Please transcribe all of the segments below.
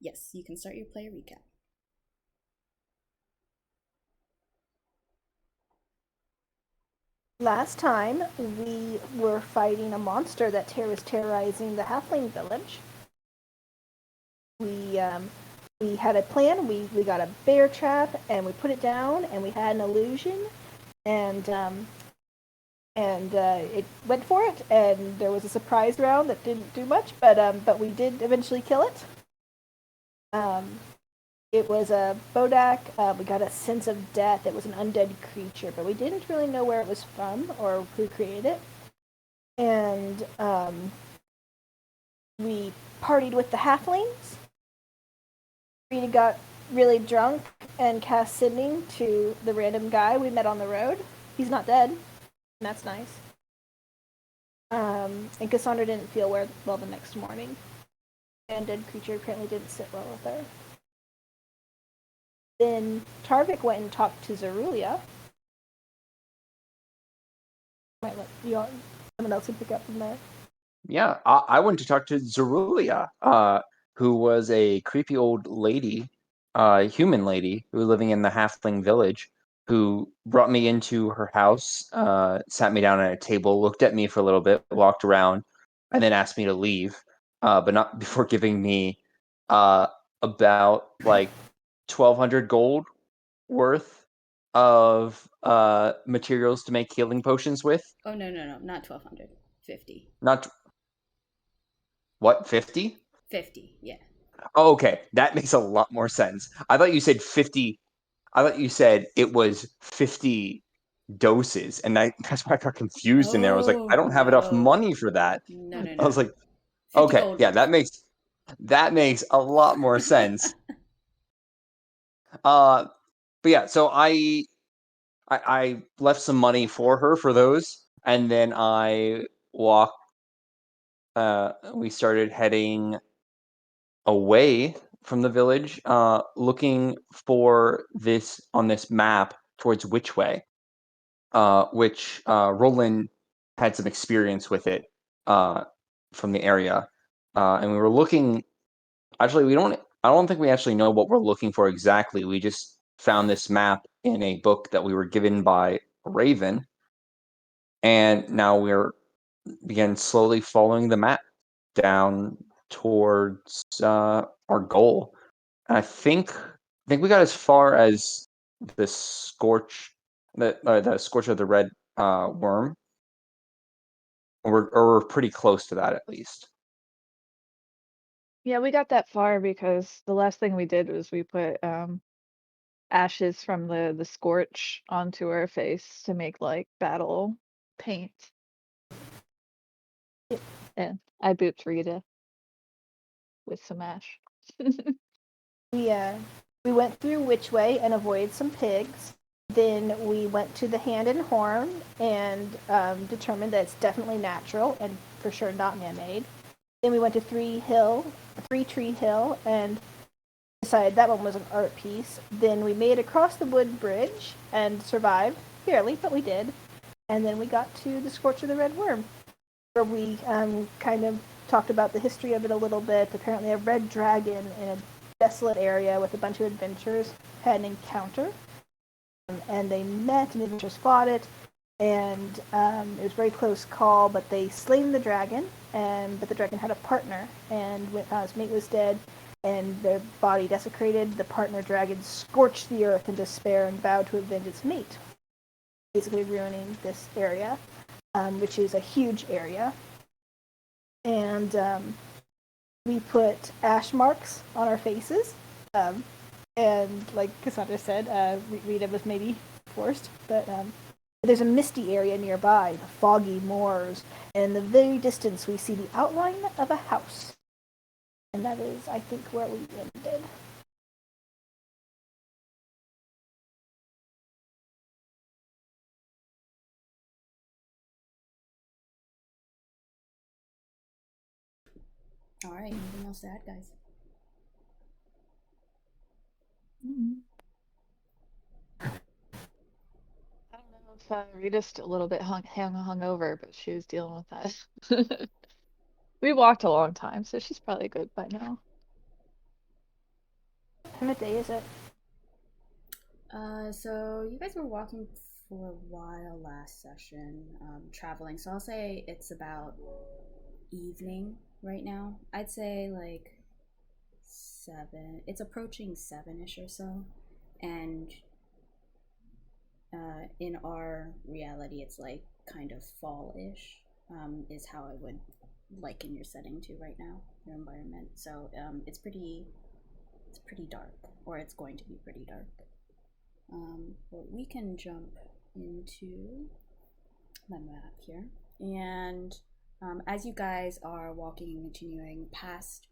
Yes, you can start your player recap. Last time, we were fighting a monster that was terrorizing the halfling village. We we had a plan. We got a bear trap and we put it down, and we had an illusion, and it went for it. And there was a surprise round that didn't do much, but we did eventually kill it. Um, it was a Bodak. We got a sense of death. It was an undead creature, but we didn't really know where it was from or who created it. And we partied with the halflings. We got really drunk and cast Sydney to the random guy we met on the road. He's not dead, and that's nice. And Cassandra didn't feel well the next morning. The undead creature apparently didn't sit well with her. Then Tarvik went and talked to Zerulia. Might let you someone else can pick up from there. Yeah, I went to talk to Zerulia, who was a creepy old lady, human lady, who was living in the halfling village, who brought me into her house, sat me down at a table, looked at me for a little bit, walked around, and then asked me to leave, but not before giving me about like 1,200 gold worth of materials to make healing potions with. Oh, no, no, no, not 1200. 50. Not what, 50? 50, yeah. Oh, okay. That makes a lot more sense. I thought you said 50. I thought you said it was 50 doses. And that's why I got confused in there. I was like, I Oh, don't have enough no. money for that. No, no, I no, was no. like, 50 okay, gold yeah, worth. that makes a lot more sense. Uh but yeah, so I left some money for her for those, and then I walked we started heading away from the village, looking for this on this map towards which way, which Roland had some experience with it from the area, and we were looking. Actually, we don't. I don't think we actually know what we're looking for exactly. We just found this map in a book that we were given by Raven, and now we're began slowly following the map down towards our goal. I think we got as far as the scorch, the scorch of the red worm, or we're pretty close to that at least. Yeah, we got that far because the last thing we did was we put ashes from the scorch onto our face to make like battle paint. And I booped Rita with some ash. We we went through Which Way and avoided some pigs. Then we went to the Hand and Horn and determined that it's definitely natural and for sure not man-made. Then we went to Three Tree Hill, and decided that one was an art piece. Then we made across the wood bridge and survived barely, but we did. And then we got to the Scorch of the Red Worm, where we kind of talked about the history of it a little bit. Apparently, a red dragon in a desolate area with a bunch of adventurers had an encounter, and they met, and the adventurers fought it, and it was a very close call. But they slain the dragon, but the dragon had a partner, and when his mate was dead, and their body desecrated, the partner dragon scorched the earth in despair and vowed to avenge its mate, basically ruining this area, which is a huge area. And we put ash marks on our faces. And like Cassandra said, Rita was maybe forced, but there's a misty area nearby, the foggy moors, and in the very distance we see the outline of a house. And that is, I think, where we ended. All right, anything else to add, guys? Mm. I don't know if Rita's still a little bit hung over, but she was dealing with that. We walked a long time, so she's probably good by now. time of day is it? So you guys were walking for a while last session, traveling. So I'll say it's about evening right now. I'd say like 7. It's approaching 7ish or so, and in our reality, it's like kind of fall-ish. Is how I would liken your setting to right now, your environment. So it's pretty dark, or it's going to be pretty dark. But we can jump into the map here, and as you guys are walking and continuing past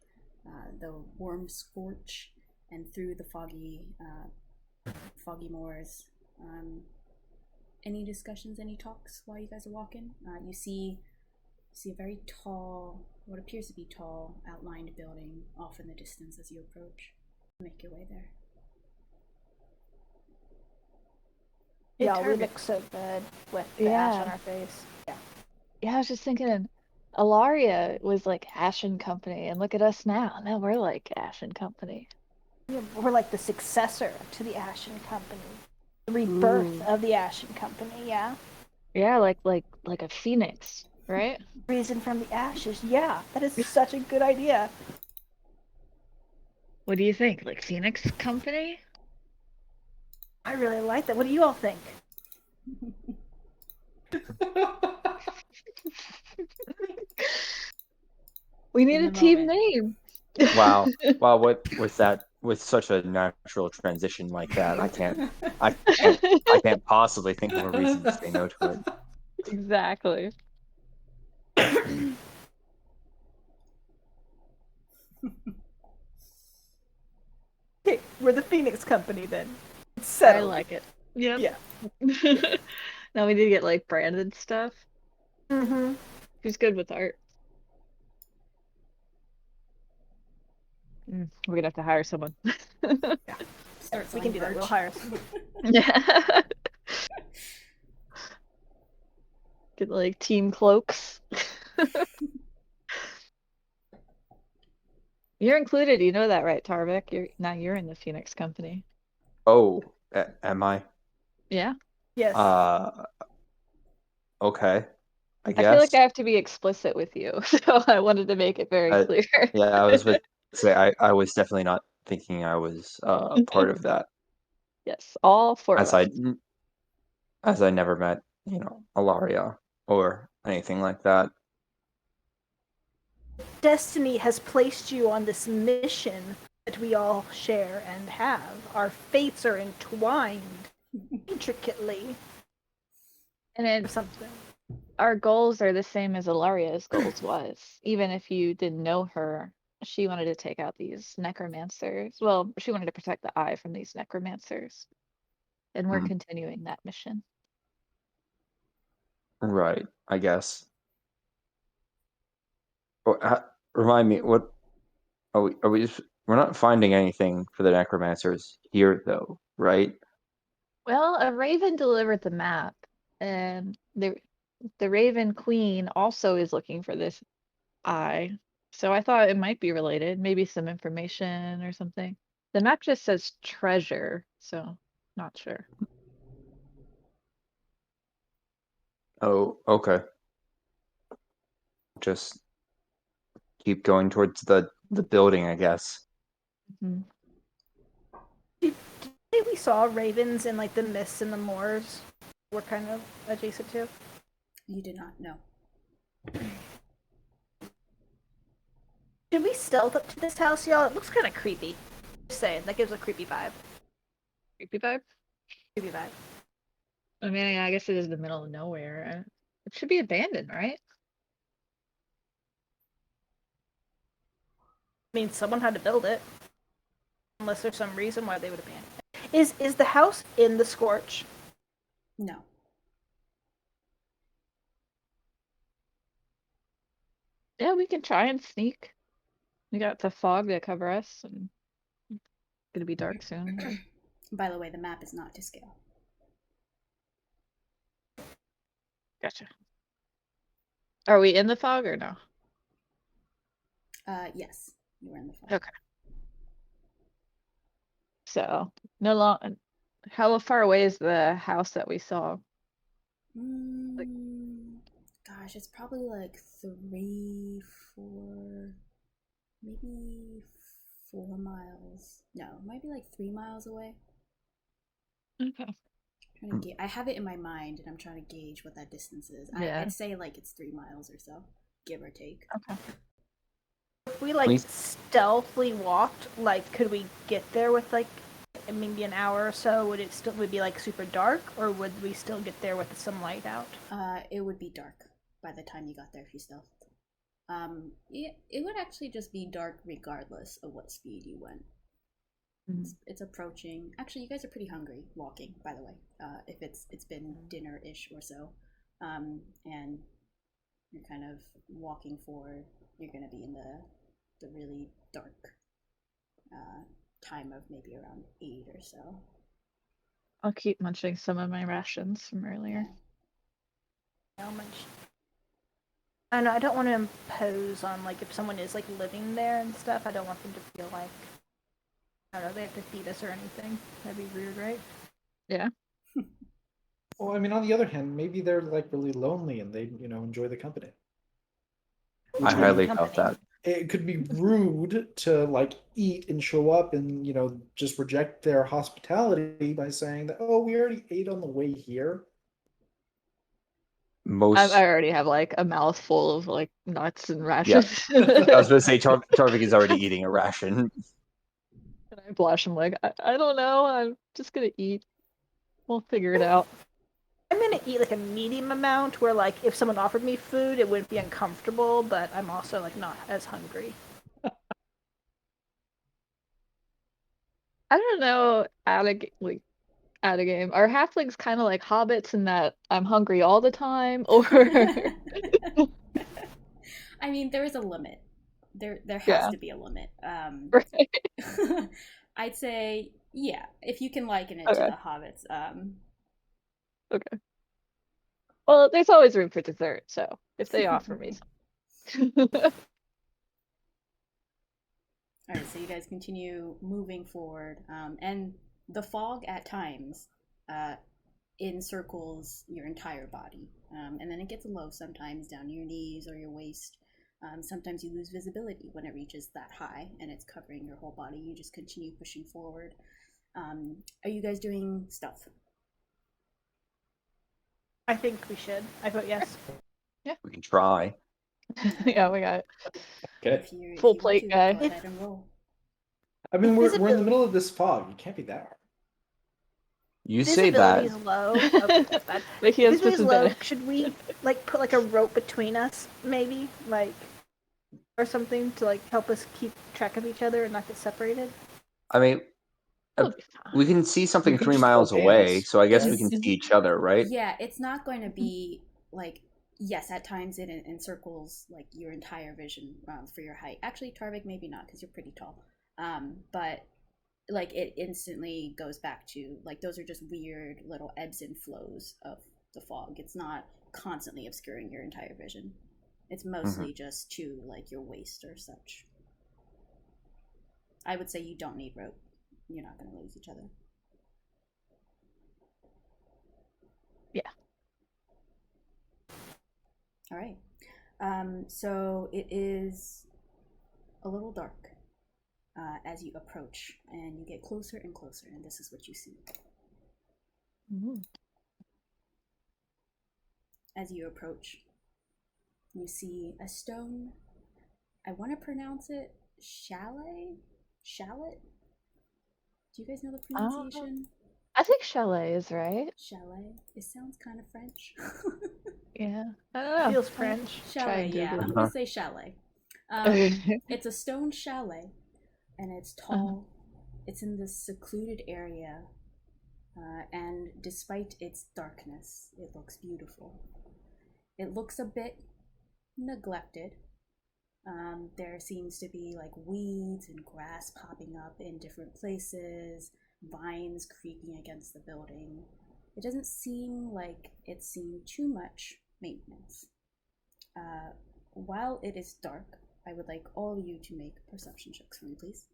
the warm scorch and through the foggy moors, any discussions, any talks while you guys are walking? You see a very tall, what appears to be tall, outlined building off in the distance as you approach. Make your way there. Yeah, we Target. look so good with the ash Yeah. on our face. Yeah. Yeah, I was just thinking, Alaria was like Ash and Company, and look at us now. Now we're like Ash and Company. Yeah, we're like the successor to the Ashen Company. The rebirth of the Ashen Company, yeah. Yeah, like a phoenix, right? Risen from the ashes, yeah. That is such a good idea. What do you think? Like Phoenix Company? I really like that. What do you all think? We need In a the team moment. name. Wow. Wow, what with that, with such a natural transition like that, I can't possibly think of a reason to say no to it. Exactly. Okay, we're the Phoenix Company then. It's I settled. like it. Yep. Yeah. Now we need to get like branded stuff. Mm-hmm. Who's good with art? We're gonna have to hire someone. Start We can selling do that. We'll merch. hire someone. Yeah. Get like team cloaks. You're included, you know that, right, Tarvik? You're in the Phoenix Company. Oh, am I? Yeah. Yes. Okay, I I feel like guess. I have to be explicit with you, so I wanted to make it very clear. Yeah, I was about to say I was definitely not thinking I was part of that, Yes, all four of as us. I never met, Alaria or anything like that. Destiny has placed you on this mission that we all share and have. Our fates are entwined intricately. And Or then something. our goals are the same as Ilaria's goals was. Even if you didn't know her, she wanted to take out these necromancers. Well, she wanted to protect the eye from these necromancers. And we're Hmm. continuing that mission. Right, I guess. Oh, remind me, what are we just, we're not finding anything for the necromancers here though, right? Well, a raven delivered the map, and the Raven Queen also is looking for this eye. So I thought it might be related, maybe some information or something. The map just says treasure, so not sure. Oh, okay. Just keep going towards the building, I guess. Mhm. Did you say we saw ravens in like the mists and the moors? We're kind of adjacent to. You did not know. Should we stealth up to this house, y'all? It looks kind of creepy. Just saying, that gives a creepy vibe. Creepy vibe? Creepy vibe. I mean, I guess it is the middle of nowhere. It should be abandoned, right? I mean, someone had to build it. Unless there's some reason why they would abandon it. Is the house in the scorch? No. Yeah, we can try and sneak. We got the fog to cover us, and it's gonna be dark soon. By the way, the map is not to scale. Gotcha. Are we in the fog or no? Yes, you were in the fog. Okay. So no long. How far away is the house that we saw? Gosh, it's probably like 3, 4, maybe 4 miles. No, it might be like 3 miles away. Okay. I have it in my mind, and I'm trying to gauge what that distance is. Yeah. I'd say like it's 3 miles or so, give or take. Okay. If we like stealthily walked, like could we get there with like maybe an hour or so? Would it still be like super dark, or would we still get there with some light out? It would be dark by the time you got there if you stealthed. It would actually just be dark regardless of what speed you went. It's approaching. Actually, you guys are pretty hungry walking, by the way. If it's been dinner-ish or so, and you're kind of walking forward, you're gonna be in the really dark time of maybe around 8 or so. I'll keep munching some of my rations from earlier. How much? I know I don't want to impose on like if someone is like living there and stuff. I don't want them to feel like I don't know they have to feed us or anything. That'd be weird, right? Yeah. Well, I mean, on the other hand, maybe they're like really lonely and they, enjoy the company. I highly doubt that. It could be rude to like eat and show up and just reject their hospitality by saying that, oh, we already ate on the way here. I already have like a mouthful of like nuts and rations. I was going to say Tarvik is already eating a ration. And I blush. I'm like, I don't know. I'm just gonna eat. We'll figure it out. I'm gonna eat like a medium amount where like if someone offered me food it wouldn't be uncomfortable, but I'm also like not as hungry. I don't know, out of game. Are halflings kind of like hobbits in that I'm hungry all the time, or I mean, there is a limit. There has Yeah. to be a limit. Right. I'd say, yeah, if you can liken it to Okay. the hobbits. Okay. Well, there's always room for dessert, so if they offer me some. All right, so you guys continue moving forward, and the fog at times encircles your entire body, and then it gets low sometimes down to your knees or your waist. Sometimes you lose visibility when it reaches that high and it's covering your whole body. You just continue pushing forward. Are you guys doing stuff? I think we should. I vote yes. We can try. Yeah, we got it. Okay. Full plate guy. Go ahead and roll. I mean, we're in the middle of this fog. It can't be that hard. You say that. Visibility's low. Okay, that's bad. But he has Visibility's low. disadvantage. Should we like put like a rope between us, maybe, like, or something to like help us keep track of each other and not get separated? I mean, It'll be fine. we can see something We could 3 just miles hold away, hands. so I guess Yes. we can see each other, right? Yeah, it's not going to be like, yes, at times it encircles like your entire vision for your height. Actually, Tarvik, maybe not because you're pretty tall. But like it instantly goes back to like those are just weird little ebbs and flows of the fog. It's not constantly obscuring your entire vision. It's mostly just to like your waist or such. I would say you don't need rope. You're not going to lose each other. Yeah. All right. So it is a little dark as you approach, and you get closer and closer, and this is what you see. As you approach, you see a stone. I want to pronounce it Chalet? Chalet? Do you guys know the pronunciation? I think Chalet is right. Chalet. It sounds kind of French. Yeah. I don't know. Feels French. Chalet, yeah. Google I'm it. going to say chalet. It's a stone chalet, and it's tall. It's in this secluded area, and despite its darkness, it looks beautiful. It looks a bit neglected. There seems to be like weeds and grass popping up in different places, vines creeping against the building. It doesn't seem like it's seen too much maintenance. While it is dark, I would like all of you to make perception checks for me, please.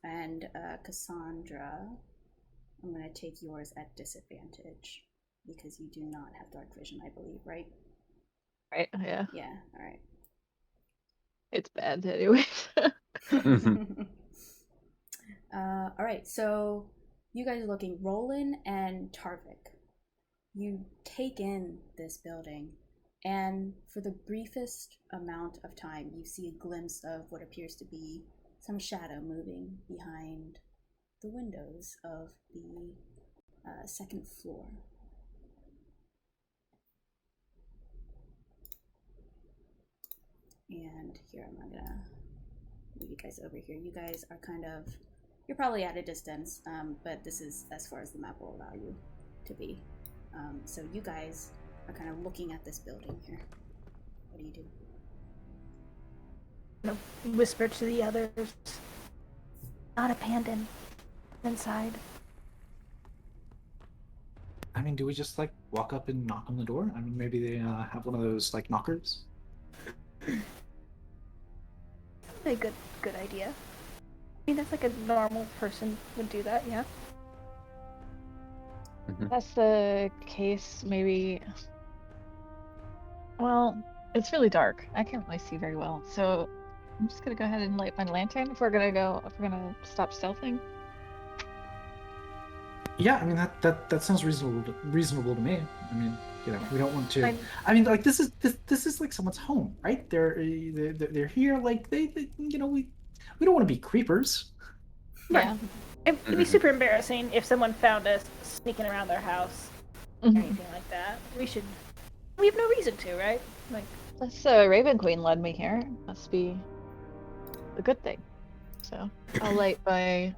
And Cassandra, I'm going to take yours at disadvantage because you do not have dark vision, I believe, right? Right? Yeah. Yeah, all right. It's bad anyway. All right, so you guys are looking. Roland and Tarvik, you take in this building, and for the briefest amount of time, you see a glimpse of what appears to be some shadow moving behind the windows of the second floor. And here, I'm not gonna move you guys over here. You guys are you're probably at a distance, but this is as far as the map will allow you to be. So you guys are kind of looking at this building here. What do you do? Whisper to the others. Not abandoned. Inside. I mean, do we just like walk up and knock on the door? I mean, maybe they have one of those like knockers. A good idea. I mean, that's like a normal person would do that, yeah. That's the case, maybe. Well, it's really dark. I can't really see very well, so I'm just gonna go ahead and light my lantern if we're gonna stop stealthing. Yeah, I mean that sounds reasonable to me. I mean, you know, we don't want to. Fine. I mean, like this is like someone's home, right? They're here, like they you know, we don't want to be creepers. Yeah. It'd be super embarrassing if someone found us sneaking around their house or Mhm. anything like that. We have no reason to, right? Like, This Raven Queen led me here. Must be a good thing. So I'll light my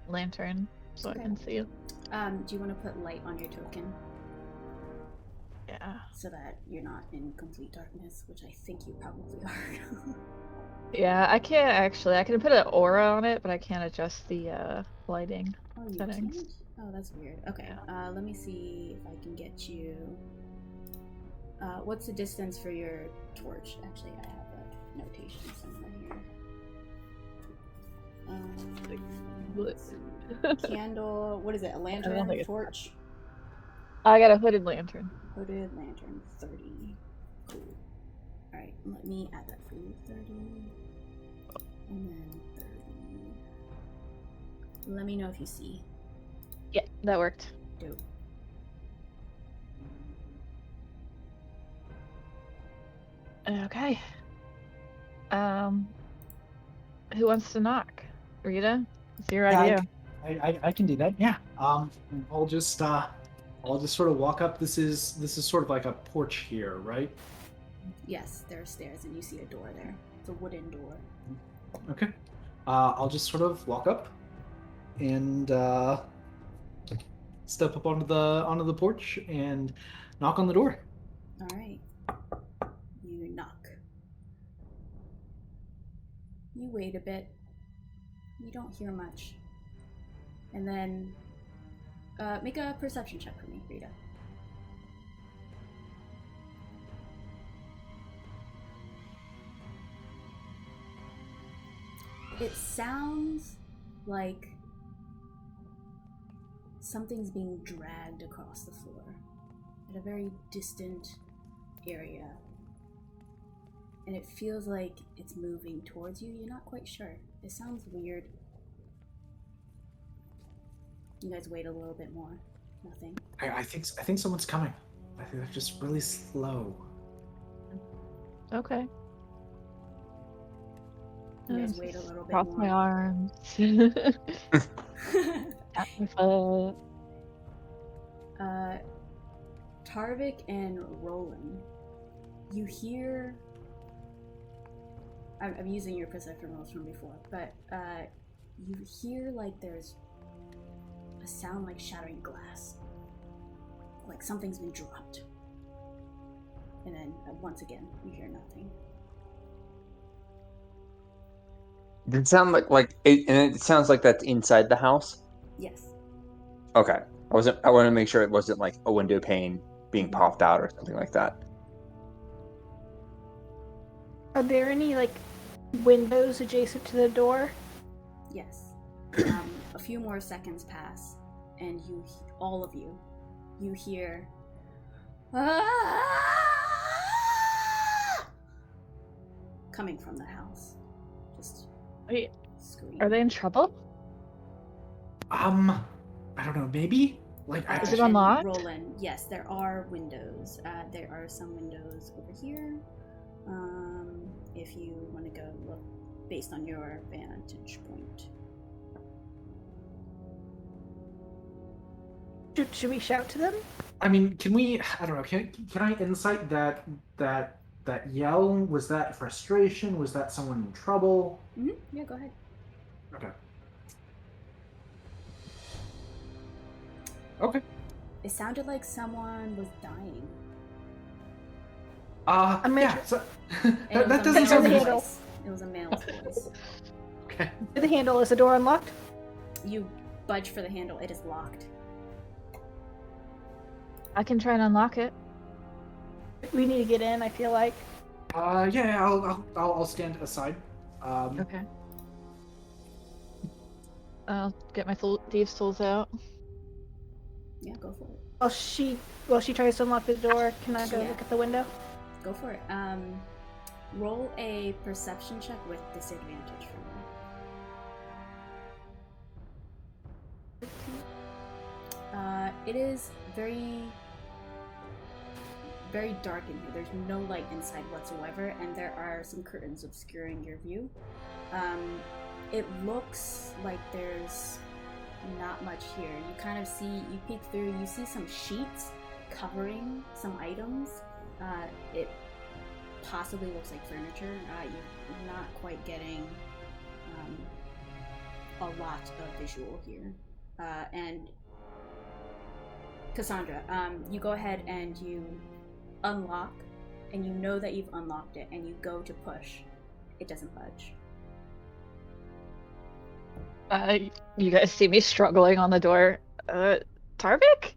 lantern so Okay. I can see. Do you want to put light on your token Yeah. so that you're not in complete darkness, which I think you probably are. Yeah, I can't actually. I can put an aura on it, but I can't adjust the lighting Oh, you settings. can't? Oh, that's weird. Okay, let me see if I can get you... what's the distance for your torch? Actually, I have a notation somewhere here. Candle... What is it? A lantern? think it's Torch? I got a hooded lantern. Hooded lantern. 30. Cool. Alright, let me add that for you. 30. And then 30. Let me know if you see. Yeah, that worked. Dope. Okay. Who wants to knock? Rita? It's your idea. I can do that. Yeah. I'll just sort of walk up. This is sort of like a porch here, right? Yes, there are stairs, and you see a door there. It's a wooden door. Okay. I'll just sort of walk up and step up onto the porch and knock on the door. All right. You knock. You wait a bit. You don't hear much. And then make a perception check for me, Rita. It sounds like something's being dragged across the floor at a very distant area. And it feels like it's moving towards you. You're not quite sure. It sounds weird. You guys wait a little bit more. Nothing. I think someone's coming. I think they're just really slow. Okay. You guys wait a little bit Cross more. my arms. Tap my foot. Tarvik and Roland, you hear... I'm using your perception rolls from before, but you hear like there's a sound like shattering glass. Like something's been dropped. And then once again, you hear nothing. Did it sound like it, and it sounds like that's inside the house? Yes. Okay. I want to make sure it wasn't like a window pane being popped out or something like that. are there any like windows adjacent to the door? Yes. A few more seconds pass, and all of you, you hear coming from the house. Just Wait, scream. are they in trouble? I don't know. Maybe. Like, Is it And unlocked? Roland, yes, there are windows. There are some windows over here. If you want to go look based on your vantage point. Should we shout to them? I mean, can we? I don't know. Can I insight that yell? Was that frustration? Was that someone in trouble? Mm-hmm. Yeah, go ahead. Okay. Okay. It sounded like someone was dying. I'm gonna Yeah. So, And that it was a doesn't sound male's good. voice. It was a male's voice. Okay. Do the handle. Is the door unlocked? You budge for the handle. It is locked. I can try and unlock it. We need to get in. I feel like. Yeah. I'll stand aside. Okay. I'll get my thieves' tools out. Yeah, go for it. While she tries to unlock the door, can I go Yeah. look at the window? Go for it. Roll a perception check with disadvantage for me. It is very, very dark in here. There's no light inside whatsoever, and there are some curtains obscuring your view. It looks like there's not much here. You kind of see, you peek through, you see some sheets covering some items. It possibly looks like furniture. You're not quite getting a lot of visual here. And Cassandra, you go ahead and you unlock, and you know that you've unlocked it, and you go to push. It doesn't budge. You guys see me struggling on the door. Tarvik?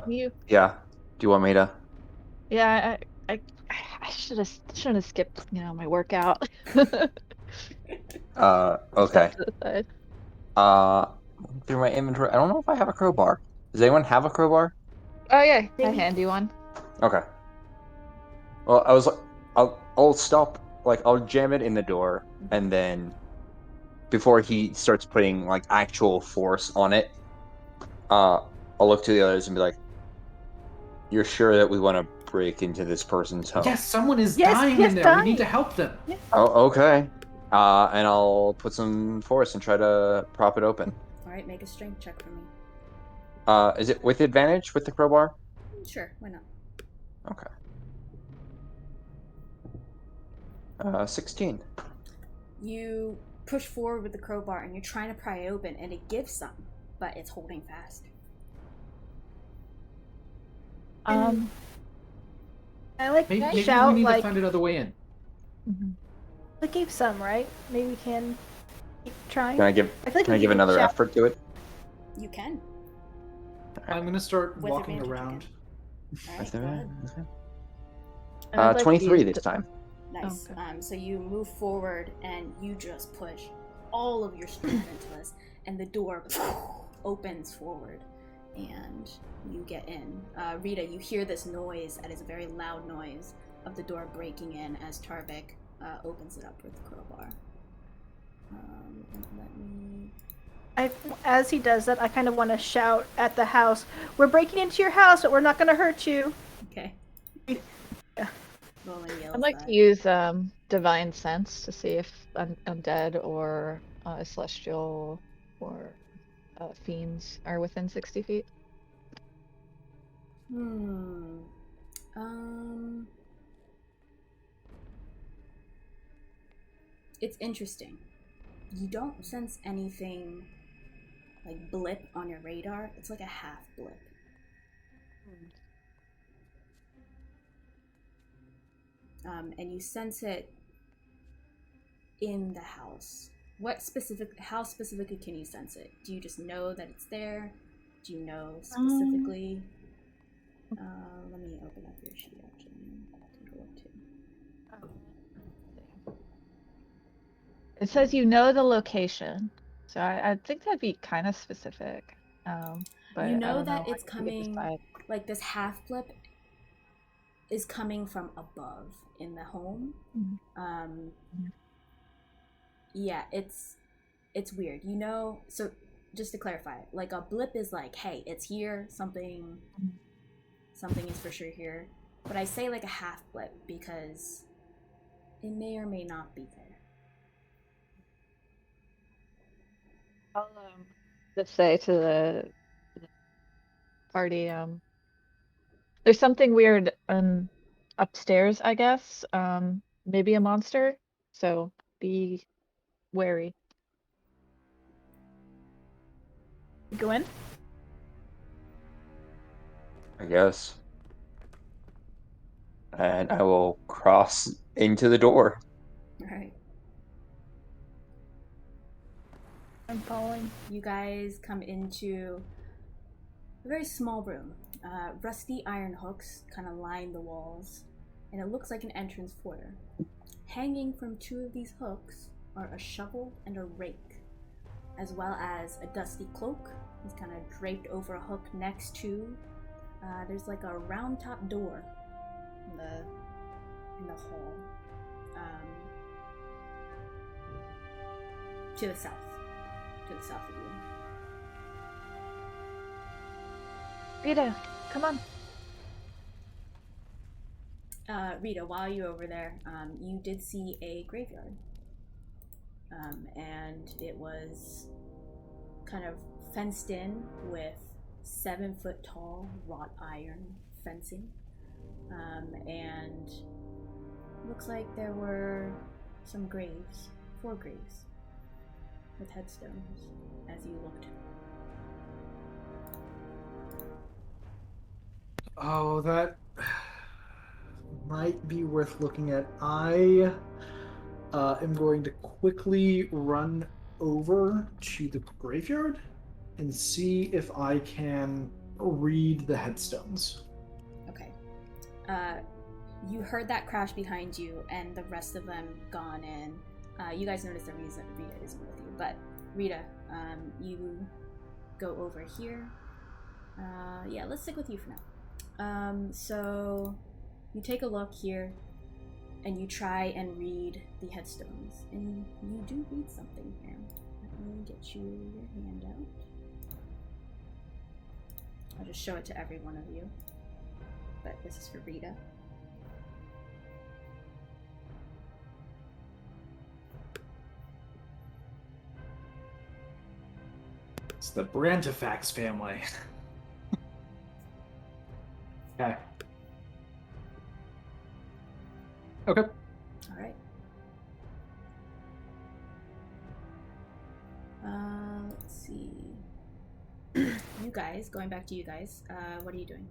You? Yeah. Do you want me to? Yeah, I shouldn't have skipped, my workout. Okay. Step to the side. Through my inventory. I don't know if I have a crowbar. Does anyone have a crowbar? Oh yeah, I Maybe. hand you one. Okay. Well, I was like, I'll stop. Like, I'll jam it in the door, and then before he starts putting like actual force on it, I'll look to the others and be like, "You're sure that we want to break into this person's home?" Yes, someone is Yes, dying yes, in there. dying. We need to help them. Oh, okay. And I'll put some force and try to prop it open. Alright, make a strength check for me. Is it with advantage with the crowbar? Sure, why not? Okay. 16. You push forward with the crowbar and you're trying to pry it open, and it gives some, but it's holding fast. I like Maybe shout we need to like find another way in. we gave some, right? Maybe we can keep trying. Can I give another shout. effort to it? You can. I'm gonna start With walking advantage around. Alright, go ahead. And I'd like 23 you this to- time. Nice. Okay. So you move forward and you just push all of your strength into this, and the door opens forward, and you get in. Rita, you hear this noise, and it's a very loud noise of the door breaking in as Tarvik opens it up with the crowbar. Let me... As he does that, I kind of want to shout at the house, "We're breaking into your house, but we're not going to hurt you." Okay. Yeah. Roland yells I'd like that. to use divine sense to see if undead or celestial or fiends are within 60 feet. It's interesting. You don't sense anything like blip on your radar. It's like a half blip. And you sense it in the house. How specifically can you sense it? Do you just know that it's there? Do you know specifically? Let me open up your sheet actually. Take a look too. It says you know the location, so I think that'd be kind of specific. But You I know don't that know. it's I get this coming, vibe. like this half blip is coming from above in the home. Mhm. Um, yeah, it's weird. You know, so just to clarify, like a blip is like, hey, it's here, something is for sure here. But I say like a half blip because it may or may not be there. I'll just say to the party, there's something weird upstairs, I guess. Maybe a monster. So be wary. Go in. I guess. And I will cross into the door. Right. I'm following. You guys come into a very small room. Rusty iron hooks kind of line the walls, and it looks like an entrance foyer. Hanging from two of these hooks are a shovel and a rake, as well as a dusty cloak. It's kind of draped over a hook next to. There's like a round top door in the hall, to the south of you. Rita, come on. Rita, while you're over there, you did see a graveyard. And it was kind of fenced in with 7-foot tall wrought iron fencing. And looks like there were some graves, 4 graves, with headstones as you looked. Oh, that might be worth looking at. I am going to quickly run over to the graveyard and see if I can read the headstones. Okay. You heard that crash behind you, and the rest of them gone in. You guys notice that Rita isn't with you, but Rita, you go over here. Yeah, let's stick with you for now. So you take a look here, and you try and read the headstones, and you do read something here. Let me get you your hand out. I'll just show it to every one of you, but this is for Rita. It's the Brantifax family. Okay. Okay. All right. Let's see. You guys, going back to you guys, what are you doing?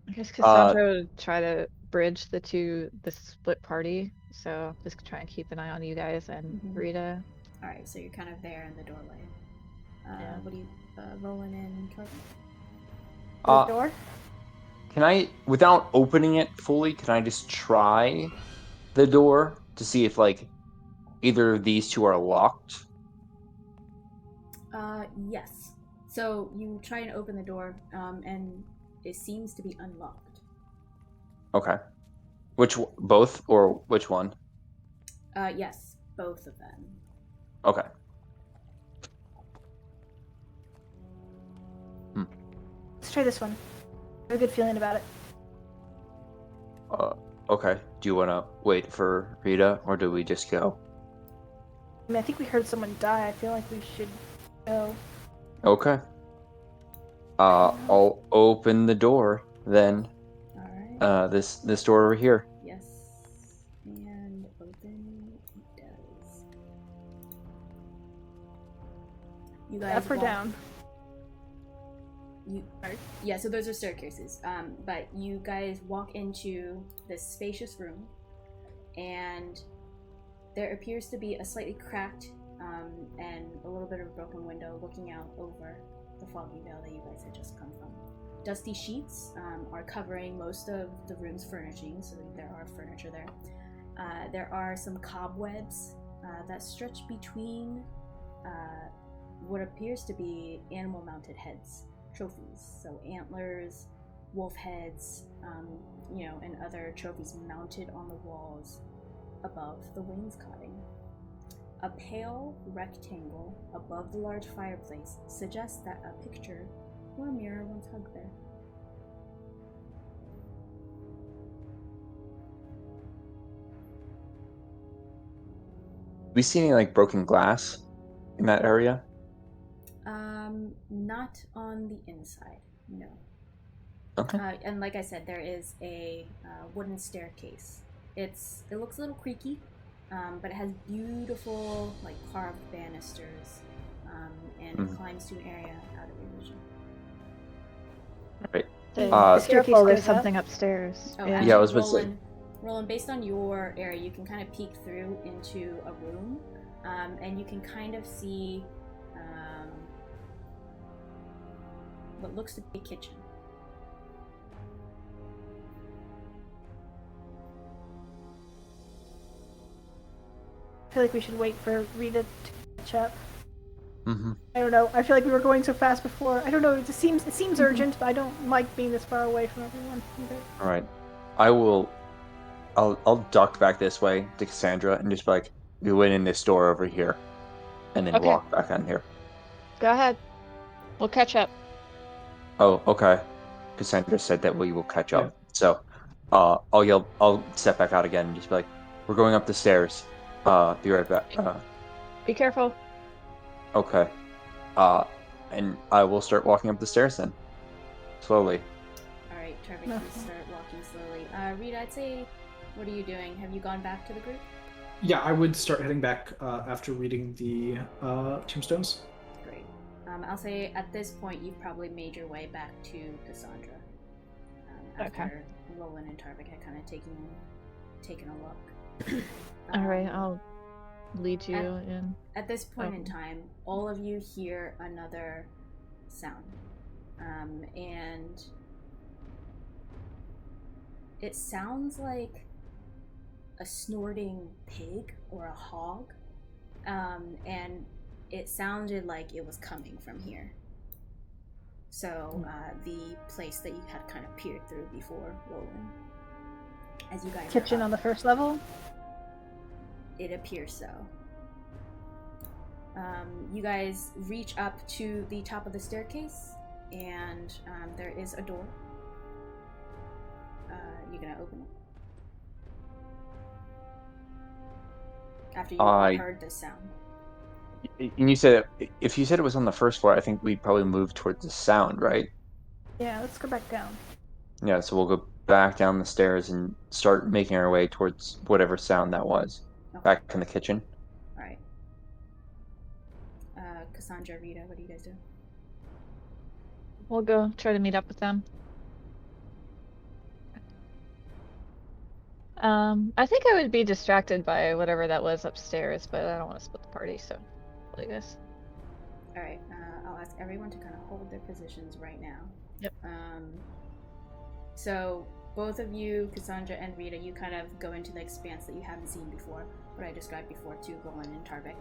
I guess Cassandra would try to bridge the split party. So just try and keep an eye on you guys and Rita. All right, so you're kind of there in the doorway. Yeah. What are you rolling in, Kelvin? The door? Can I, without opening it fully, can I just try the door to see if, like, either of these two are locked? Yes. So you try and open the door, and it seems to be unlocked. Okay. Both, or which one? Yes, both of them. Okay. Let's try this one. I have a good feeling about it. Okay. Do you want to wait for Rita, or do we just go? I mean, I think we heard someone die. I feel like we should go. Okay. I'll open the door then. All right. This door over here. Yes. And open it does. You guys Up or walk- down? Yeah, so those are staircases. But you guys walk into this spacious room, and there appears to be a slightly cracked and a little bit of a broken window looking out over the foggy veil that you guys had just come from. Dusty sheets are covering most of the room's furnishing, so there are furniture there. There are some cobwebs that stretch between what appears to be animal-mounted heads, trophies. So antlers, wolf heads, and other trophies mounted on the walls above the wainscoting. A pale rectangle above the large fireplace suggests that a picture or a mirror once hung there. We see any like broken glass in that area? Not on the inside, no. Okay. And like I said, there is a wooden staircase. It looks a little creaky, but it has beautiful like carved banisters, and it climbs to an area out of your vision. Right. The staircase Careful, there's goes up. something upstairs. Oh, Yeah. actually, Yeah, I was about to say. Roland, based on your area, you can kind of peek through into a room, and you can kind of see what looks to be a kitchen. I feel like we should wait for Rita to catch up. Mm-hmm. I don't know. I feel like we were going so fast before. I don't know. It seems urgent, but I don't like being this far away from everyone either. All right. I'll duck back this way to Cassandra and just be like, we went in this door over here, and then Okay. walk back on here. Go ahead. We'll catch up. Oh, okay. Cassandra said that we will catch up. Yeah. So, I'll step back out again and just be like, we're going up the stairs. Be right back. Be careful. Okay. And I will start walking up the stairs then. Slowly. Alright, Tarvik, you start walking slowly. Rita, I'd say, what are you doing? Have you gone back to the group? Yeah, I would start heading back after reading the tombstones. Great. I'll say at this point you've probably made your way back to Cassandra. After Roland and Tarvik had kind of taken a look. Alright, I'll lead you in. At this point in time, all of you hear another sound. And it sounds like a snorting pig or a hog. And it sounded like it was coming from here. So, the place that you had kind of peered through before, Roland. As you guys Kitchen on the first level? It appears so. You guys reach up to the top of the staircase, and there is a door. You gonna open it? After you heard this sound. And you said, if you said it was on the first floor, I think we'd probably move towards the sound, right? Yeah, let's go back down. Yeah, so we'll go back down the stairs and start making our way towards whatever sound that was. Okay. Back in the kitchen. Alright. Cassandra, Rita, what do you guys do? We'll go try to meet up with them. I think I would be distracted by whatever that was upstairs, but I don't want to split the party, so I'll do this. Alright, I'll ask everyone to kind of hold their positions right now. Yep. So, both of you, Cassandra and Rita, you kind of go into the expanse that you haven't seen before, what I described before to Roland and Tarvik.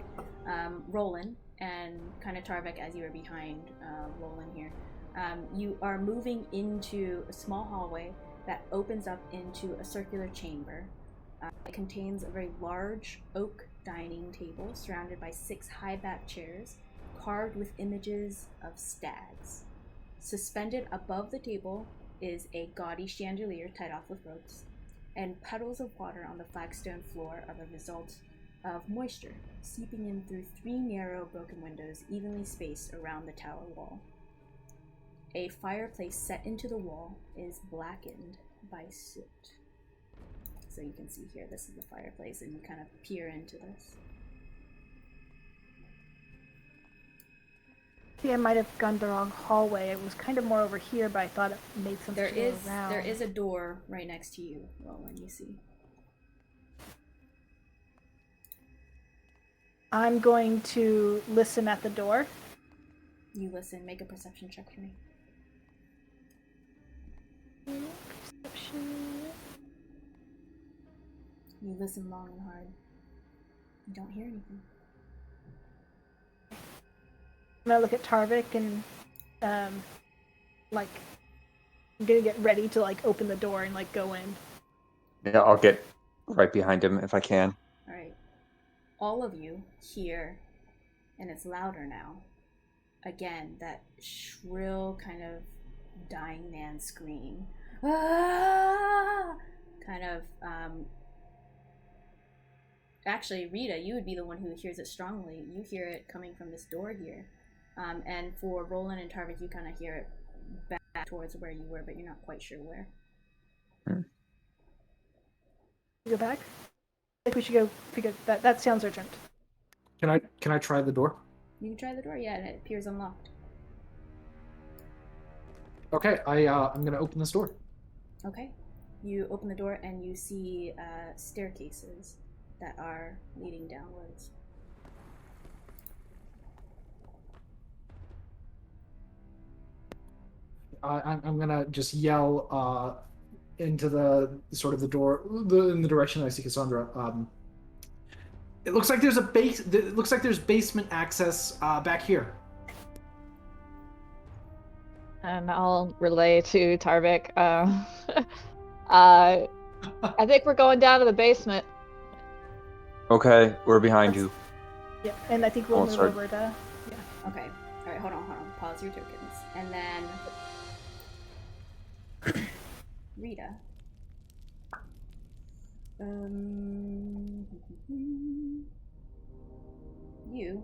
Roland, and kind of Tarvik as you are behind Roland here, you are moving into a small hallway that opens up into a circular chamber. It contains a very large oak dining table surrounded by 6 high-backed chairs carved with images of stags. Suspended above the table is a gaudy chandelier tied off with ropes, and puddles of water on the flagstone floor are the result of moisture seeping in through 3 narrow broken windows evenly spaced around the tower wall. A fireplace set into the wall is blackened by soot. So you can see here, this is the fireplace, and you kind of peer into this. I think I might have gone the wrong hallway. It was kind of more over here, but I thought it made sense There to go is around. there is a door right next to you, Roland, you see. I'm going to listen at the door. You listen, make a perception check for me. Perception. You listen long and hard. You don't hear anything. I'm gonna look at Tarvik and, like, I'm gonna get ready to, like, open the door and, like, go in. Yeah, I'll get right behind him if I can. Alright. All of you hear, and it's louder now, again, that shrill kind of dying man scream. Ah! Kind of, actually, Rita, you would be the one who hears it strongly. You hear it coming from this door here. And for Roland and Tarvik, you kind of hear it back towards where you were, but you're not quite sure where. You go back? I think we should go figure that sounds urgent. Can I try the door? You can try the door, yeah, and it appears unlocked. Okay, I'm gonna open this door. Okay. You open the door and you see staircases that are leading downwards. I'm gonna just yell into the sort of the door in the direction I see Cassandra. It looks like there's It looks like there's basement access back here. And I'll relay to Tarvik. I think we're going down to the basement. Okay, we're behind you. Yeah, and I think we'll move sorry. over to. Yeah. Okay. Alright, hold on. Pause your tokens. And then Rita. You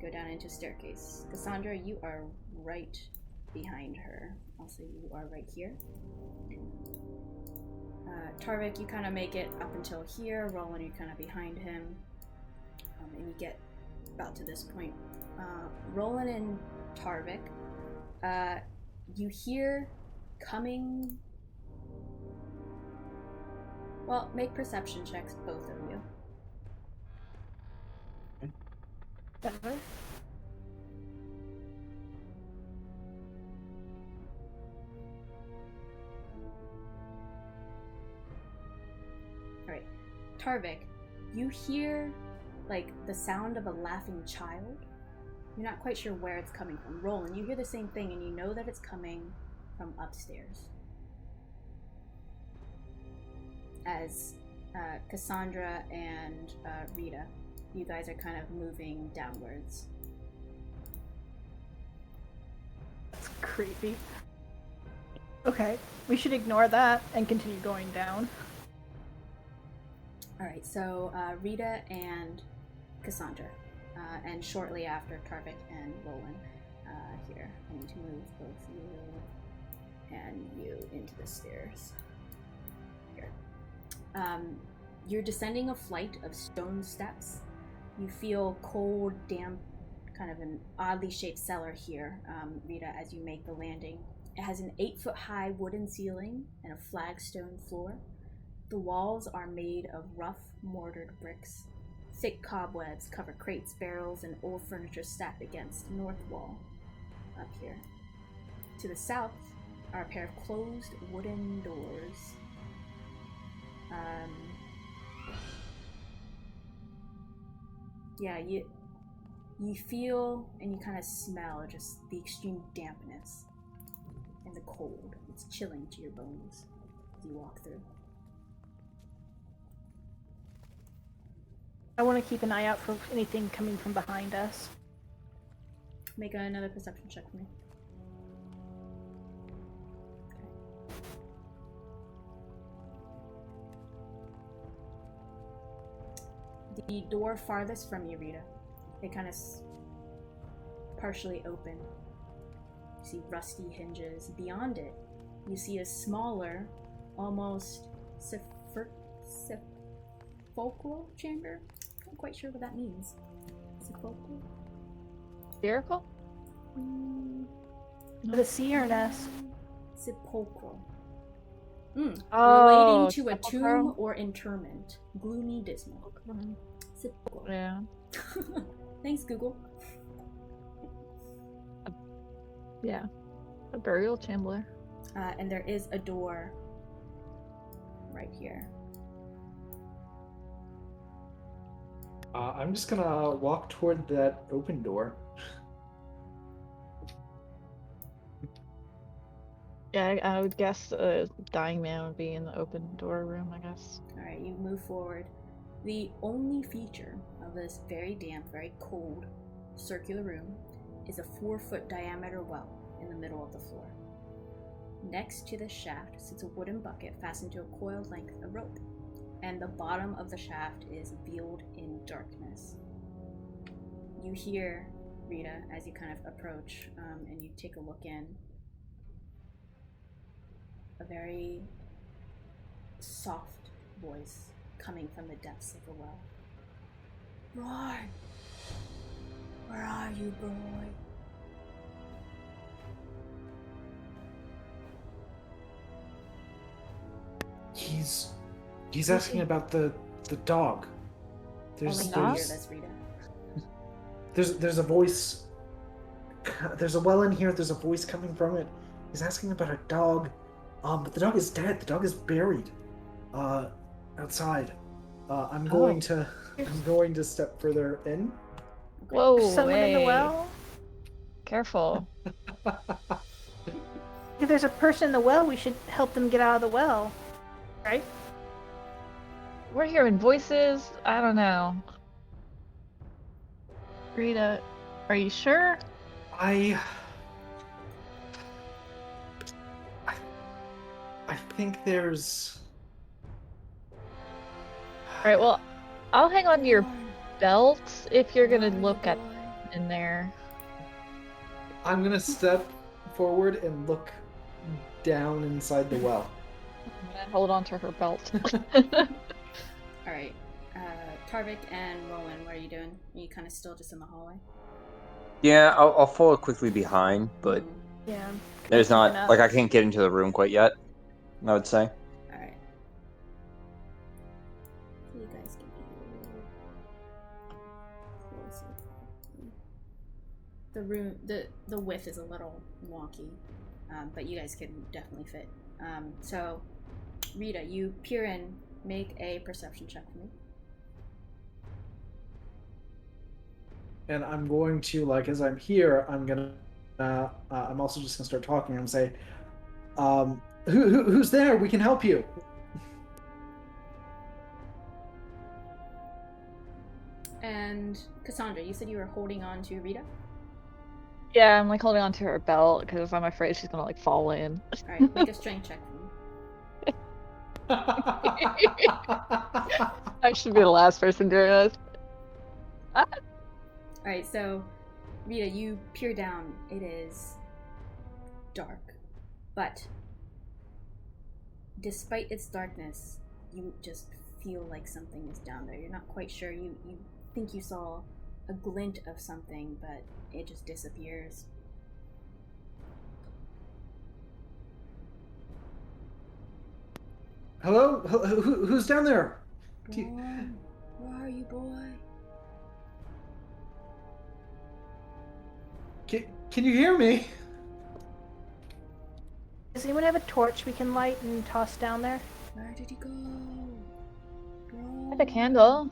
go down into staircase. Cassandra, you are right behind her. Also, you are right here. Tarvik, you kind of make it up until here. Roland, you're kind of behind him. And you get about to this point. Roland and Tarvik, you hear coming... Well, make perception checks, both of you. Better. Alright. Tarvik, you hear, like, the sound of a laughing child. You're not quite sure where it's coming from. Roland, you hear the same thing, and you know that it's coming from upstairs. As Cassandra and Rita, you guys are kind of moving downwards. That's creepy. Okay, we should ignore that and continue going down. Alright, so Rita and Cassandra. And shortly after, Tarvik and Roland. Here, I need to move both you and you into the stairs. Here. You're descending a flight of stone steps. You feel cold, damp, kind of an oddly shaped cellar here, Rita, as you make the landing. It has an 8-foot-high wooden ceiling and a flagstone floor. The walls are made of rough, mortared bricks. Thick cobwebs cover crates, barrels, and old furniture stacked against the north wall up here. To the south are a pair of closed wooden doors. Yeah, you feel and you kind of smell just the extreme dampness and the cold. It's chilling to your bones as you walk through. I want to keep an eye out for anything coming from behind us. Make another perception check for me. Okay. The door farthest from you, Rita, it kind of partially open. You see rusty hinges. Beyond it, you see a smaller, almost sepulchral chamber. Not quite sure what that means. Sepulchral? Spherical? With a C or an S? Sepulchral. Oh, Relating to a tomb sepulchral? or interment. Gloomy, dismal. Sepulchral. Yeah. Thanks, Google. Yeah. A burial chamber. And there is a door right here. I'm just gonna walk toward that open door. Yeah, I would guess a dying man would be in the open door room, I guess. Alright, you move forward. The only feature of this very damp, very cold, circular room is a 4-foot diameter well in the middle of the floor. Next to the shaft sits a wooden bucket fastened to a coiled length of rope, and the bottom of the shaft is veiled in darkness. You hear, Rita, as you kind of approach and you take a look in, a very soft voice coming from the depths of the well. Roy! Where are you, boy? He's asking about the dog. Only you hear this, Rita. There's a voice. There's a well in here. There's a voice coming from it. He's asking about a dog. But the dog is dead. The dog is buried. Outside. I'm going to step further in. Whoa, There's someone in the hey. well. Careful. If there's a person in the well, we should help them get out of the well, right? We're hearing voices. I don't know. Rita, are you sure? I think there's. Alright, well, I'll hang on to your belt if you're gonna look at in there. I'm gonna step forward and look down inside the well. I'm gonna hold on to her belt. Alright. Tarvik and Rowan, what are you doing? Are you kind of still just in the hallway? Yeah, I'll follow quickly behind, but Yeah. there's not Keeping up. like I can't get into the room quite yet. I would say. Alright. So you guys can be closer. The room, the width is a little wonky, but you guys can definitely fit. So, Rita, you peer in, make a perception check for me. And I'm going to, like, as I'm here, I'm gonna. I'm also just gonna start talking and say, who's there? We can help you. And Cassandra, you said you were holding on to Rita? Yeah, I'm like holding on to her belt because I'm afraid she's gonna like fall in. Alright, make a strength check for me. I should be the last person doing this. Alright, so Rita, you peer down. It is dark, but despite its darkness, you just feel like something is down there. You're not quite sure. You think you saw a glint of something, but it just disappears. Hello? Who's down there? Boy, where are you, boy? Can you hear me? Does anyone have a torch we can light and toss down there? Where did he go? I have a candle.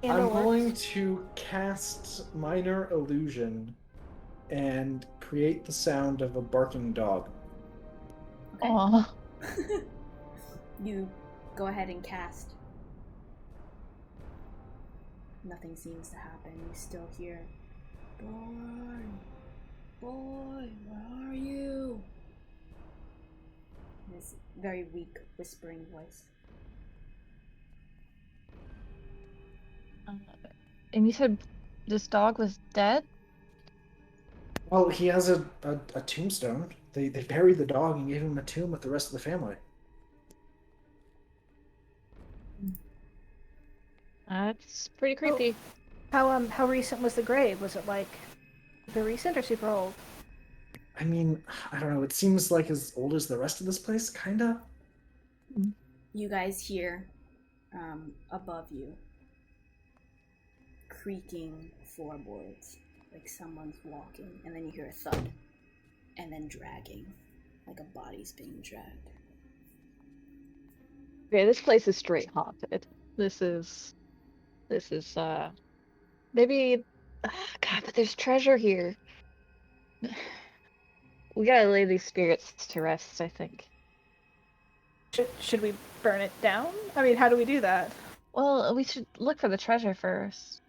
Candle I'm works. going to cast Minor Illusion and create the sound of a barking dog. Okay. Aw. You go ahead and cast. Nothing seems to happen. You still hear, boy, where are you? This very weak, whispering voice. And you said this dog was dead? Well, he has a tombstone. They buried the dog and gave him a tomb with the rest of the family. That's pretty creepy. How recent was the grave? Was it like super recent or super old? I mean, I don't know. It seems like as old as the rest of this place, kinda. You guys hear above you creaking floorboards, like someone's walking, and then you hear a thud, and then dragging, like a body's being dragged. Okay, this place is straight haunted. This This is maybe God, but there's treasure here. We gotta lay these spirits to rest, I think. Should we burn it down? I mean, how do we do that? Well, we should look for the treasure first.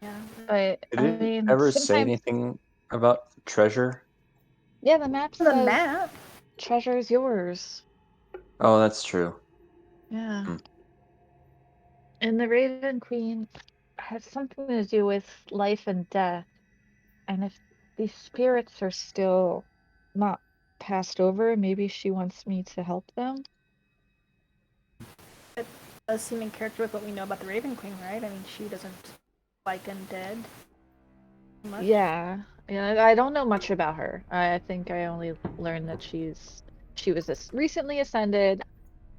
Yeah. But Did I it mean, ever say sometimes anything about treasure? yeah, the map The says map. treasure is yours. Oh, that's true. Yeah. Hmm. And the Raven Queen has something to do with life and death. And if these spirits are still not passed over, maybe she wants me to help them. It does seem in character with what we know about the Raven Queen, right? I mean, she doesn't like undead much. Yeah. Yeah, I don't know much about her. I think I only learned that she was recently ascended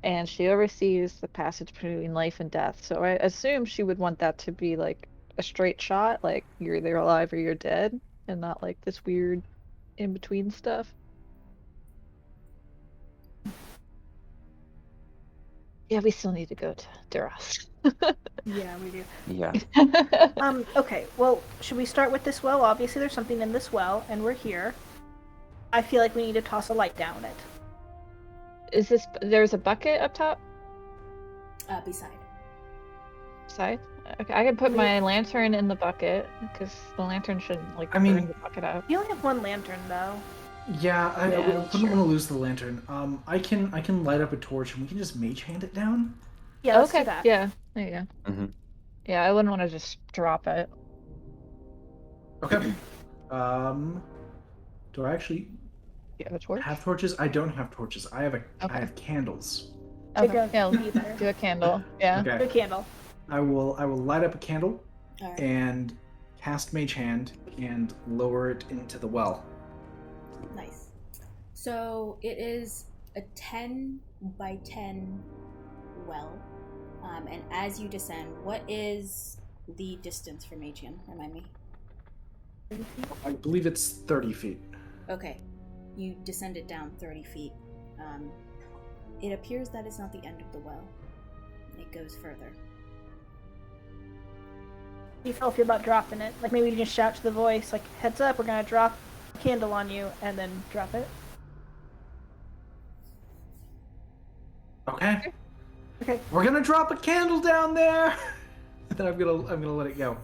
and she oversees the passage between life and death. So I assume she would want that to be like a straight shot, like you're either alive or you're dead, and not like this weird in between stuff. Yeah, we still need to go to Duras. Yeah, we do. Yeah. Okay, well, should we start with this well? Obviously, there's something in this well, and we're here. I feel like we need to toss a light down it. There's a bucket up top Beside. side? Okay, I can put my lantern in the bucket because the lantern shouldn't like I mean- burn the bucket up. You only have one lantern, though. Yeah, I Yeah, wouldn't sure. want to lose the lantern. I can light up a torch and we can just mage hand it down. Yeah, let's Okay, do that. yeah, there you go. Hmm. Yeah, I wouldn't want to just drop it. Okay. Do I actually You have a torch? have torches? I don't have torches. I have I Okay. have candles. I Okay, don't yeah, either. do a candle. Yeah. Good Okay. candle. I will light up a candle Alright. and cast mage hand and lower it into the well. Nice. So it is a 10 by 10 well. And as you descend, what is the distance from Magian? Remind me. I believe it's 30 feet. Okay. You descend it down 30 feet. It appears that it's not the end of the well. It goes further. You feel about dropping it? Like maybe you just shout to the voice, like, heads up, we're gonna drop a candle on you, and then drop it. Okay. Okay. We're gonna drop a candle down there. Then I'm gonna let it go.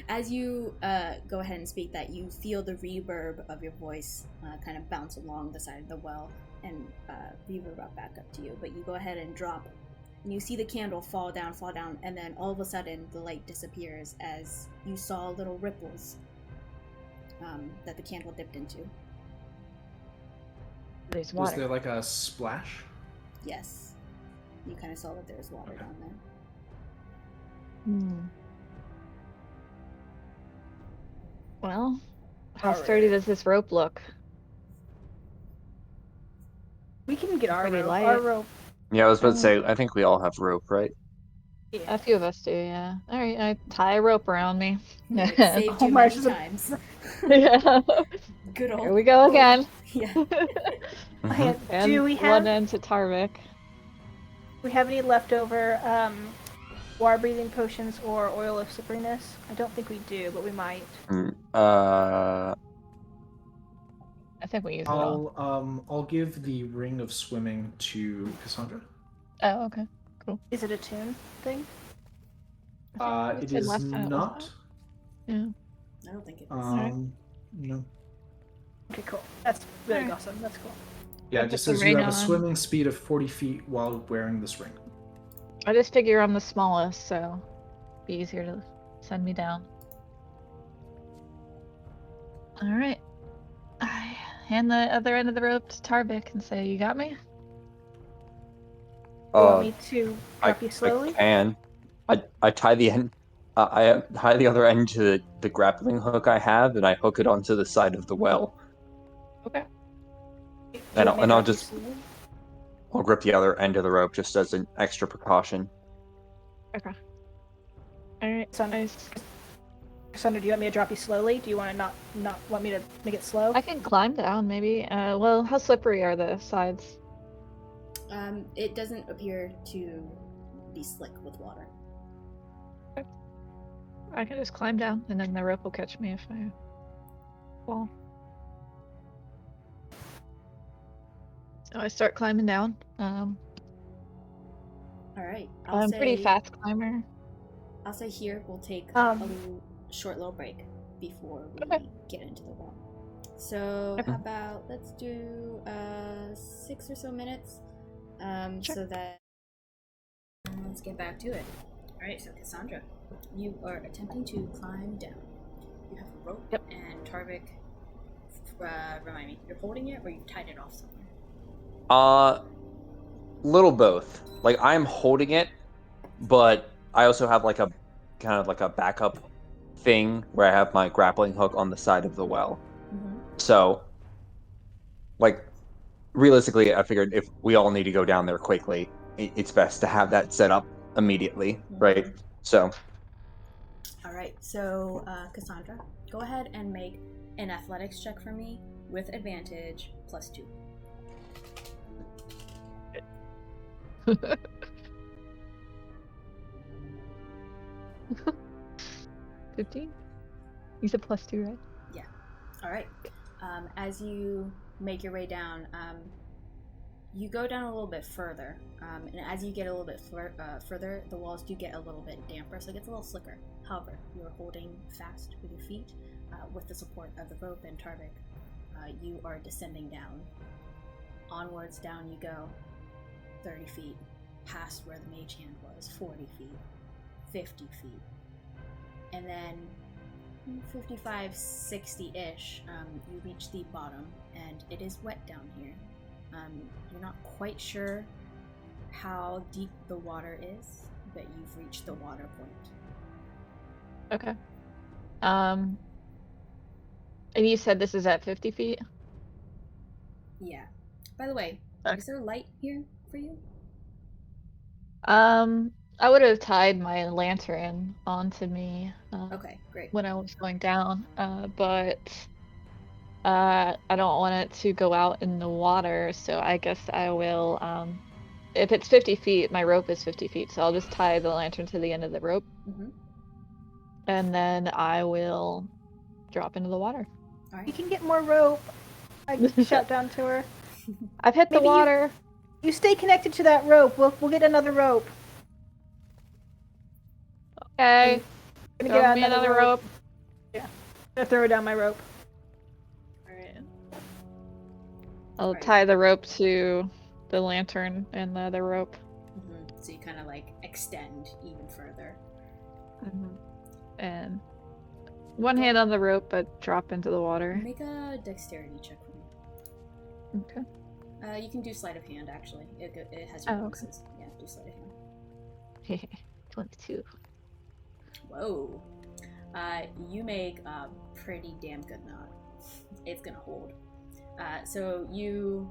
As you go ahead and speak that, you feel the reverb of your voice kind of bounce along the side of the well and reverb up back up to you. But you go ahead and drop, and you see the candle fall down, and then all of a sudden the light disappears as you saw little ripples that the candle dipped into. There's Was water. there like a splash? Yes. You kind of saw that there was water down there. Hmm. Well, how Alright. sturdy does this rope look? We can get our Pretty rope. light. Our rope. Yeah, I was about to say, I think we all have rope, right? Yeah. A few of us do, yeah. All right, I tie a rope around me. It saved you Omar many is a- times. Yeah. Good old. Here we go again. Yeah. Mhm. Okay, And do we one have end to Tarvik. any leftover water breathing potions or oil of slipperiness? I don't think we do, but we might. I think we use it all. I'll give the ring of swimming to Cassandra. Oh, okay. Is it a tune thing? I think It said is last time it was not. not. Yeah. I don't think it is. No. Okay, cool. That's really Alright. awesome. That's cool. Yeah, I'll it just put the says you ring have a on. swimming speed of 40 feet while wearing this ring. I just figure I'm the smallest, so it'd be easier to send me down. All right. I hand the other end of the rope to Tarvik and say, "You got me?" You want Uh, me to I drop you slowly? can. I tie the end. I tie the other end to the grappling hook I have, and I hook it onto the side of the well. Okay. Do you And want me to I'll drop you just slowly? I'll grip the other end of the rope just as an extra precaution. Okay. All right. Cassandra, do you want me to drop you slowly? Do you want to not want me to make it slow? I can climb down, maybe. Well, how slippery are the sides? It doesn't appear to be slick with water. I can just climb down, and then the rope will catch me if I fall. So I start climbing down. All right. I'm a pretty fast climber. I'll say here we'll take short little break before we get into the wall. So how about let's do 6 or so minutes, so that let's get back to it. All right, so Cassandra, you are attempting to climb down. You have a rope, and Tarvik, remind me, you're holding it or you've tied it off somewhere? Little both. Like I'm holding it, but I also have like a kind of like a backup thing where I have my grappling hook on the side of the well. Mm-hmm. So, like, realistically, I figured if we all need to go down there quickly, it's best to have that set up immediately, right? So. All right, so Cassandra, go ahead and make an athletics check for me with advantage +2. 15? You said +2, right? Yeah. All right. As you make your way down, you go down a little bit further, and as you get a little bit further, the walls do get a little bit damper, so it gets a little slicker. However, you're holding fast with your feet, with the support of the rope and Tarvik. You are descending down. Onwards, down you go. 30 feet, past where the mage hand was. 40 feet, 50 feet. And then 55, 60-ish, you reach the bottom, and it is wet down here. You're not quite sure how deep the water is, but you've reached the water point. Okay. And you said this is at 50 feet? Yeah. By the way, is there light here for you? I would have tied my lantern onto me. Okay, great. When I was going down, but I don't want it to go out in the water, so I guess I will. If it's 50 feet, my rope is 50 feet, so I'll just tie the lantern to the end of the rope, and then I will drop into the water. All right. You can get more rope. I shout down to her. I've hit the water. You stay connected to that rope. We'll get another rope. Okay. Gonna get out another rope. Yeah. I'm gonna throw down my rope. Alright. I'll tie the rope to the lantern and the other rope. So you kind of like extend even further. And one hand on the rope, but drop into the water. Make a dexterity check for me. Okay. You can do sleight of hand, actually. It has your bonuses. Yeah, do sleight of hand. 22. Whoa. You make a pretty damn good knot. It's gonna hold. So you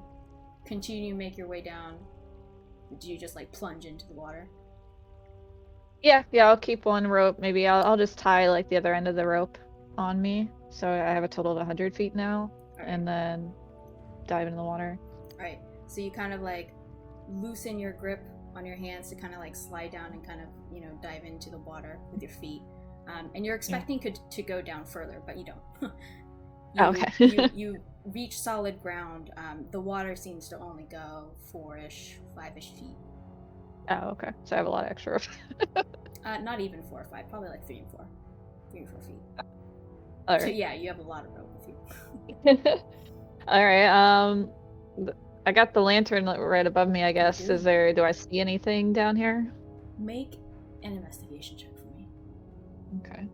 continue to make your way down. Do you just like plunge into the water? Yeah, I'll keep one rope. Maybe I'll just tie like the other end of the rope on me. So I have a total of 100 feet now. And then dive into the water. Alright, so you kind of like loosen your grip on your hands to kind of like slide down and kind of, dive into the water with your feet. And you're expecting to go down further, but you don't. You reach solid ground. The water seems to only go 4-ish, 5-ish feet. Oh, okay. So I have a lot of extra rope. Not even 4 or 5, probably like 3 and 4. 3 or 4 feet. All right. So yeah, you have a lot of rope with you. Alright, I got the lantern right above me, I guess. Do I see anything down here? Make an investigation check for me. Okay.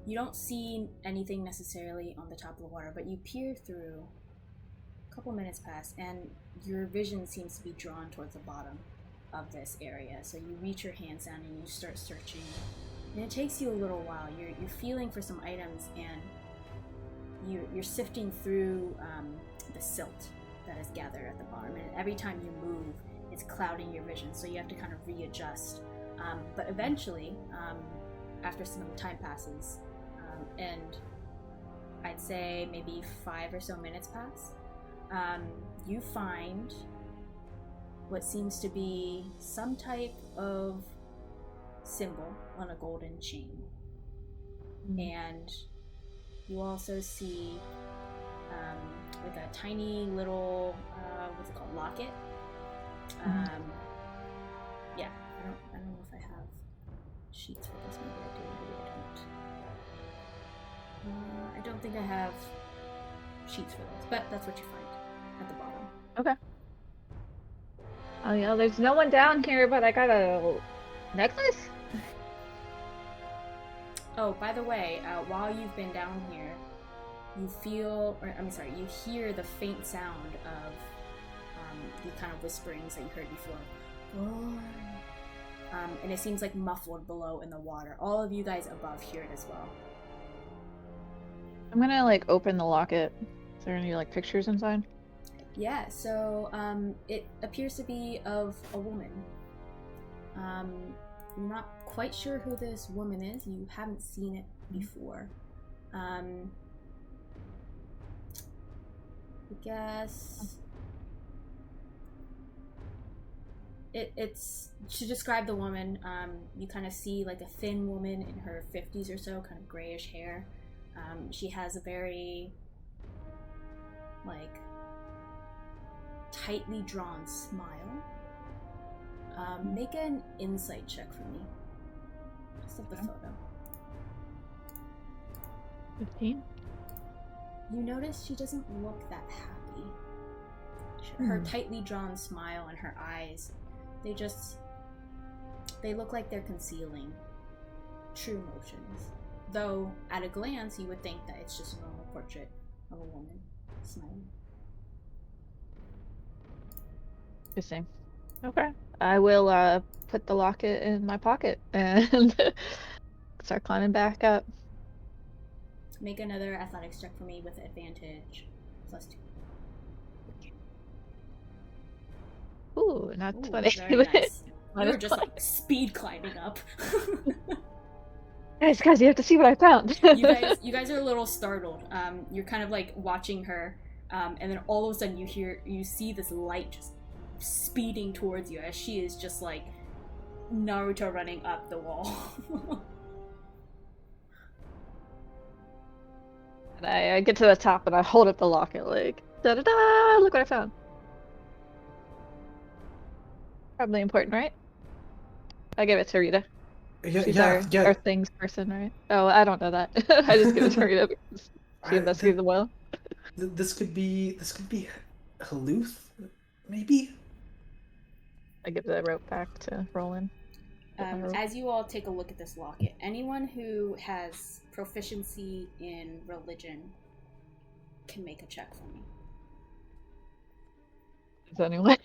You don't see anything necessarily on the top of the water, but you peer through. A couple minutes pass, and your vision seems to be drawn towards the bottom of this area. So you reach your hands down and you start searching. And it takes you a little while. You're feeling for some items, and you're sifting through the silt that is gathered at the bottom. And every time you move, it's clouding your vision, so you have to kind of readjust. But eventually, after some time passes, and I'd say maybe 5 or so minutes pass, you find what seems to be some type of symbol on a golden chain. And you also see like a tiny little what's it called, locket. Yeah, I don't know if I have sheets for this. Maybe I do, maybe I don't. I don't think I have sheets for this, but that's what you find at the bottom. Okay. Oh yeah, there's no one down here, but I got a necklace. Oh, by the way, while you've been down here, you hear the faint sound of the kind of whisperings that you heard before. And it seems like muffled below in the water. All of you guys above hear it as well. I'm gonna like open the locket. Is there any like pictures inside? Yeah, so it appears to be of a woman. You're not quite sure who this woman is. You haven't seen it before. I guess it's to describe the woman. You kind of see like a thin woman in her 50s or so, kind of grayish hair. She has a very like tightly drawn smile. Make an insight check for me. Just of the photo. 15. You notice she doesn't look that happy. Her tightly drawn smile and her eyes, they look like they're concealing true emotions. Though, at a glance, you would think that it's just a normal portrait of a woman smiling. Interesting. Okay. I will put the locket in my pocket and start climbing back up. Make another athletics check for me with advantage +2. Ooh, not Ooh, 20. very nice. Not You're as just 20. like speed climbing up. Guys, you have to see what I found. you guys are a little startled. You're kind of like watching her, and then all of a sudden you see this light just speeding towards you as she is just like Naruto running up the wall. And I get to the top and I hold up the locket like, da-da-da, look what I found. Probably important, right? I give it to Rita. She's our things person, right? Oh, I don't know that. I just give it to Rita because she investigated the well. This could be Haluth, maybe? I give the rope back to Roland. As you all take a look at this locket, anyone who has proficiency in religion can make a check for me. Does anyone?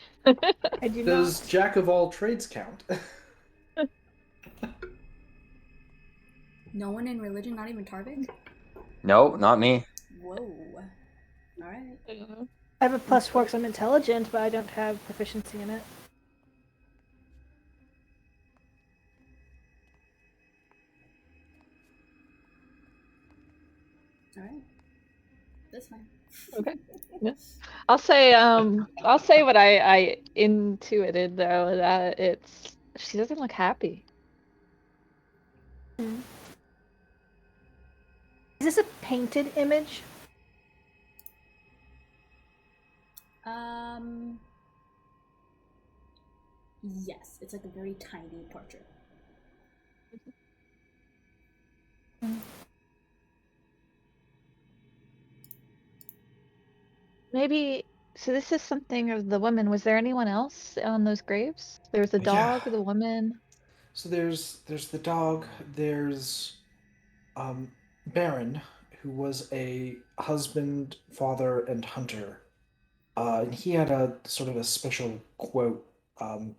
I do Does not. Jack of all trades count? No one in religion, not even Tarvik? No, not me. Whoa. Alright. I have a +4 because I'm intelligent, but I don't have proficiency in it. Alright. That's fine. Okay. Yeah. I'll say what I intuited though, that she doesn't look happy. Is this a painted image? Yes, it's like a very tiny portrait. Maybe, so this is something of the woman. Was there anyone else on those graves? There was the dog, the woman. So there's the dog, there's Baron, who was a husband, father, and hunter. And he had a sort of a special quote,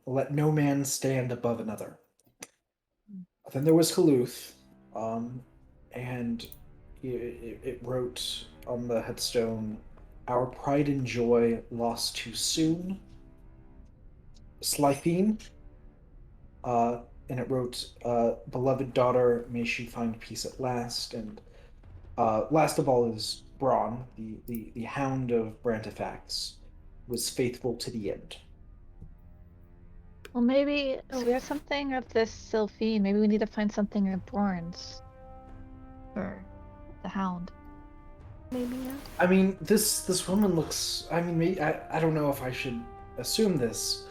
let no man stand above another. Then there was Haluth, and it wrote on the headstone, our pride and joy lost too soon. Slythine, and it wrote, beloved daughter, may she find peace at last. And last of all is Braun, the hound of Brantifax, was faithful to the end. Well, maybe so we have something of this Sylphine. Maybe we need to find something in Borns for the Hound. Maybe not. I mean, this woman looks. I mean, I don't know if I should assume this,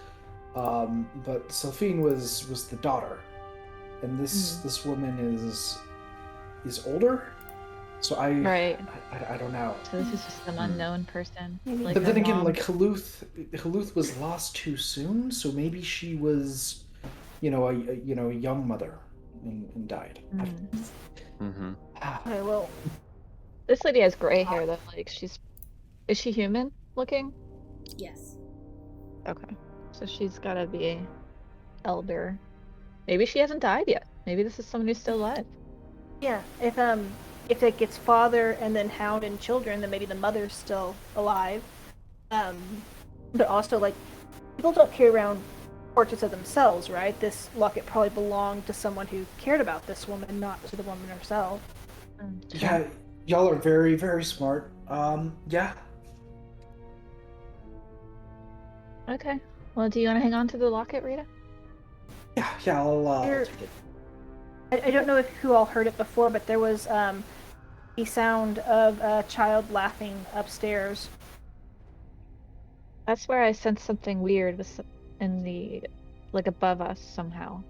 but Delphine was the daughter, and this woman is older. So I don't know. So this is just some unknown person. Maybe. Like But then her again, mom. like Haluth was lost too soon, so maybe she was, a young mother and died. Mm-hmm. Okay, well, This lady has gray hair though. Like is she human looking? Yes. Okay. So she's gotta be elder. Maybe she hasn't died yet. Maybe this is someone who's still alive. yeah. If it gets father and then Hound and children, then maybe the mother's still alive. But also, like, people don't carry around portraits of themselves, right? This locket probably belonged to someone who cared about this woman, not to the woman herself. Yeah, y'all are very, very smart. Yeah. Okay. Well, do you want to hang on to the locket, Rita? Yeah, I'll Here- take it. I don't know if who all heard it before, but there was the sound of a child laughing upstairs. That's where I sense something weird in the, like above us somehow.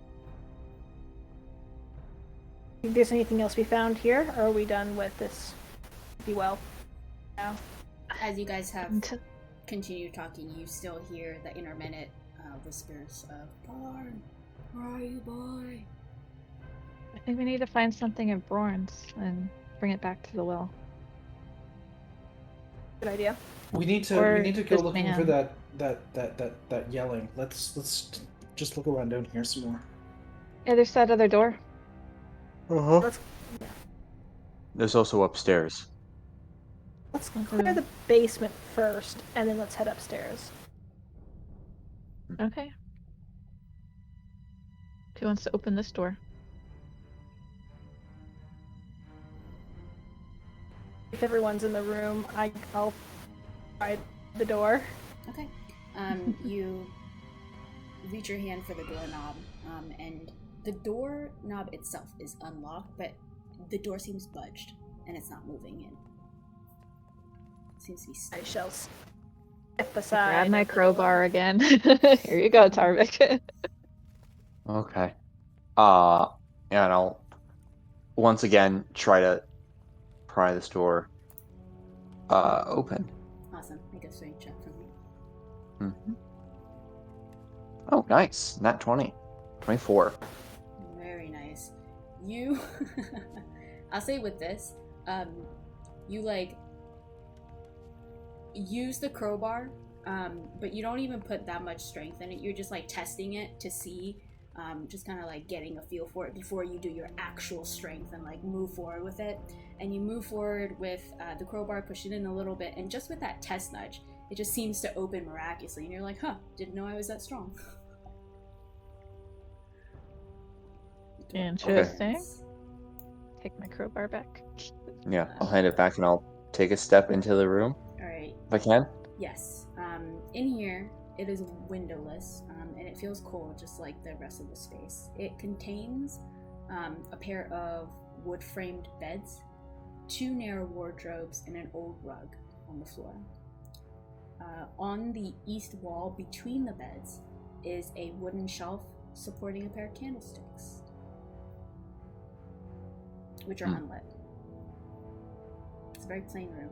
Think there's anything else we found here, or are we done with this? Be well. Now. As you guys have Until- continued talking, you still hear the intermittent whispers of "Barn, where are you, boy?" I think we need to find something in Borns and bring it back to the well. Good idea. We need to Or go this looking for man. that yelling. Let's just look around down here some more. Yeah, there's that other door. Let's There's also upstairs. clear the basement first, and then let's head upstairs. Okay. Who wants to open this door? If everyone's in the room, I'll try the door. Okay. You reach your hand for the doorknob, and the doorknob itself is unlocked, but the door seems budged, and it's not moving in. It seems to be I stuck. shall step aside. Grab my of the crowbar again. Here you go, Tarvik. Okay. And I'll once again try to pry this door open. Awesome. Make a strength check for me. Mm-hmm. Oh, nice. Nat 20. 24. Very nice. You, I'll say with this, you like use the crowbar, but you don't even put that much strength in it. You're just like testing it to see, just kind of like getting a feel for it before you do your actual strength and like move forward with it. And you move forward with the crowbar, push it in a little bit, and just with that test nudge, it just seems to open miraculously. And you're like, huh, didn't know I was that strong. Interesting. Take my crowbar back. Yeah, I'll hand it back and I'll take a step into the room Alright. if I can. Yes. In here, it is windowless, and it feels cold just like the rest of the space. It contains a pair of wood-framed beds, 2 narrow wardrobes, and an old rug on the floor. On the east wall between the beds is a wooden shelf supporting a pair of candlesticks, which are unlit. It's a very plain room.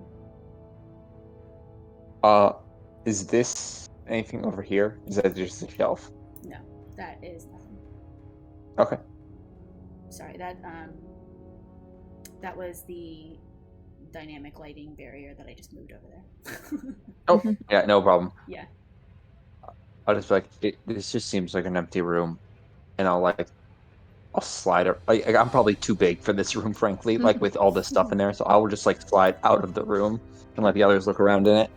Is this anything over here? Is that just a shelf? No, that is nothing. Okay. Sorry, that was the dynamic lighting barrier that I just moved over there. Oh, yeah, no problem. Yeah. I'll just be like, this just seems like an empty room, and I'll slide it. I'm probably too big for this room, frankly, like with all this stuff in there. So I will just like slide out of the room and let the others look around in it.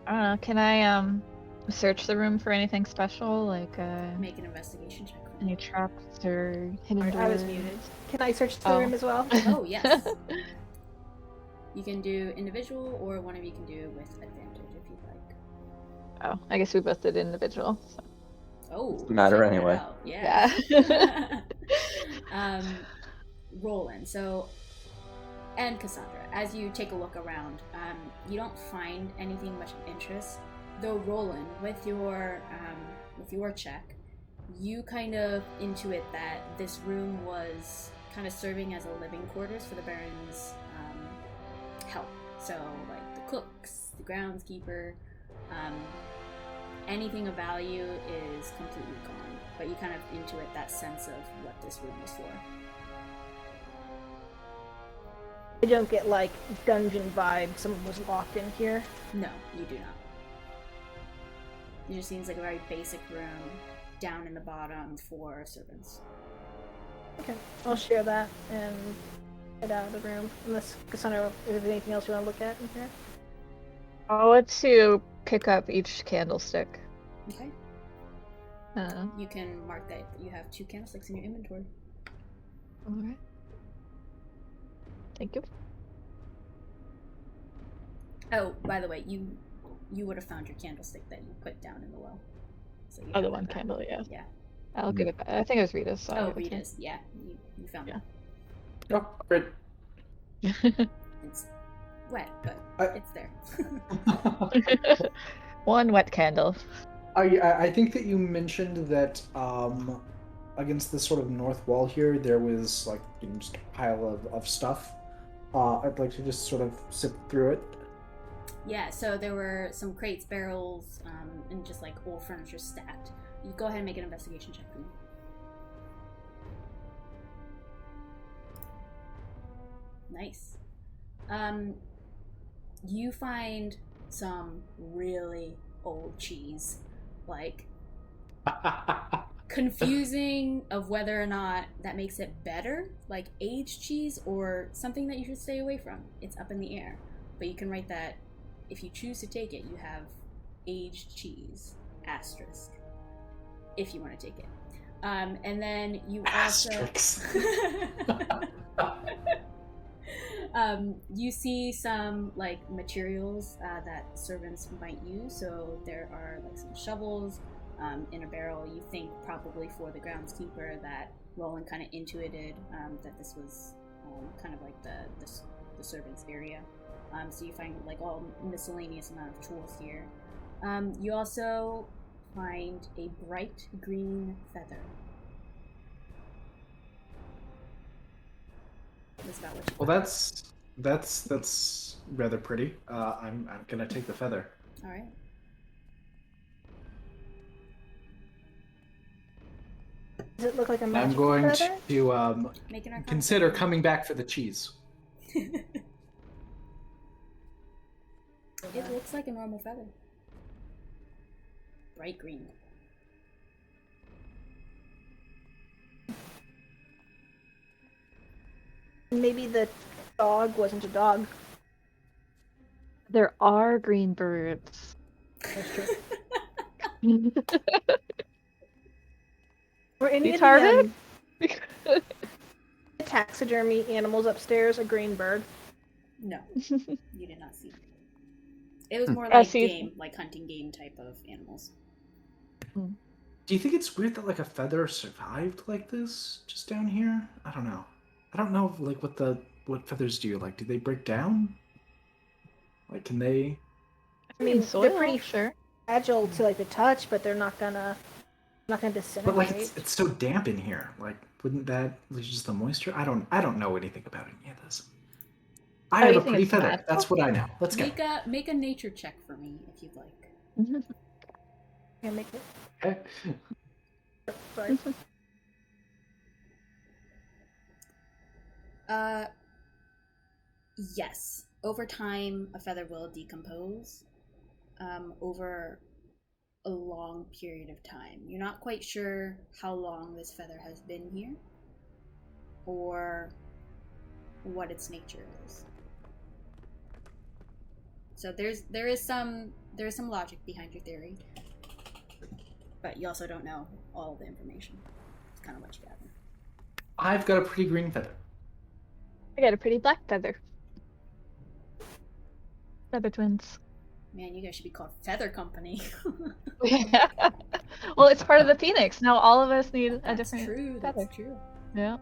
I don't know. Can I search the room for anything special, like Make an investigation check. For any me. traps or hidden doors? I was muted. Can I search the Oh. room as well? Oh, yes. You can do individual, or one of you can do with advantage if you'd like. Oh, I guess we both did individual. So. Oh, Doesn't matter check that anyway. out. Yeah. Roland, and Cassandra, as you take a look around, you don't find anything much of interest. Though Roland, with your check, you kind of intuit that this room was kind of serving as a living quarters for the Baron's help. So, like the cooks, the groundskeeper, anything of value is completely gone. But you kind of intuit that sense of what this room is for. I don't get like dungeon vibe. Someone was locked in here. No, you do not. It just seems like a very basic room down in the bottom for servants. Okay, I'll share that and get out of the room. Unless, Cassandra, is there anything else you want to look at in here? I'll let you pick up each candlestick. Okay. You can mark that you have 2 candlesticks in your inventory. Alright. Thank you. Oh, by the way, you would have found your candlestick that you put down in the well. So you Oh, have the that one back. candle, yeah. Yeah. I'll give it back. I think it was Rita's. So I'll Oh, give it to Rita's. Yeah, you found Yeah. Oh, great. you. It's wet, but it's there. One wet candle. I think that you mentioned that against this sort of north wall here, there was like just a pile of stuff. I'd like to just sort of sip through it. Yeah, so there were some crates, barrels, and just like old furniture stacked. You go ahead and make an investigation check for me. Nice. You find some really old cheese, like confusing of whether or not that makes it better, like aged cheese or something that you should stay away from. It's up in the air, but you can write that if you choose to take it, you have aged cheese asterisk if you want to take it. And then you also you see some like materials that servants might use. So there are like some shovels in a barrel. You think probably for the groundskeeper that Roland kind of intuited that this was kind of like the servants area. So you find like all miscellaneous amount of tools here. You also find a bright green feather. That's about what you Well, that's rather pretty. I'm gonna take the feather. All right. Does it look like a I'm magical going feather? to Make an arcana consider check. coming back for the cheese. It looks like a normal feather. Bright green. Maybe the dog wasn't a dog. There are green birds. That's true. Were any You of target? the taxidermy animals upstairs a green bird? No, you did not see. It was more I like see. game, like hunting game type of animals. Do you think it's weird that like a feather survived like this just down here? I don't know. I don't know like what feathers do. Like, do they break down? Like, can they? I mean, soil, they're pretty sure. fragile to like the touch, but they're not gonna disintegrate. But like, it's so damp in here. Like, wouldn't that like, just the moisture? I don't know anything about any of this. I have you a think pretty it's feather. magical? That's what I know. Let's go. Make a nature check for me if you'd like. Yeah, make it. Okay. Sorry. Yes. Over time, a feather will decompose. Over a long period of time. You're not quite sure how long this feather has been here, or what its nature is. So there is some logic behind your theory, but you also don't know all of the information. It's kind of what you gather. I've got a pretty green feather. I got a pretty black feather. Feather twins. Man, you guys should be called Feather Company. Well, it's part of the phoenix. Now all of us need a That's different true. feather. That's true. Yeah.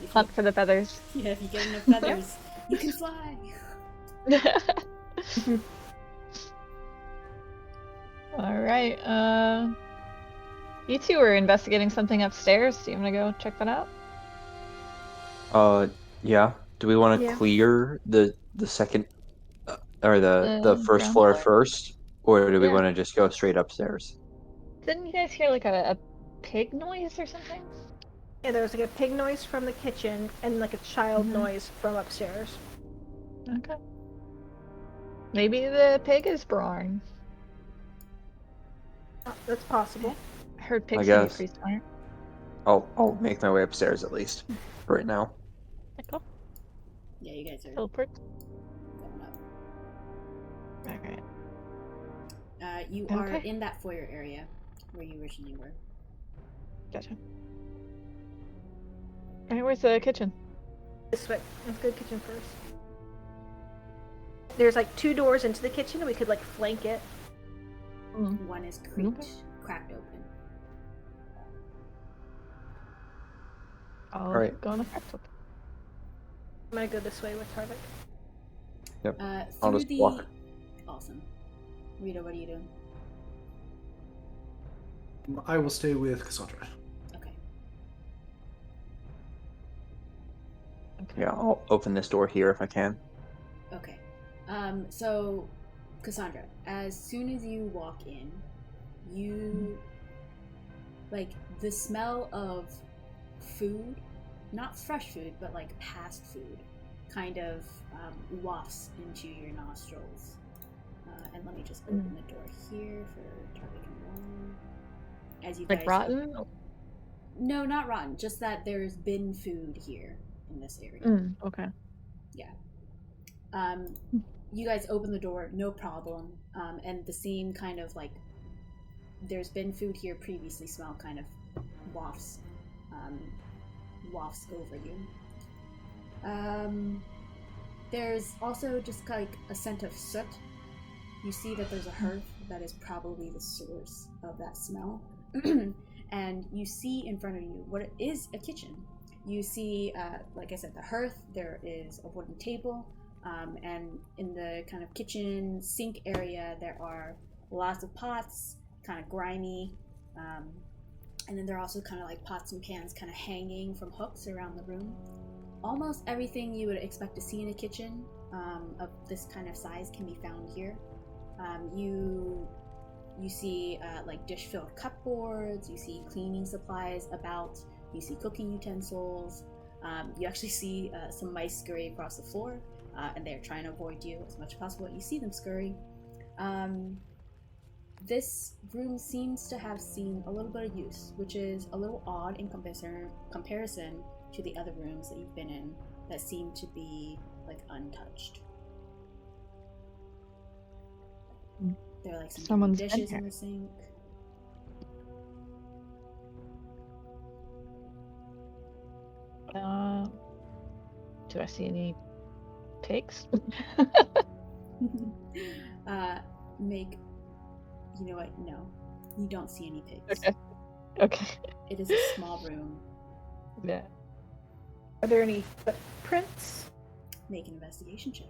If Hunt you, for the feathers. yeah, if you get enough feathers, you can fly. All right. You two were investigating something upstairs. Do you want to go check that out? Yeah. Do we want to Yeah. clear the second or the first Ground floor floor? first, or do we Yeah. want to just go straight upstairs? Didn't you guys hear like a pig noise or something? Yeah, there was like a pig noise from the kitchen and like a child Mhm. noise from upstairs. Okay. Maybe the pig is born. Oh, that's possible. I heard I pigs can be guess. pretty smart. I'll make my way upstairs at least for right now. Cool. Yeah, you guys are Teleport. going up. Alright. You are Okay. in that foyer area where you originally were. Gotcha. Alright, where's the kitchen? This way. Let's go to the kitchen first. There's like 2 doors into the kitchen, and we could like flank it. One is cracked open. I'll Alright. go on the front. I'm gonna go this way with Harvick. Yep. Through just the walk. Awesome. Rita, what are you doing? I will stay with Cassandra. Okay. Yeah, I'll open this door here if I can. Okay. So, Cassandra, as soon as you walk in, you like the smell of food, not fresh food, but like past food, kind of wafts into your nostrils. And let me just open the door here for Tarvik and Warren. As you Like guys rotten? No, not rotten. Just that there's been food here in this area. Okay. Yeah. You guys open the door, no problem. And the same kind of like there's been food here previously smell kind of wafts over you. There's also just like a scent of soot. You see that there's a hearth that is probably the source of that smell. And you see in front of you what is a kitchen. You see, like I said, the hearth. There is a wooden table. And in the kind of kitchen sink area, there are lots of pots, kind of grimy. And then there are also kind of like pots and pans kind of hanging from hooks around the room. Almost everything you would expect to see in a kitchen of this kind of size can be found here. You see like dish-filled cupboards, you see cleaning supplies about, you see cooking utensils, you actually see some mice scurry across the floor, and they're trying to avoid you as much as possible. You see them scurry. This room seems to have seen a little bit of use, which is a little odd in comparison to the other rooms that you've been in that seem to be like untouched. There are like some Someone's been dishes here. in the sink. Do I see any pigs? Make, you know what? No, you don't see any pigs. Okay. It is a small room. Yeah. Are there any footprints? Make an investigation check.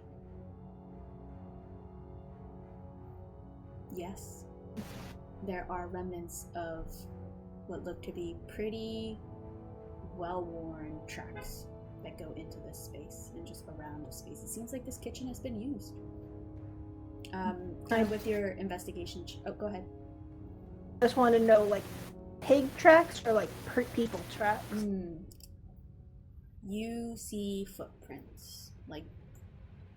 Yes, there are remnants of what look to be pretty well-worn tracks that go into this space and just around the space. It seems like this kitchen has been used. Kind of with your investigation. Oh, go ahead. I just want to know, like, pig tracks or like people tracks? You see footprints, like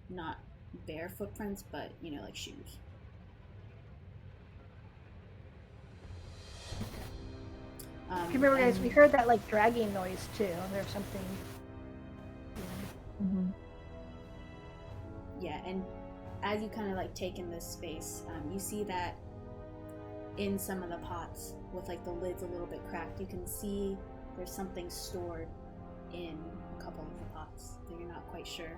not bare footprints, but you know, like shoes. If you remember, guys, we heard that like dragging noise too. There's something. Yeah, and as you kind of like take in this space, you see that in some of the pots with like the lids a little bit cracked, you can see there's something stored in a couple of the pots that you're not quite sure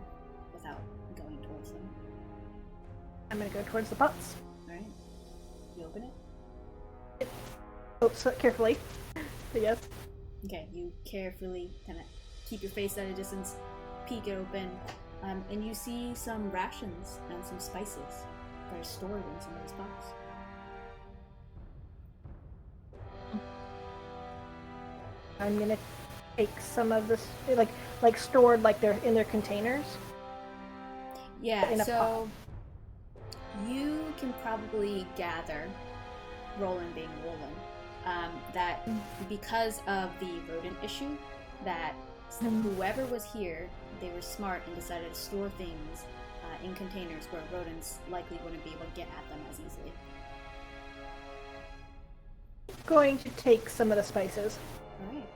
without going towards them. I'm gonna go towards the pots. Alright. You open it? Oh, so carefully. Yes. Okay, you carefully kind of keep your face at a distance, peek it open, and you see some rations and some spices that are stored in some of these pots. I'm gonna take some of this, like stored, like they're in their containers. Yeah, In a so you can probably gather, Roland being Roland, that because of the rodent issue, that whoever was here, they were smart and decided to store things in containers where rodents likely wouldn't be able to get at them as easily. Going to take some of the spices. Alright.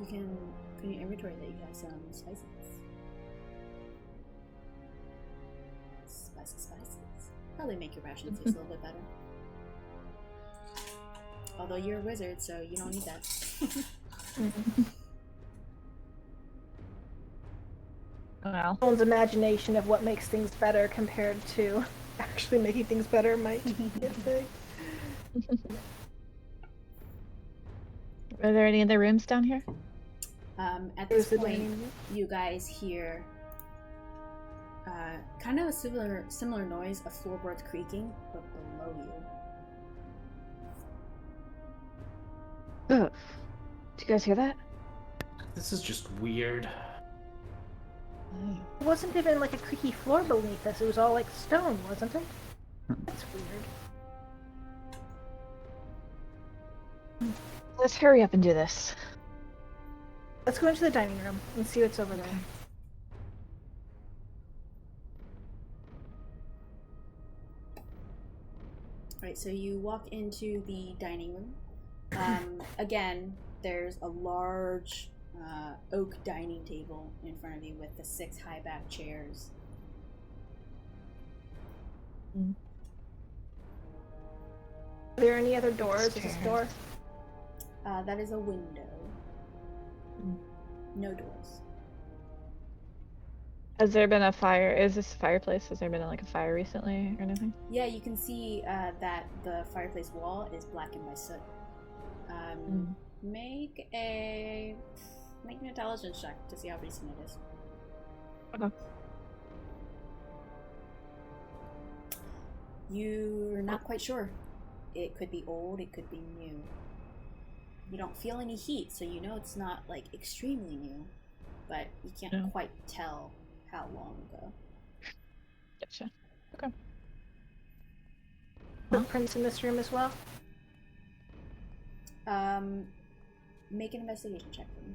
You can put in your inventory that you have some spices. Spices. Probably make your rations taste a little bit better. Although you're a wizard, so you don't need that. Well, Someone's imagination of what makes things better compared to actually making things better might get big. are there any other rooms down here? At There's this the point, dining room. you guys hear kind of a similar noise of floorboards creaking, but below you. Oh, did you guys hear that? This is just weird. It wasn't even like a creaky floor beneath us. It was all like stone, wasn't it? That's weird. Let's hurry up and do this. Let's go into the dining room and see what's over there. Alright, so you walk into the dining room. Again, there's a large oak dining table in front of you with the 6 high back chairs. Are there any other doors? Is this door? That is a window. No doors. Has there been a fire? Is this a fireplace? Has there been like a fire recently or anything? Yeah, you can see that the fireplace wall is blackened by soot. Make an intelligence check to see how recent it is. Okay. You're not quite sure. It could be old, it could be new. You don't feel any heat, so you know it's not like extremely new, but you can't quite tell how long ago. Gotcha. Okay. Footprints in this room as well? Make an investigation check for me.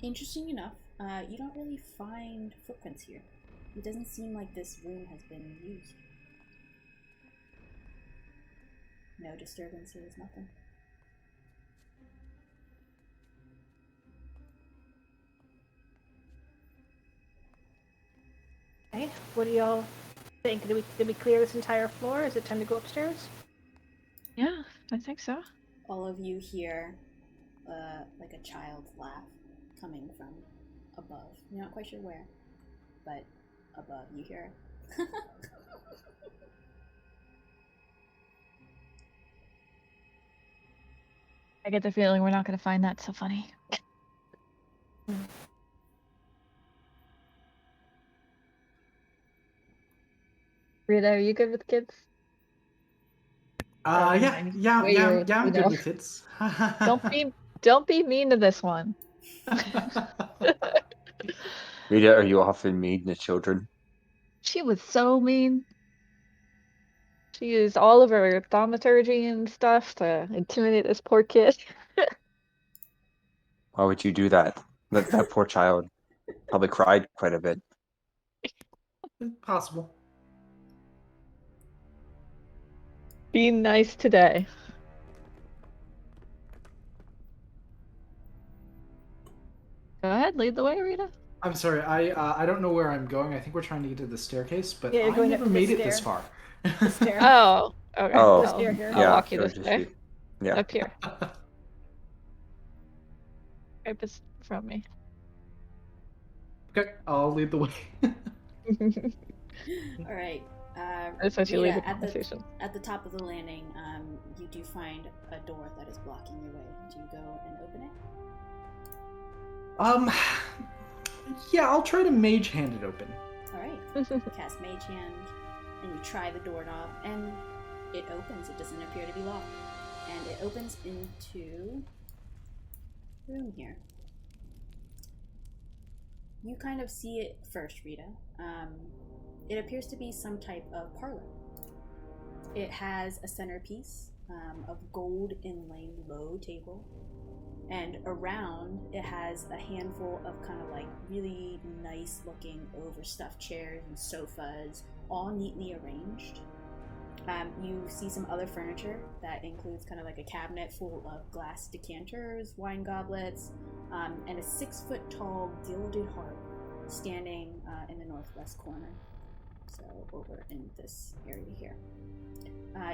Interesting enough, you don't really find footprints here. It doesn't seem like this room has been used. No disturbances, nothing. Okay. What do y'all think? Did we clear this entire floor? Is it time to go upstairs? Yeah, I think so. All of you hear like a child's laugh coming from above. You're not quite sure where, but above you hear it. I get the feeling we're not going to find that so funny. Rita, are you good with kids? I'm good with kids. Don't be mean to this one. Rita, are you often mean to children? She was so mean. She used all of her thaumaturgy and stuff to intimidate this poor kid. Why would you do that? That poor child probably cried quite a bit. Possible. Be nice today. Go ahead, lead the way, Rita. I'm sorry, I don't know where I'm going. I think we're trying to get to the staircase, but Yeah, you're I going never up the made it stair. this far. The stair. Oh, okay. Oh, The stair here. I'll walk you it this would way. just be- yeah. Up here. Right from me. Okay, I'll lead the way. All right. That's how you lead Rita, the conversation. at the top of the landing, you do find a door that is blocking your way. Do you go and open it? Yeah, I'll try to mage hand it open. All right. Cast Mage Hand, and you try the doorknob, and it opens. It doesn't appear to be locked, and it opens into a room here. You kind of see it first, Rita. It appears to be some type of parlor. It has a centerpiece of gold inlaid low table, and around it has a handful of kind of like really nice looking overstuffed chairs and sofas, all neatly arranged. You see some other furniture that includes kind of like a cabinet full of glass decanters, wine goblets, and a 6 foot tall gilded harp standing in the northwest corner. So over in this area here.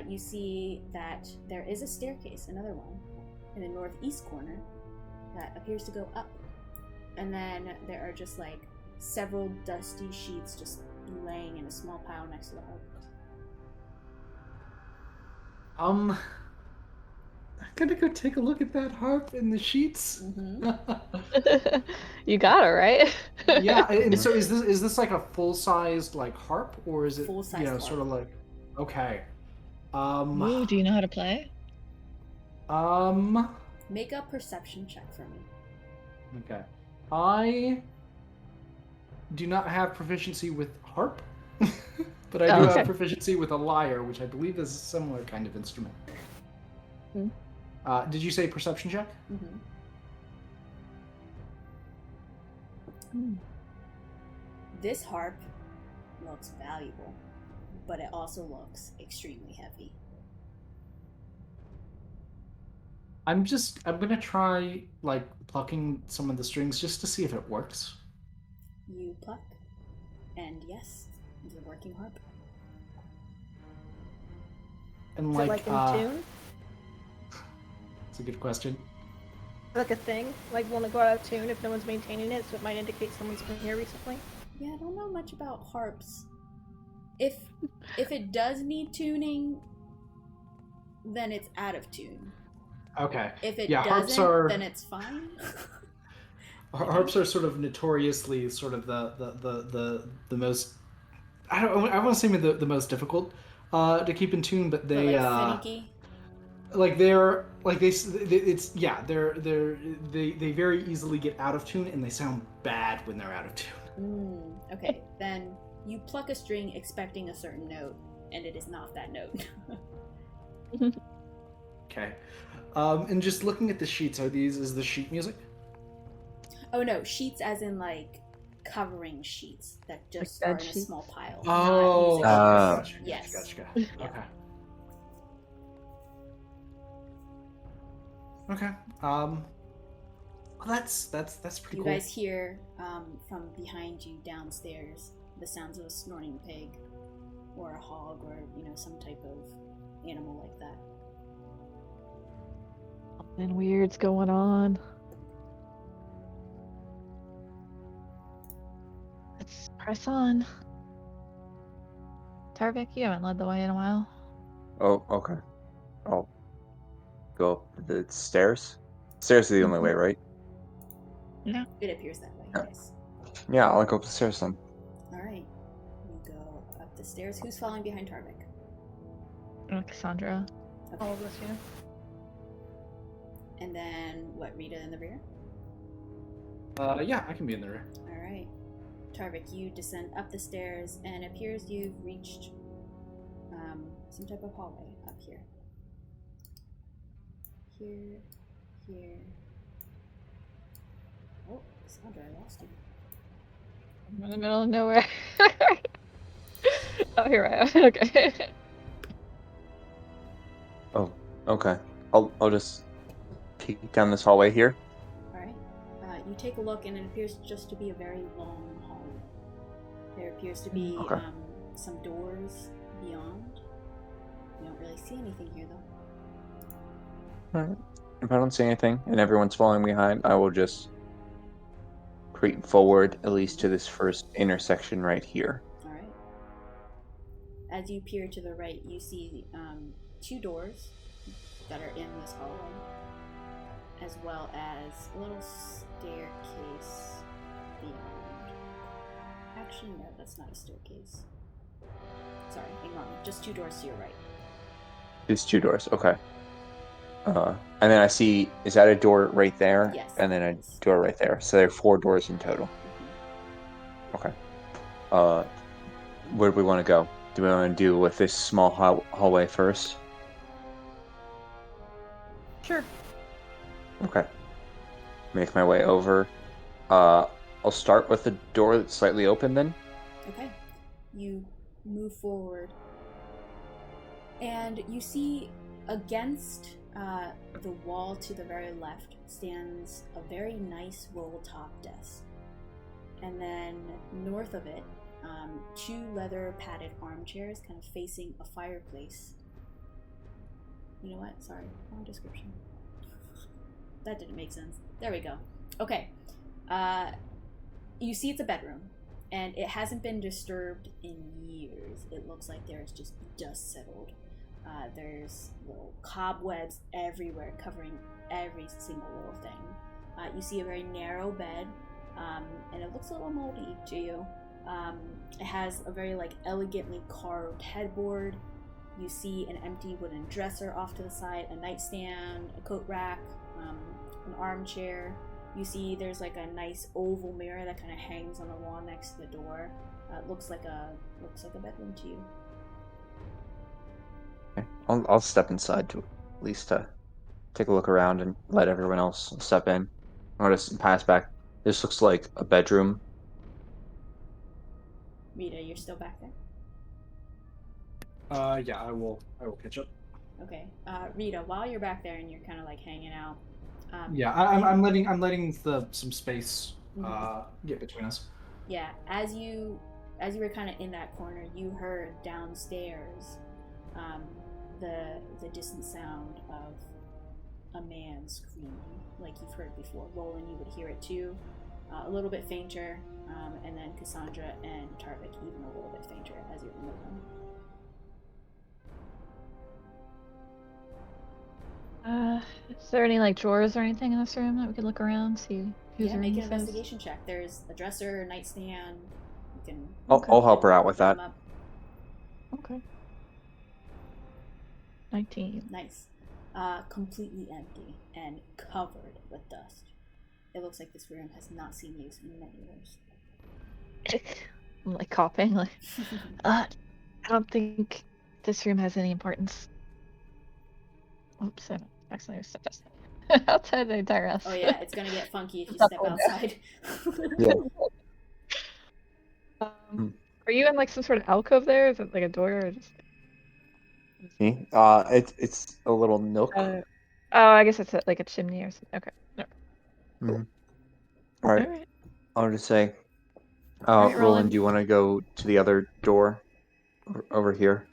You see that there is a staircase, another one, in the northeast corner that appears to go up. And then there are just like several dusty sheets just laying in a small pile next to the harp. I'm gonna go take a look at that harp in the sheets. Mm-hmm. You got it, right? Yeah, and so is this like a full-sized like harp, or is it Full-sized harp. sort of like okay? Ooh, do you know how to play? Make a perception check for me. Okay. I do not have proficiency with harp, but I do Okay. have proficiency with a lyre, which I believe is a similar kind of instrument. Hmm. Did you say perception check? Mm-hmm. This harp looks valuable, but it also looks extremely heavy. I'm gonna try like plucking some of the strings just to see if it works. You pluck, and yes, it's a working harp. And Is it like in tune? It's a good question. Like a thing? Like want to go out of tune if no one's maintaining it, so it might indicate someone's been here recently? Yeah, I don't know much about harps. If it does need tuning, then it's out of tune. Okay. If it harps doesn't, are then it's fine. harps are sort of notoriously sort of the most. I want to say the most difficult to keep in tune, but they But like finicky. They very easily get out of tune, and they sound bad when they're out of tune. Okay, then you pluck a string expecting a certain note, and it is not that note. Okay. And just looking at the sheets, is the sheet music? Oh no, sheets as in like covering sheets that just Like are bed in a sheets? small pile. Oh, not music sheets. gotcha. Yes. Gotcha. Yeah. Okay. Okay. Well, that's pretty You cool. guys hear from behind you downstairs the sounds of a snorting pig, or a hog, or some type of animal like that. Something weird's going on. Let's press on. Tarvik, you haven't led the way in a while. Oh, okay. I'll go up the stairs. Stairs are the only way, right? Yeah. It appears that way. Yeah. Yes. Yeah, I'll go up the stairs then. All right. You go up the stairs. Who's following behind Tarvik? Cassandra. Okay. All of us, yeah. And then what? Rita in the rear. Yeah, I can be in the rear. All right. Tarvik, you descend up the stairs, and it appears you've reached some type of hallway up here. Here. Oh, Cassandra, I lost you. I'm in the middle of nowhere. Oh, here I am. Okay. Oh, okay. I'll just peek down this hallway here. All right. You take a look, and it appears just to be a very long hallway. There appears to be Okay. some doors beyond. You don't really see anything here, though. Alright. If I don't see anything and everyone's following behind, I will just creep forward at least to this first intersection right here. All right. As you peer to the right, you see two doors that are in this hallway, as well as a little staircase beyond. Actually, no, that's not a staircase. Sorry, ignore me. Just two doors to your right. These two doors, okay. And then I see, is that a door right there? Yes, And then it a is. door right there. So there are 4 doors in total. Okay. Where do we want to go? Do we want to do with this small hallway first? Sure. Okay. Make my way over. I'll start with the door that's slightly open then. Okay. You move forward, and you see against the wall to the very left stands a very nice roll-top desk. And then north of it, 2 leather padded armchairs kind of facing a fireplace. You know what? Sorry, wrong description. That didn't make sense. There we go. Okay. You see it's a bedroom, and it hasn't been disturbed in years. It looks like there's just dust settled. There's little cobwebs everywhere covering every single little thing. You see a very narrow bed, and it looks a little moldy to you. It has a very elegantly carved headboard. You see an empty wooden dresser off to the side, a nightstand, a coat rack, an armchair. You see there's a nice oval mirror that kind of hangs on the wall next to the door. Looks like a bedroom to you. Okay. I'll step inside to at least take a look around and let everyone else step in. I'll just pass back. This looks like a bedroom. Rita, you're still back there? Yeah, I will catch up. Okay. Rita, while you're back there and you're kind of hanging out. Yeah, I'm letting some space get between us. Yeah, as you were kind of in that corner, you heard downstairs the distant sound of a man screaming, like you've heard before. Roland, you would hear it too, a little bit fainter, and then Cassandra and Tarvik even a little bit fainter as you remove them. Is there any drawers or anything in this room that we could look around, see who's Yeah, make an this is? investigation check. There's a dresser, a nightstand. You can. I'll help her out with that. Okay. 19. Nice. Completely empty and covered with dust. It looks like this room has not seen use in many years. I'm coughing, I don't think this room has any importance. Oops, I accidentally stepped outside the entire house. Oh yeah, it's gonna get funky if you step outside. Yeah. Are you in some sort of alcove there? Is it a door or just? Me? It's a little nook. Oh, I guess it's a chimney or something. Okay. No. All right. All right. I'll just say, right, Roland, Roland. do you want to go to the other door over here?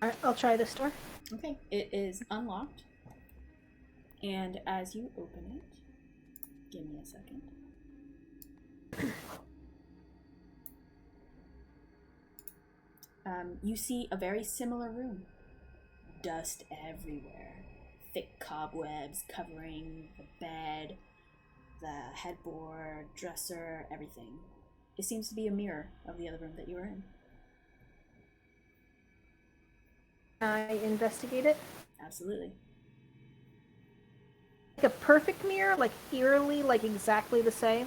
Alright, I'll try this door. Okay, it is unlocked. And as you open it, give me a second. You see a very similar room. Dust everywhere. Thick cobwebs covering the bed, the headboard, dresser, everything. It seems to be a mirror of the other room that you were in. I investigate it. Absolutely. A perfect mirror, eerily, exactly the same.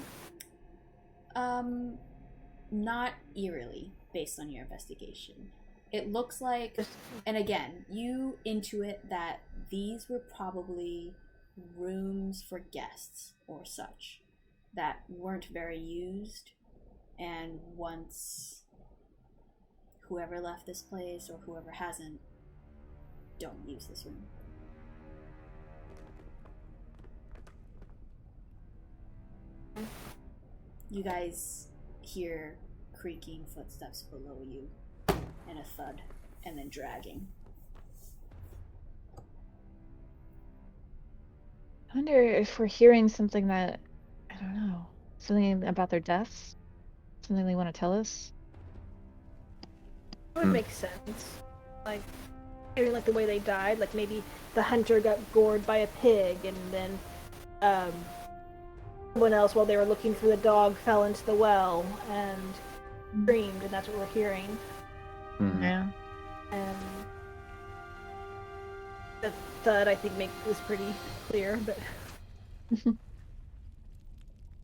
Not eerily, based on your investigation. It looks like, and again, you intuit that these were probably rooms for guests or such that weren't very used, and once whoever left this place or whoever hasn't, don't use this room. You guys hear creaking footsteps below you, and a thud, and then dragging. I wonder if we're hearing something that, I don't know, something about their deaths? Something they want to tell us? It would make sense. Like, hearing like the way they died, like maybe the hunter got gored by a pig, and then someone else, while they were looking for the dog, fell into the well and screamed, and that's what we're hearing. Yeah. And the thud, I think, was pretty clear.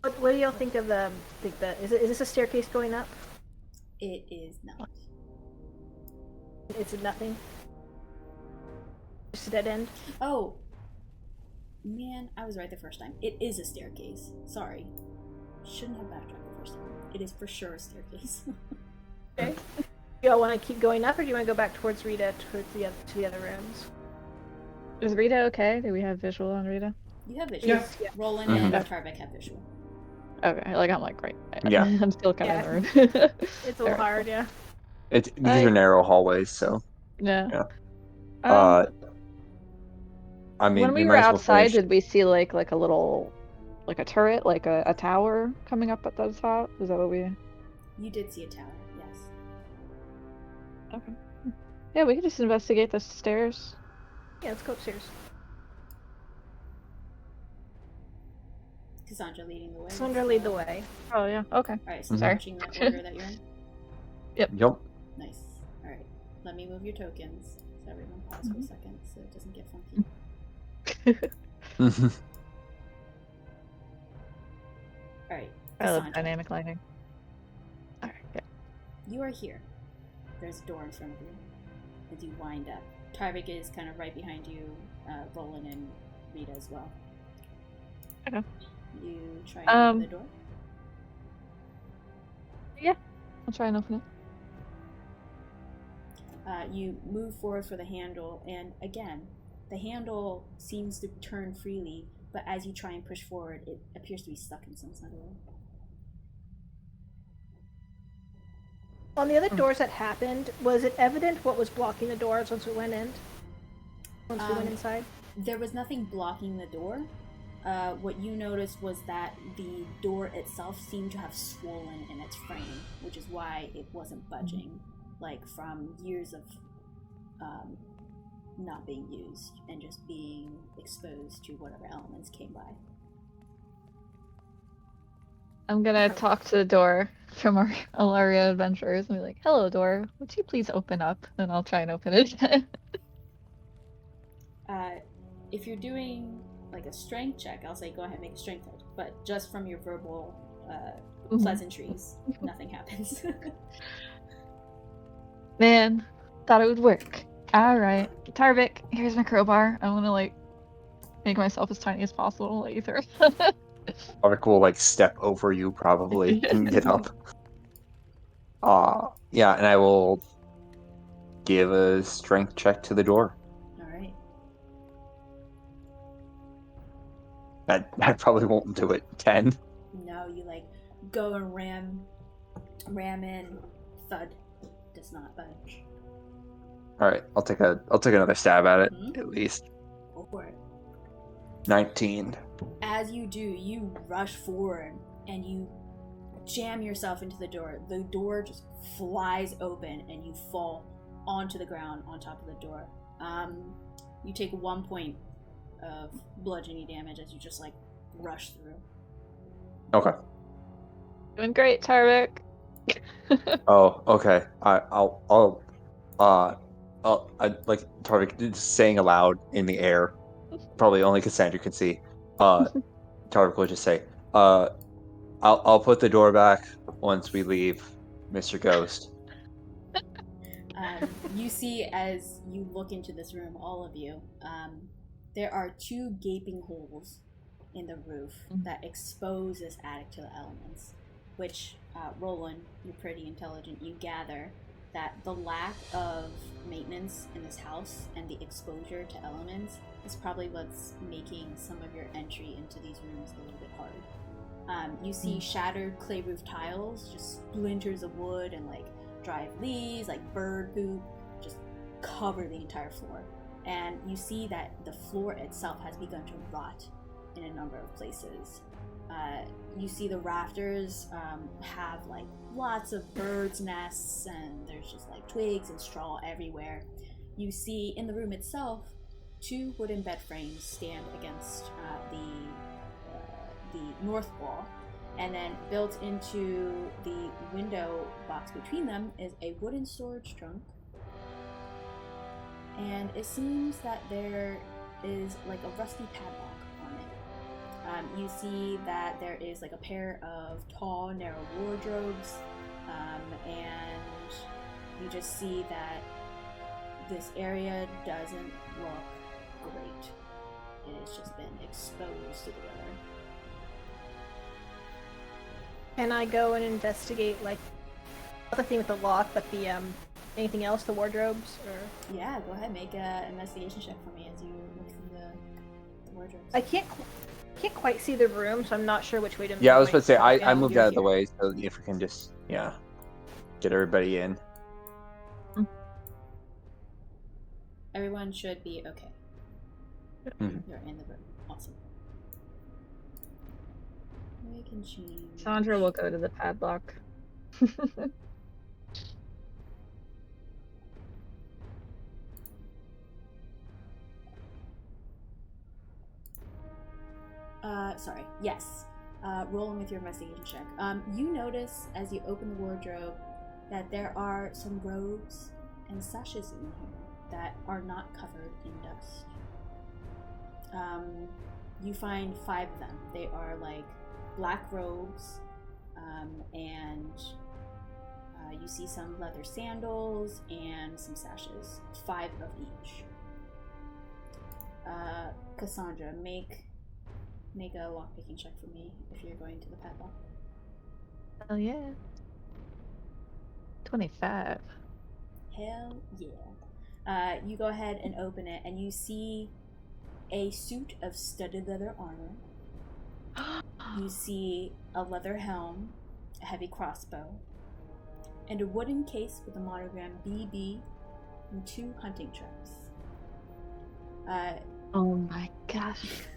But what do y'all think of the? Is this a staircase going up? It is not. It's nothing. Just a dead end. Oh, man, I was right the first time. It is a staircase. Sorry. Shouldn't have backtracked the first time. It is for sure a staircase. Okay. Do y'all want to keep going up, or do you want to go back towards Rita, to the other rooms? Is Rita okay? Do we have visual on Rita? You have visual. Yeah. Yeah. Roland and Tarvik have visual. Okay, like I'm like, right. Yeah. I'm still kind Yeah. of in the room. It's a little hard, yeah. These are narrow hallways, so Yeah. I mean, When we were might as well outside, finish. did we see like a little, like a turret, like a tower coming up at the top? Is that what we? You did see a tower, yes. Okay. Yeah, we can just investigate the stairs. Yeah, let's go upstairs. Cassandra leading the way. Cassandra, lead the way. Oh yeah. Okay. Alright, so Sorry. matching the order that you're in. Yep. Nice. Alright. Let me move your tokens. So everyone pause for a second so it doesn't get funky. Alright. I love Cassandra, dynamic lighting. All right. Yeah. you are here. There's a door in front of you. As you wind up. Tarvik is kind of right behind you, Roland and Rita as well. Okay. You try and open the door? Yeah. I'll try and open it. You move forward for the handle, and again, the handle seems to turn freely, but as you try and push forward, it appears to be stuck in some sort of way. On the other doors that happened, was it evident what was blocking the doors once we went in? Once we went inside? There was nothing blocking the door. What you noticed was that the door itself seemed to have swollen in its frame, which is why it wasn't budging, like from years of not being used and just being exposed to whatever elements came by. I'm gonna talk to the door from our Alaria adventurers and be like, "Hello, door. Would you please open up?" And I'll try and open it. If you're doing like a strength check, I'll say go ahead and make a strength check. But just from your verbal pleasantries, nothing happens. Man, thought it would work. All right, Tarvik, here's my crowbar. I want to like make myself as tiny as possible. Let you through. Tarvik will like step over you probably and get up. Yeah, and I will give a strength check to the door. Alright. That probably won't do it. 10. No, you like go and ram in, thud. Does not budge. Alright, I'll take another stab at it, at least. Go for it. 19. As you do, you rush forward and you jam yourself into the door. The door just flies open and you fall onto the ground on top of the door. You take 1 point of bludgeoning damage as you just like rush through. Okay. Doing great, Tarvik. Oh, okay. I'll like Tarvik just saying aloud in the air. Probably only Cassandra can see. Tarvik will just say, I'll put the door back once we leave, Mr. Ghost. You see as you look into this room, all of you, there are 2 gaping holes in the roof that expose this attic to the elements, which, Roland, you're pretty intelligent, you gather that the lack of maintenance in this house and the exposure to elements is probably what's making some of your entry into these rooms a little bit hard. You see shattered clay roof tiles, just splinters of wood and like dried leaves, like bird poop, just cover the entire floor. And you see that the floor itself has begun to rot. in a number of places. You see the rafters have like lots of birds' nests, and there's just like twigs and straw everywhere. You see in the room itself 2 wooden bed frames stand against the north wall, and then built into the window box between them is a wooden storage trunk. And it seems that there is like a rusty padlock on it. You see that there is like a pair of tall, narrow wardrobes, and you just see that this area doesn't look great. It has just been exposed to the weather. Can I go and investigate, like, not the thing with the lock, but the, anything else, the wardrobes, or? Yeah, go ahead, make an investigation check for me as you look through the wardrobes. I can't quite see the room, so I'm not sure which way to move. Yeah, I was about to say, I down moved here. out of the way, so if we can just, get everybody in. Everyone should be okay. Mhm. You're in the room. Awesome. We can change. Sandra will go to the padlock. Sorry. Yes. Rolling with your investigation check. You notice as you open the wardrobe that there are some robes and sashes in here that are not covered in dust. You find 5 of them. They are like black robes, and you see some leather sandals and some sashes. 5 of each. Cassandra, make a lockpicking check for me if you're going to the padlock. Oh yeah. 25. Hell yeah. You go ahead and open it, and you see a suit of studded leather armor. You see a leather helm, a heavy crossbow, and a wooden case with the monogram BB and 2 hunting traps. Oh my gosh.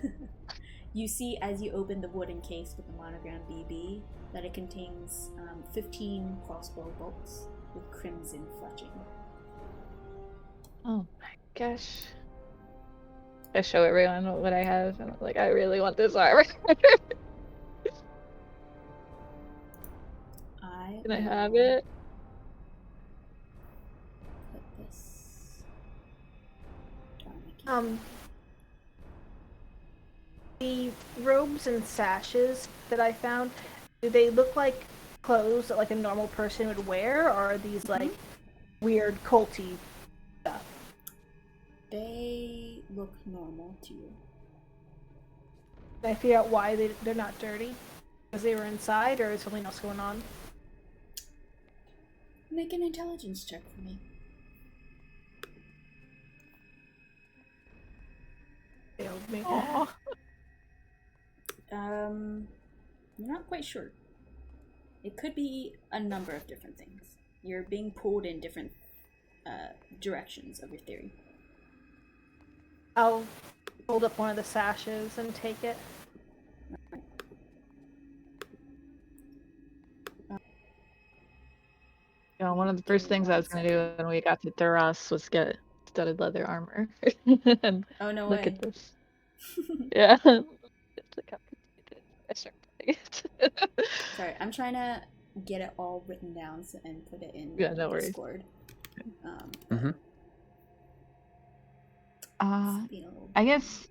You see as you open the wooden case with the monogram BB that it contains 15 crossbow bolts with crimson fletching. Oh my gosh. I show everyone what I have, and I'm like, I really want this armor. Can I have it? Put this. The robes and sashes that I found, do they look like clothes that like a normal person would wear, or are these like weird culty stuff? They look normal to you. Can I figure out why they're not dirty? Because they were inside, or is something else going on? Make an intelligence check for me. Failed me. Aww. You're not quite sure. It could be a number of different things. You're being pulled in different directions of your theory. I'll hold up one of the sashes and take it. One of the first things I was gonna do when we got to Duras was get studded leather armor. And Oh, no look way. at this. Yeah. Look how good I start putting it. Sorry, I'm trying to get it all written down and put it in Yeah, no worries. Discord. I guess.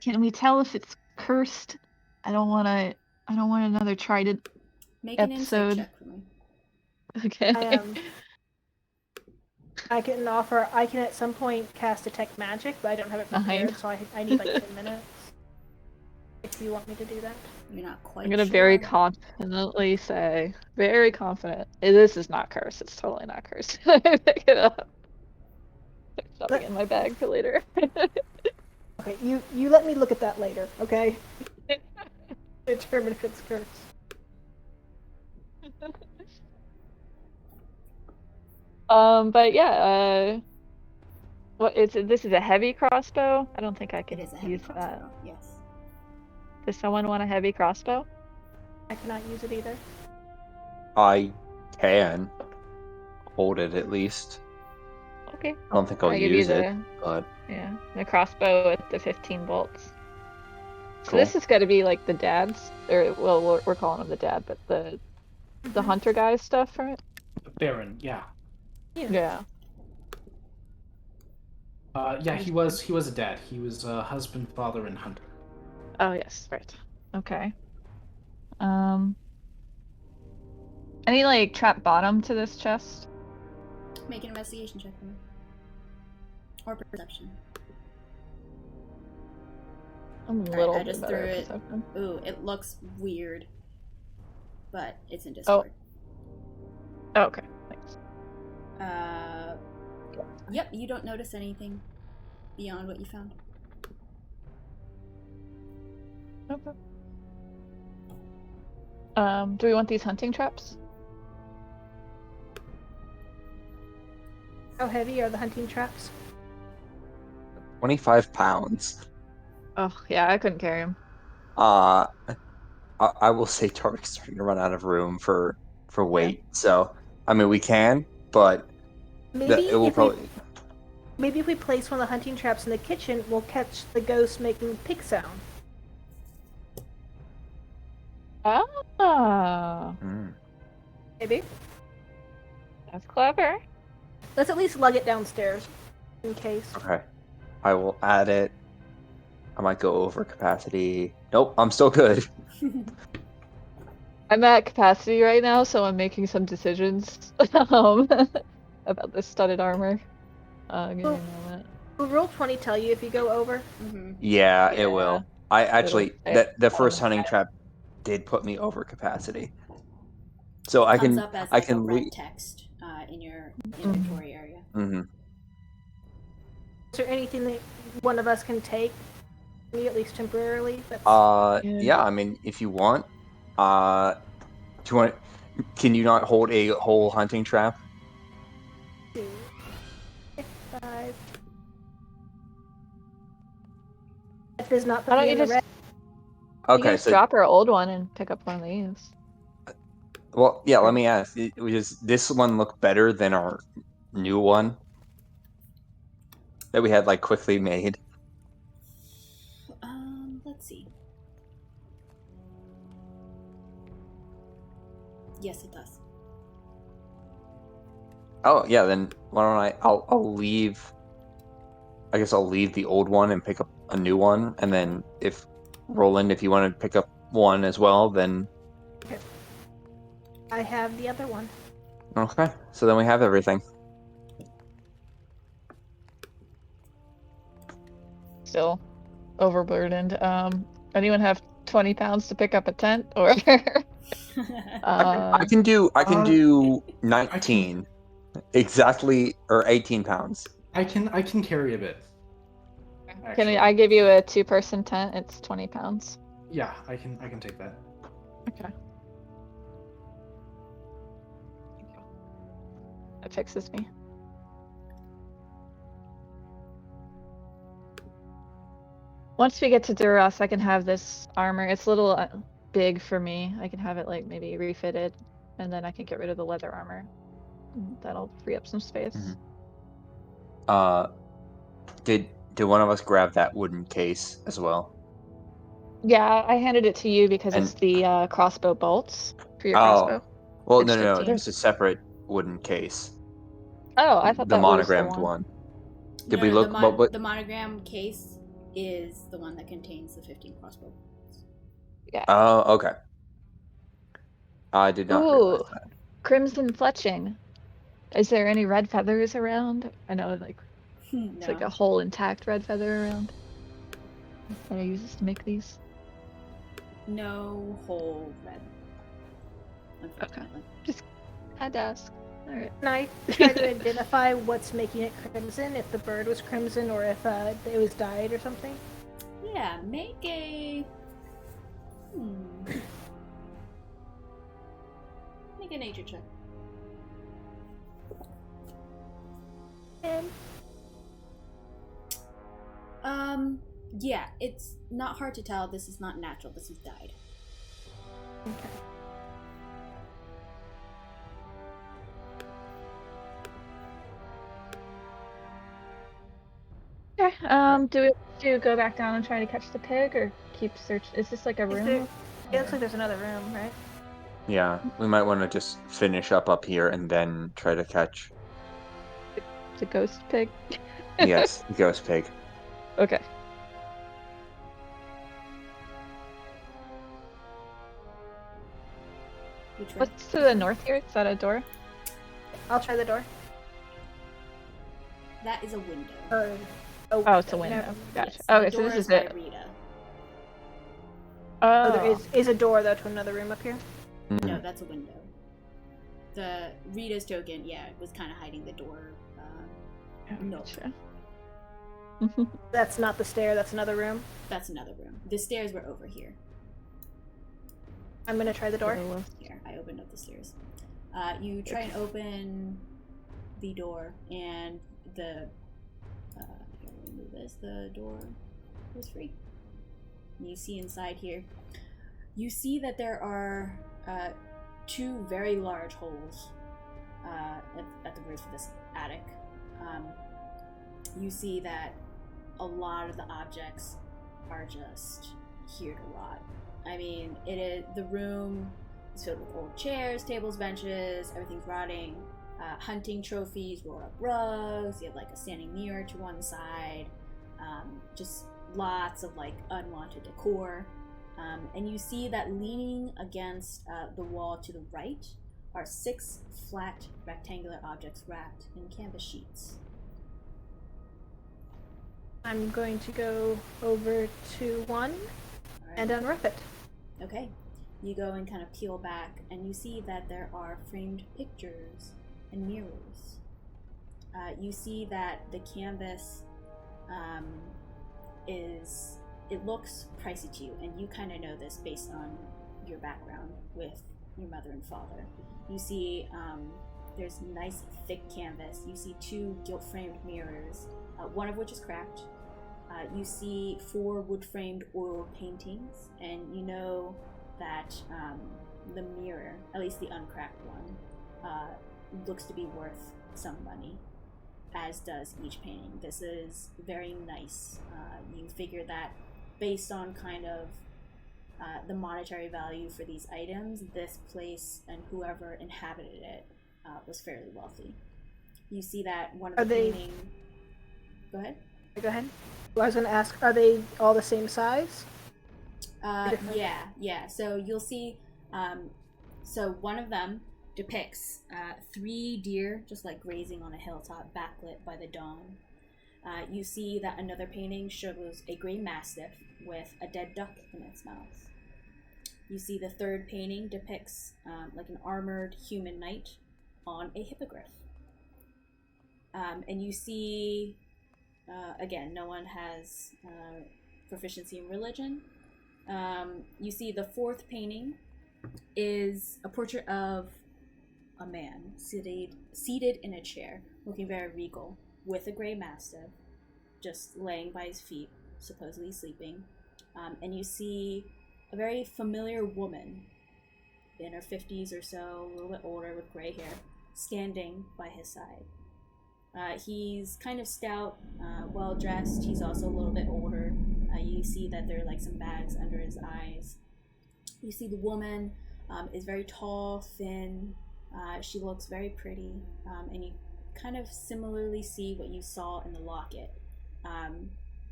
Can we tell if it's cursed? I don't want another trident Make an insight episode. check for me. Okay. I can at some point cast detect magic, but I don't have it prepared, so I need like 10 minutes. If you want me to do that. You're not quite I'm gonna sure. very confidently say, very confident, this is not cursed. It's totally not cursed. Pick it up. Stuffing it in my bag for later. Okay, you let me look at that later, okay? Determine if it's cursed. But yeah, What is it? This is a heavy crossbow? I don't think I It can is a heavy use that. crossbow. Yes. Does someone want a heavy crossbow? I cannot use it either. I can hold it at least. Okay. I don't think I'll I give you use it, the but the crossbow with the 15 bolts. So cool. this has got to be like the dad's, or well, we're calling him the dad, but the hunter guy's stuff, right? Baron, yeah. Yeah. Yeah, he was a dad. He was a husband, father, and hunter. Oh yes, right. Okay. Um. Any like trap bottom to this chest? Make an investigation check for me. Or perception. I'm a Alright, little I bit just better threw at it. perception. Ooh, it looks weird. But it's in Oh. Discord. Oh, okay. Thanks. Yep, you don't notice anything beyond what you found. Okay. Do we want these hunting traps? How heavy are the hunting traps? 25 pounds. Oh yeah, I couldn't carry them. I will say Tarvik's starting to run out of room for Yeah. weight. So I mean we can, but Maybe it will if probably. maybe if we place one of the hunting traps in the kitchen, we'll catch the ghost making pig sound. Ah, Maybe. that's clever. Let's at least lug it downstairs, in case. Okay, I will add it. I might go over capacity. Nope, I'm still good. I'm at capacity right now, so I'm making some decisions about this studded armor. Give me a moment. Will roll 20 tell you if you go over? Mm-hmm. Yeah, Yeah, it will. I actually it'll say the on first the hunting side. trap did put me over capacity. So It I comes can up as I like a can red text in your inventory area. Mm-hmm. Is there anything that one of us can take? Maybe at least temporarily? Yeah, I mean if you want. Do you want can you not hold a whole hunting trap? 2, 5. That does not Why put don't me you in the just red. you Okay, can just so drop our old one and pick up one of these? well, yeah, let me ask. Does this one look better than our new one that we had like quickly made? Let's see. Yes, it does. Oh, yeah, then why don't I'll leave. I guess I'll leave the old one and pick up a new one, and then if Roland, if you want to pick up one as well, then I have the other one. okay. So then we have everything. Still overburdened. Anyone have 20 pounds to pick up a tent or I can do 19 exactly, or 18 pounds. I can carry a bit. Can Actually, I give you a 2-person tent? It's 20 pounds. yeah, I can take that. Okay. That fixes me. Once we get to Duras, I can have this armor. It's a little big for me. I can have it like maybe refitted, and then I can get rid of the leather armor. That'll free up some space. Mm-hmm. Did one of us grab that wooden case as well? Yeah, I handed it to you because And it's the crossbow bolts for your oh, crossbow. well, It's no. 15. There's a separate wooden case, Oh, I thought the that was the monogrammed one. one. Did No, we no, look? But the monogram case is the one that contains the 15 crossbow bolts. Yeah. oh, okay. I did not realize Ooh, that. crimson fletching. Is there any red feathers around? I know, like, it's like a whole intact red feather around. That I use this to make these. No whole red. Unfortunately. Just had to ask. Alright. Can I try to identify what's making it crimson? If the bird was crimson or if it was dyed or something? Yeah, make a... Make a nature check. Yeah, it's not hard to tell. This is not natural. This is dyed. Okay. Okay. Do we want to go back down and try to catch the pig, or keep search? Is this like a room? It looks like there's another room, right? Yeah, we might want to just finish up here and then try to catch. The ghost pig. Yes, the ghost pig. Okay. Which way? What's to the north here? Is that a door? I'll try the door. That is a window. Oh, it's a window. Never- Gotcha. Yes, Okay, the so door this is by it. Rita. Oh, there is a door though to another room up here. No, that's a window. The Rita's token, was kind of hiding the door. No, Gotcha. That's not the stair. That's another room. that's another room. The stairs were over here. I'm gonna try the door. Here, I opened up the stairs. You try and open the door, and here, let me move this. The door was free. You see inside here. You see that there are two very large holes at the roof of this attic. You see that a lot of the objects are just here to rot. I mean, the room is filled with old chairs, tables, benches, everything's rotting. Hunting trophies, rolled up rugs, you have like a standing mirror to one side, just lots of like unwanted decor. And you see that leaning against the wall to the right are 6 flat rectangular objects wrapped in canvas sheets. I'm going to go over to one and unwrap it. Okay. You go and kind of peel back, and you see that there are framed pictures and mirrors. You see that the canvas it looks pricey to you, and you kind of know this based on your background with your mother and father. You see there's nice thick canvas. You see 2 gilt-framed mirrors, one of which is cracked. You see 4 wood-framed oil paintings, and you know that the mirror, at least the uncracked one, looks to be worth some money, as does each painting. This is very nice. You figure that based on kind of the monetary value for these items, this place and whoever inhabited it was fairly wealthy. You see that one of the painting... Go ahead. Go ahead. Well, I was going to ask, are they all the same size? Yeah. So you'll see, so one of them depicts 3 deer just like grazing on a hilltop backlit by the dawn. You see that another painting shows a gray mastiff with a dead duck in its mouth. You see the third painting depicts like an armored human knight on a hippogriff. And you see, again, no one has proficiency in religion. You see the fourth painting is a portrait of a man seated in a chair, looking very regal, with a gray mastiff, just laying by his feet, supposedly sleeping. And you see a very familiar woman in her 50s or so, a little bit older with gray hair, standing by his side. He's kind of stout, well-dressed. He's also a little bit older. You see that there are like some bags under his eyes. You see the woman is very tall, thin. She looks very pretty, and you kind of similarly see what you saw in the locket.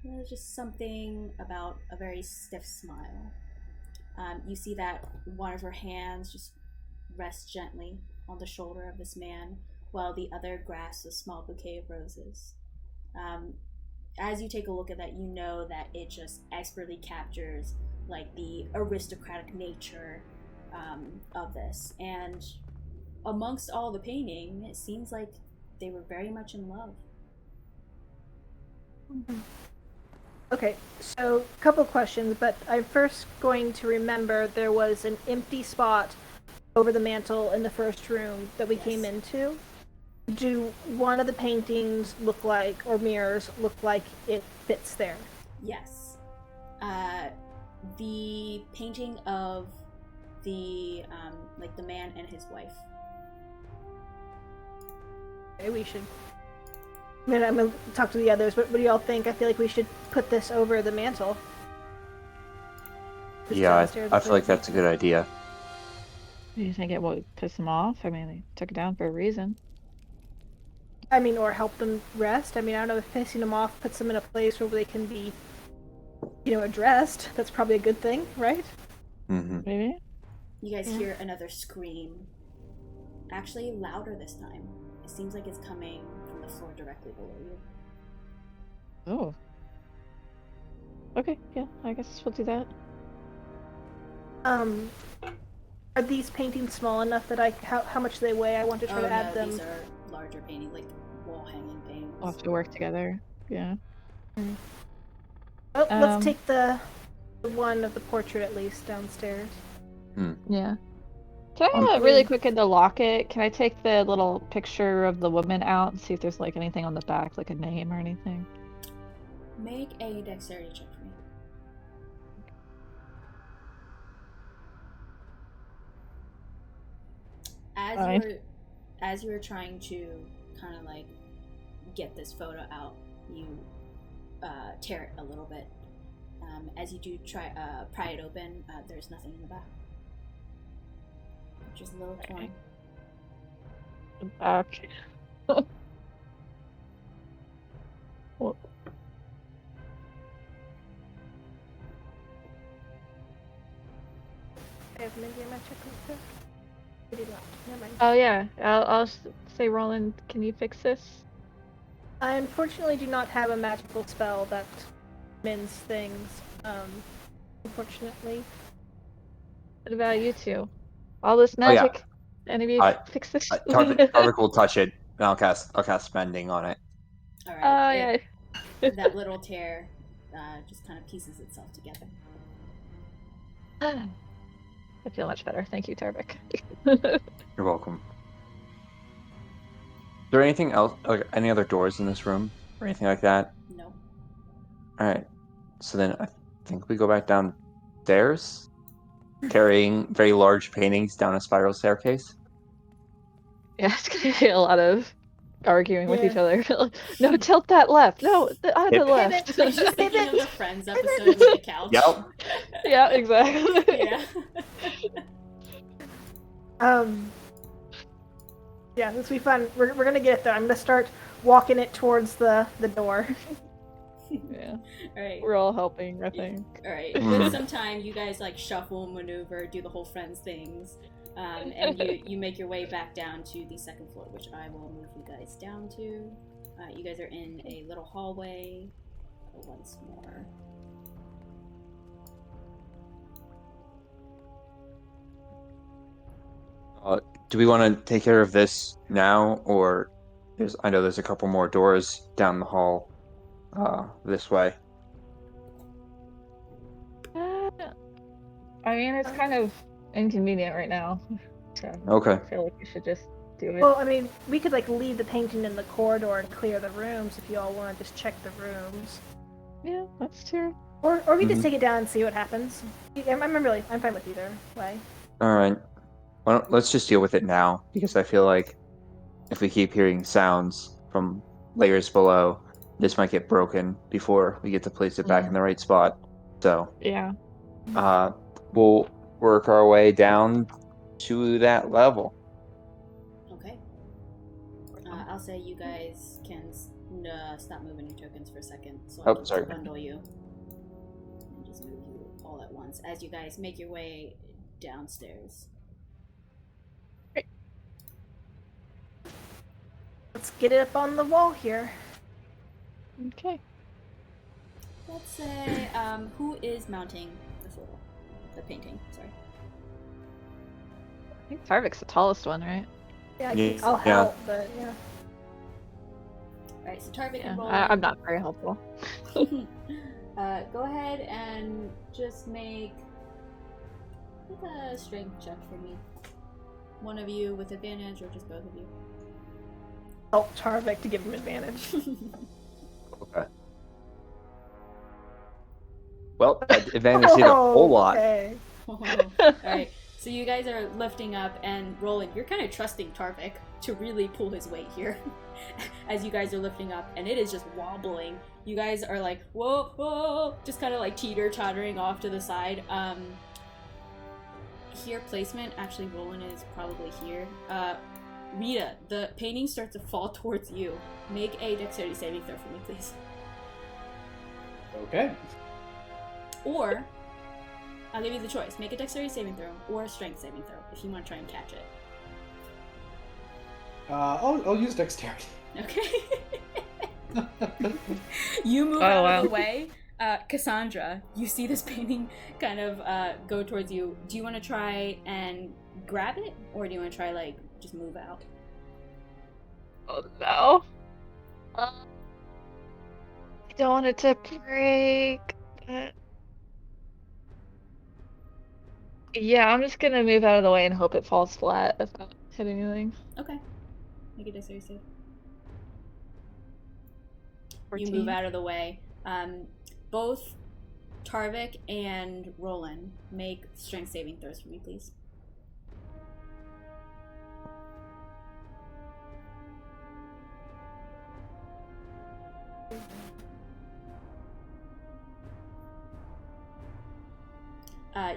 There's just something about a very stiff smile. You see that one of her hands just rests gently on the shoulder of this man, while the other grasps a small bouquet of roses. As you take a look at that, you know that it just expertly captures like the aristocratic nature of this. And amongst all the painting, it seems like they were very much in love. Okay, so a couple questions, but I'm first going to remember there was an empty spot over the mantle in the first room that we came into. Do one of the paintings look like, or mirrors look like it fits there? Yes. The painting of the like the man and his wife. Okay, we should. I mean, I'm gonna talk to the others. What do y'all think? I feel like we should put this over the mantle. Just Yeah, downstairs I with feel like the- that's a good idea. Do you think it would piss them off? I mean, they took it down for a reason. I mean, or help them rest. I mean, I don't know if pissing them off puts them in a place where they can be, addressed. That's probably a good thing, right? Mm-hmm. Maybe? You guys hear another scream. Actually, louder this time. It seems like it's coming from the floor directly below you. Oh. Okay, yeah, I guess we'll do that. Are these paintings small enough that how much they weigh? I want to try to add them. These are larger paintings, like wall-hanging paintings. We'll have to work together. Yeah. Oh, let's Um, take the one of the portrait at least downstairs. Yeah. Can I really Hopefully- quick in the locket? Can I take the little picture of the woman out and see if there's like anything on the back, like a name or anything? Make a dexterity check for me. Fine. As you were trying to kind of like get this photo out, you tear it a little bit. As you do try pry it open, there's nothing in the back. Just a little torn. Okay. Well, I have maybe my checklist there. Maybe not. Never mind. oh yeah, I'll say, Roland, can you fix this? I unfortunately do not have a magical spell that mends things. Unfortunately. What about you two? All this Oh, yeah. magic. Any of you I- fix this? Tarvik will touch it, and I'll cast mending on it. All Oh right. yeah. That little tear just kind of pieces itself together. I feel much better. Thank you, Tarvik. You're welcome. Is there anything else, like any other doors in this room or anything like that? No. All right. So then I think we go back downstairs, carrying very large paintings down a spiral staircase. Yeah, it's gonna be a lot of arguing with Yeah. each other. No, tilt that left. No, the other Yep. left. I'm just thinking of the Friends episode with the couch. Yep. Yeah, exactly. Yeah. Yeah, this will be fun. We're gonna get it there. I'm gonna start walking it towards the door. Yeah, All right. we're all helping, I think. All right. Mhm. With some time, you guys like shuffle, maneuver, do the whole Friends things, and you make your way back down to the second floor, which I will move you guys down to. You guys are in a little hallway. Once more. Do we want to take care of this now, or I know there's a couple more doors down the hall, this way. I mean, it's kind of inconvenient right now. So Okay. I feel like we should just do it. Well, I mean, we could like leave the painting in the corridor and clear the rooms if you all want to just check the rooms, Yeah, that's true. or we Mhm. just take it down and see what happens. I'm fine with either way. All right. Well, let's just deal with it now, because I feel like if we keep hearing sounds from layers below, this might get broken before we get to place it back in the right spot. So, Yeah. we'll work our way down to that level. Okay. I'll say you guys can stop moving your tokens for a second, so I Oh, can sorry. bundle you and just move you all at once as you guys make your way downstairs. Let's get it up on the wall here. Okay. Let's say, who is mounting the photo? The painting, sorry. I think Tarvik's the tallest one, right? Yeah, Yeah. I'll help, but yeah. Alright, so Tarvik Yeah. and Roland. I'm not very helpful. Go ahead and just make a strength check for me. One of you with advantage, or just both of you. help Tarvik to give him advantage. Okay. Well, that advantage did a whole lot. Okay. Alright, so you guys are lifting up and rolling. You're kind of trusting Tarvik to really pull his weight here as you guys are lifting up, and it is just wobbling. You guys are like, whoa, whoa, just kind of like teeter-tottering off to the side. Here, placement, actually Roland is probably here. Rita, the painting starts to fall towards you. Make a dexterity saving throw for me, please. Okay. Or, I'll give you the choice. Make a dexterity saving throw or a strength saving throw if you want to try and catch it. I'll use dexterity. Okay. You move out of the way. Cassandra, you see this painting kind of go towards you. Do you want to try and grab it? Or do you want to try, like, just move out? Oh no. I don't want it to break. Yeah, I'm just gonna move out of the way and hope it falls flat if I don't hit anything. Okay. Make a dexterity save. 14. You move out of the way. Both Tarvik and Roland make strength saving throws for me, please.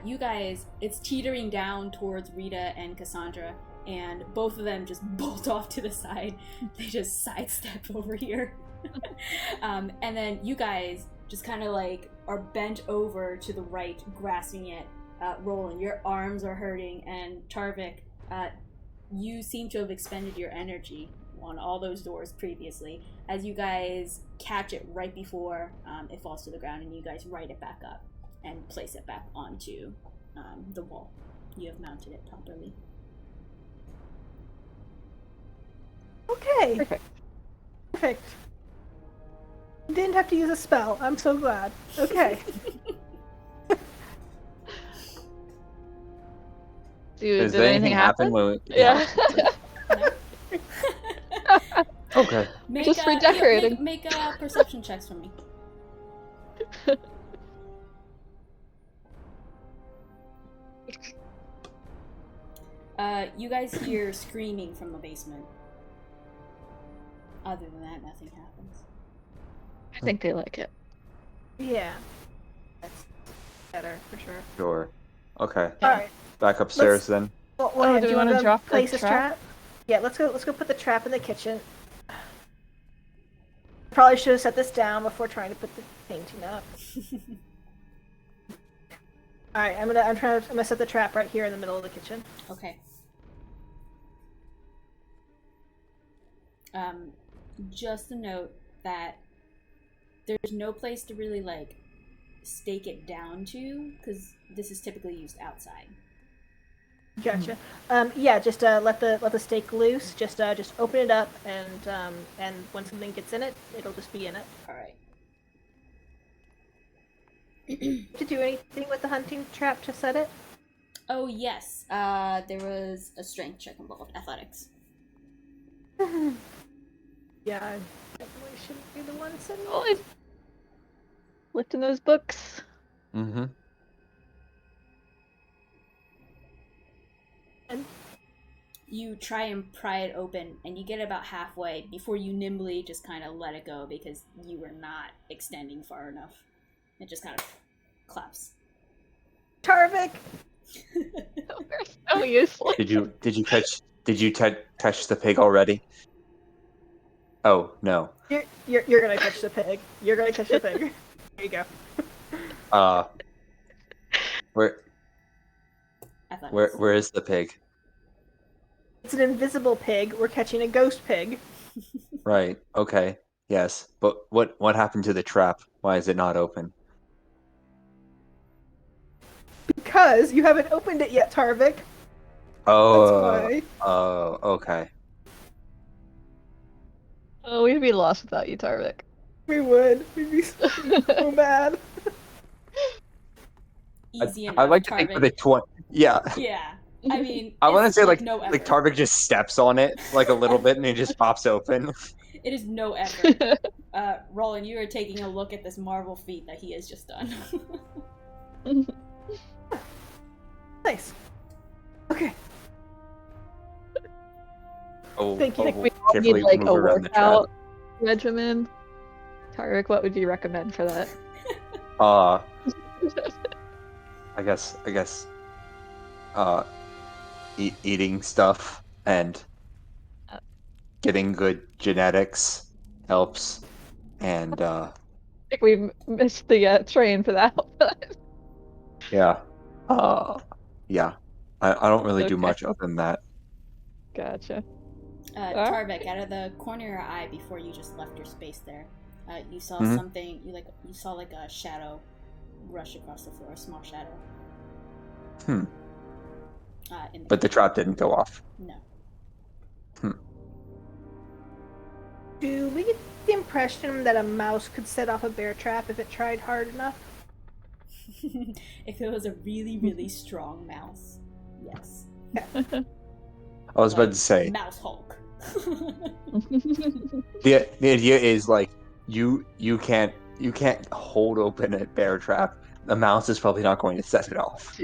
You guys, it's teetering down towards Rita and Cassandra, and both of them just bolt off to the side. They just sidestep over here. And then you guys just kind of like are bent over to the right, grasping it. Roland, your arms are hurting, and Tarvik, you seem to have expended your energy on all those doors previously, as you guys catch it right before it falls to the ground, and you guys right it back up and place it back onto the wall. You have mounted it properly. Okay. Perfect. Perfect. Didn't have to use a spell. I'm so glad. Okay. Does Did anything happen when we... Yeah. Okay. Just redecorating. Make perception checks for me. You guys hear screaming from the basement. Other than that, nothing happens. I think they like it. Yeah. That's better for sure. Sure. Okay. Alright. Back upstairs then. Well, do we wanna drop the place this trap? trap? Yeah, let's go put the trap in the kitchen. Probably should have set this down before trying to put the painting up. Alright, I'm gonna set the trap right here in the middle of the kitchen. Okay. Just a note that there's no place to really like stake it down to, because this is typically used outside. Gotcha. Yeah, just let the stake loose. Just open it up, and when something gets in it, it'll just be in it. All right. To do anything with the hunting trap to set it? Oh yes. There was a strength check involved. Athletics. Yeah, I definitely shouldn't be the one setting it. Oh, I'm lifting those books. Mm-hmm. And You try and pry it open, and you get about halfway before you nimbly just kind of let it go because you were not extending far enough. It just kind of claps. Tarvik! We're so useless. Did you touch the pig already? Oh no. You're gonna catch the pig. You're gonna catch the pig. There you go. Where Athletics. where is the pig? It's an invisible pig. We're catching a ghost pig. Right. Okay. Yes. But what happened to the trap? Why is it not open? Because you haven't opened it yet, Tarvik. Oh. That's why. Oh. Okay. Oh, we'd be lost without you, Tarvik. We would. We'd be so mad. Easy enough. I'd like to think for the 20. Yeah. Yeah. I mean, I want to it's say like no like effort. Tarvik just steps on it like a little bit and it just pops open. It is no effort. Roland, you are taking a look at this marvel feat that he has just done. Nice. Okay. Oh, Thank you. I think we all need carefully like move a around the trap. workout regimen. Tarek, what would you recommend for that? I guess eating stuff and getting good genetics helps, and I think we missed the train for that. yeah, yeah. I don't really do Okay. much other than that. Gotcha. Tarvik, out of the corner of your eye before you just left your space there, you saw Mhm. something. You saw like a shadow rush across the floor, a small shadow. Hmm. In the But the corner. trap didn't go off. No. Do we get the impression that a mouse could set off a bear trap if it tried hard enough? If it was a really, really strong mouse, yes. I was about to say Mouse Hulk. the idea is like you can't hold open a bear trap. The mouse is probably not going to set it off.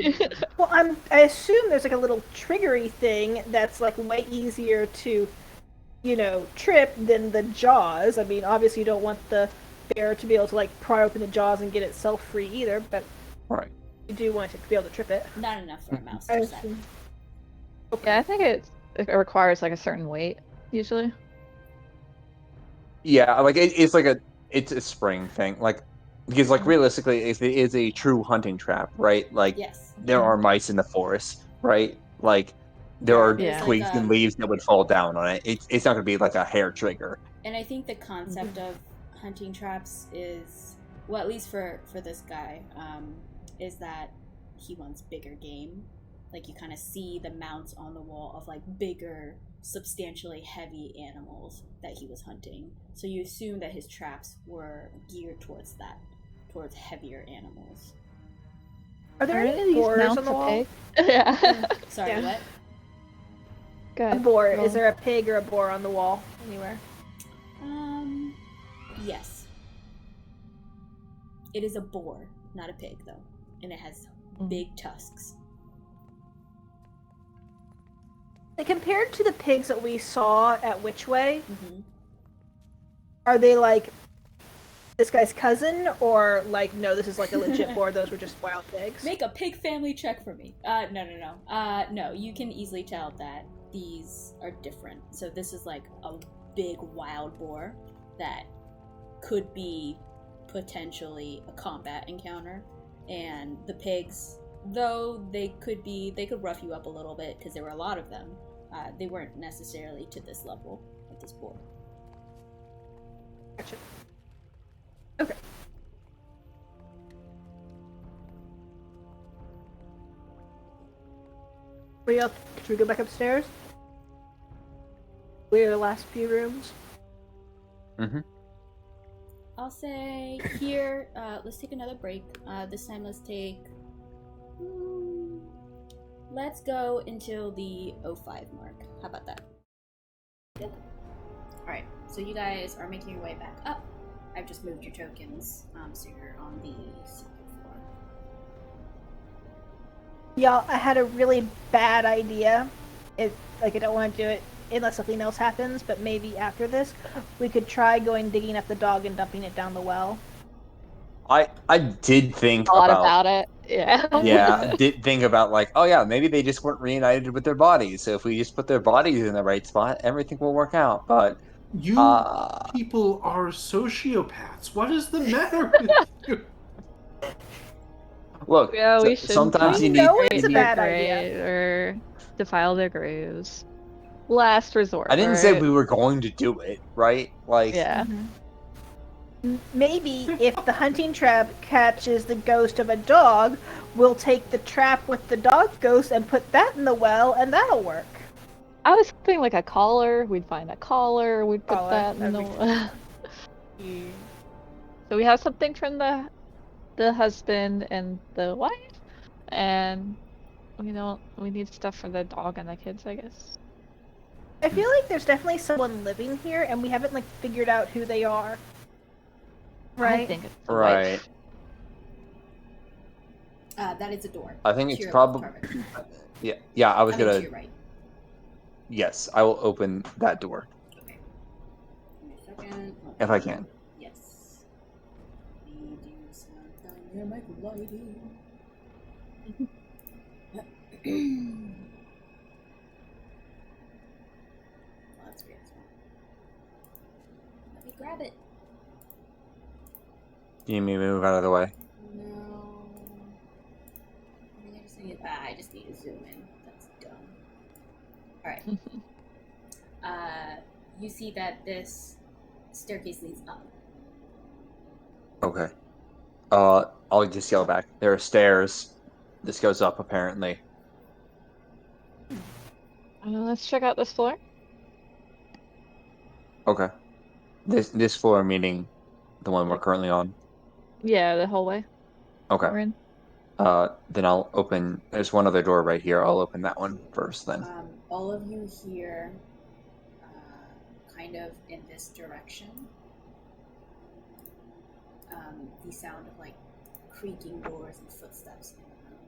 Well, I assume there's like a little triggery thing that's like way easier to, trip than the jaws. I mean, obviously you don't want the bear to be able to like pry open the jaws and get itself free either, but Right. you do want it to be able to trip it. Not enough for a mouse I to set. assume. Yeah, I think it requires like a certain weight usually. Yeah, like it's a spring thing. Like because like realistically, if it is a true hunting trap, right? Like Yes. there are mice in the forest, right? Like there Yeah, are there's twigs like and leaves that would fall down on it. It's not gonna be like a hair trigger. And I think the concept of hunting traps is, well, at least for this guy, is that he wants bigger game. Like you kind of see the mounts on the wall of like bigger, substantially heavy animals that he was hunting. So you assume that his traps were geared towards that, towards heavier animals. Are there Are any any of these boars mounts on the a wall? pig? Yeah. Sorry, Yeah. what? Go A ahead. boar. Roll. Is there a pig or a boar on the wall anywhere? Yes. It is a boar, not a pig, though. And it has big tusks. Like, compared to the pigs that we saw at Witchway, Mm-hmm. are they like this guy's cousin, or like no, this is like a legit boar? Those were just wild pigs. Make a pig family check for me. No. No, you can easily tell that these are different. So this is like a big wild boar that could be potentially a combat encounter. And the pigs, though they could rough you up a little bit because there were a lot of them. They weren't necessarily to this level of this boar. Gotcha. Okay. Should we go back upstairs? Clear the last few rooms. Mm-hmm. I'll say here, let's take another break. This time let's take... let's go until the 05 mark. How about that? Good. Alright, so you guys are making your way back up. I've just moved your tokens, so you're on the second floor. Y'all, I had a really bad idea. I don't want to do it unless something else happens, but maybe after this, we could try going digging up the dog and dumping it down the well. I did think Thought about it. Yeah. yeah, did think about like, oh yeah, maybe they just weren't reunited with their bodies. So if we just put their bodies in the right spot, everything will work out. But You people are sociopaths. What is the matter with you? look, Yeah, we should sometimes you need know it's a bad idea. or defile their graves. Last resort. I didn't say right? we were going to do it, right? Like, Yeah. Maybe if the hunting trap catches the ghost of a dog, we'll take the trap with the dog ghost and put that in the well, and that'll work. I was thinking like a collar. We'd find a collar. We'd put Collar, that in the that'd be well. So we have something from the husband and the wife, and We need stuff for the dog and the kids, I guess. I feel like there's definitely someone living here, and we haven't figured out who they are. Right? I think it's the Right. wife. That is a door. I think To it's your probably. left, Carver. Yeah. I was I mean, to gonna. your right. Yes, I will open that door Okay. Give me a second. if I can. Yes. We do some dynamic lighting. Oh, that's weird. Let me grab it. Do you need me to move out of the way? No. I just need to zoom in. That's dumb. Alright. You see that this staircase leads up. Okay. I'll just yell back. There are stairs. This goes up, apparently. Let's check out this floor. Okay. This floor meaning the one we're Like- currently on. Yeah, the hallway Okay. we're in. Then I'll open. There's one other door right here. I'll open that one first. Then. All of you hear, kind of in this direction, the sound of creaking doors and footsteps in the room.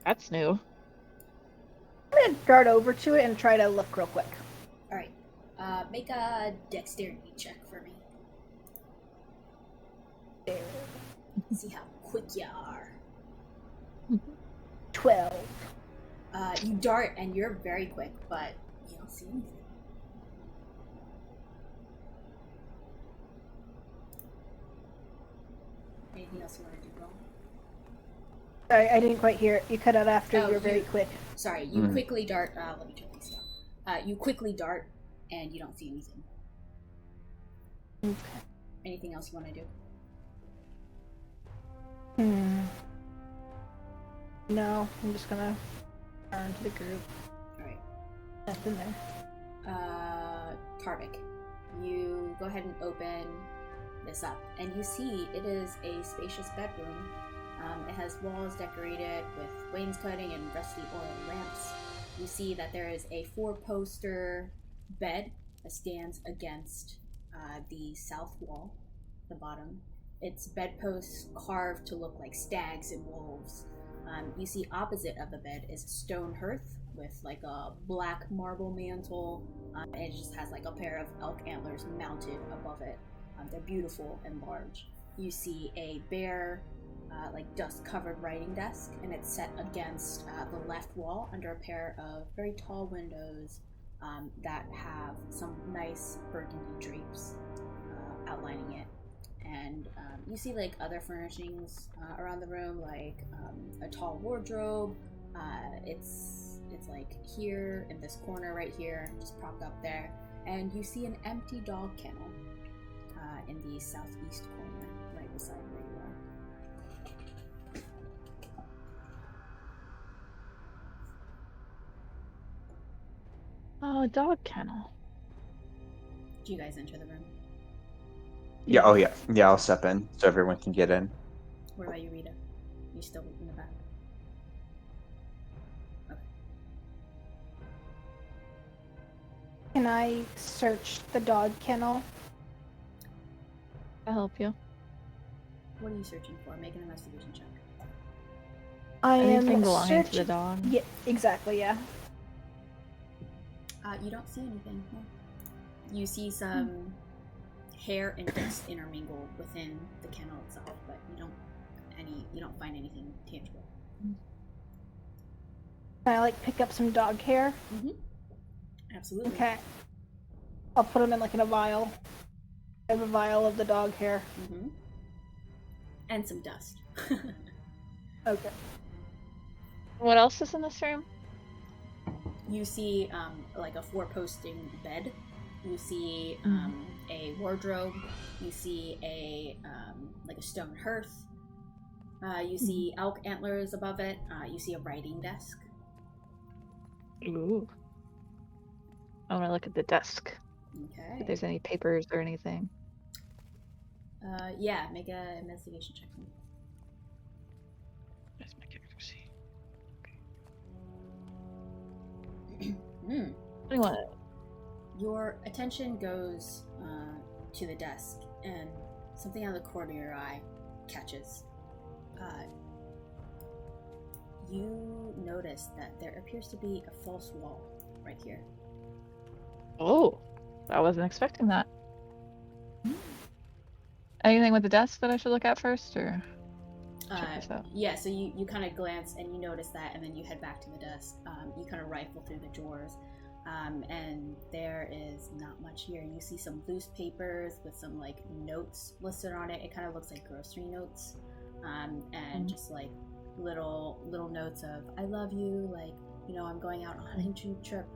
That's new. I'm gonna dart over to it and try to look real quick. All right, make a dexterity check for me. See how quick you are. 12. You dart and you're very quick, but you don't see anything. Anything else you want to do, Roll? Sorry, I didn't quite hear it. You cut out after Oh, you were very quick. Sorry, you quickly dart. Let me check these out. You quickly dart and you don't see anything. Okay. Anything else you want to do? No, I'm just gonna turn to the group. Alright. Nothing there. Tarvik, you go ahead and open this up, and you see it is a spacious bedroom. It has walls decorated with wainscoting and rusty oil lamps. You see that there is a 4-poster bed that stands against the south wall, the bottom. Its bedposts carved to look like stags and wolves. You see opposite of the bed is a stone hearth with a black marble mantle, and it just has a pair of elk antlers mounted above it. They're beautiful and large. You see a bare, dust-covered writing desk, and it's set against the left wall under a pair of very tall windows that have some nice burgundy drapes outlining it. And you see other furnishings around the room, a tall wardrobe. It's here in this corner right here, just propped up there. And you see an empty dog kennel in the southeast corner, right beside where you are. Oh, a dog kennel. Do you guys enter the room? Yeah. Oh yeah. Yeah. I'll step in so everyone can get in. What about you, Rita? You still in the back? Okay. Can I search the dog kennel? I'll help you. What are you searching for? Make an investigation check. I Anything am belonging to the searching. dog. Yeah, exactly. Yeah. You don't see anything. No. You see some hair and dust intermingle within the kennel itself, but you don't find anything tangible. Can I pick up some dog hair? Mm-hmm. Absolutely. Okay. I'll put them in a vial. I have a vial of the dog hair. Mm-hmm. And some dust. Okay. What else is in this room? You see a 4-posting bed. You see a wardrobe. You see a stone hearth. You see elk antlers above it. You see a writing desk. Ooh. I want to look at the desk. Okay. If there's any papers or anything. Yeah, make an investigation check. Where's my character sheet? Hmm. 21. Your attention goes to the desk, and something out of the corner of your eye catches. You notice that there appears to be a false wall right here. Oh, I wasn't expecting that. Anything with the desk that I should look at first, or check this out? Yeah, so you kind of glance and you notice that, and then you head back to the desk. You kind of rifle through the drawers, and there is not much here. You see some loose papers with some like notes listed on it. It kind of looks like grocery notes, and just like little notes of "I love you," like, you know, I'm going out on a hunting trip,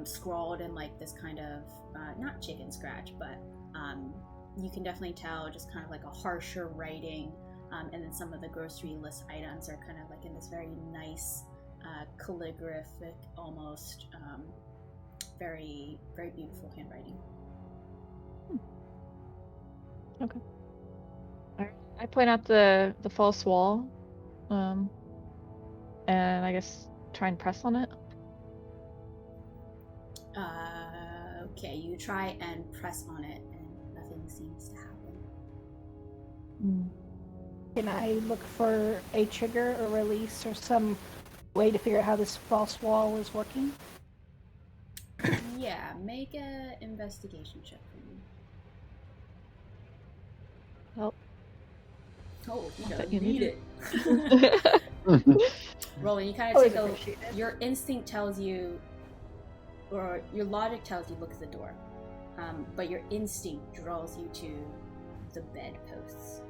scrawled in like this kind of not chicken scratch, but you can definitely tell just kind of like a harsher writing. And then some of the grocery list items are kind of like in this very nice, calligraphic, almost very, very beautiful handwriting. Okay. I point out the false wall, and I guess try and press on it. Okay, you try and press on it, and nothing seems to happen. Can I look for a trigger or release or some way to figure out how this false wall is working? Yeah, make a investigation check for me. Well, Oh, you I don't bet you need need it. Roland, you kind of Always take appreciate it. your instinct tells you, or your logic tells you, look at the door. But your instinct draws you to the bedposts.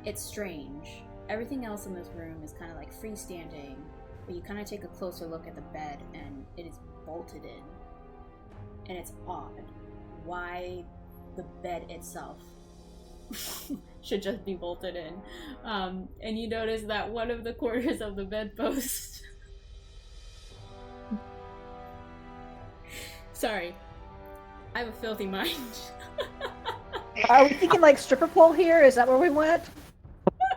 It's strange. Everything else in this room is kind of like freestanding, but you kind of take a closer look at the bed and it is bolted in. And it's odd why the bed itself should just be bolted in. And you notice that one of the corners of the bedpost. Sorry, I have a filthy mind. Are we thinking like stripper pole here? Is that where we went?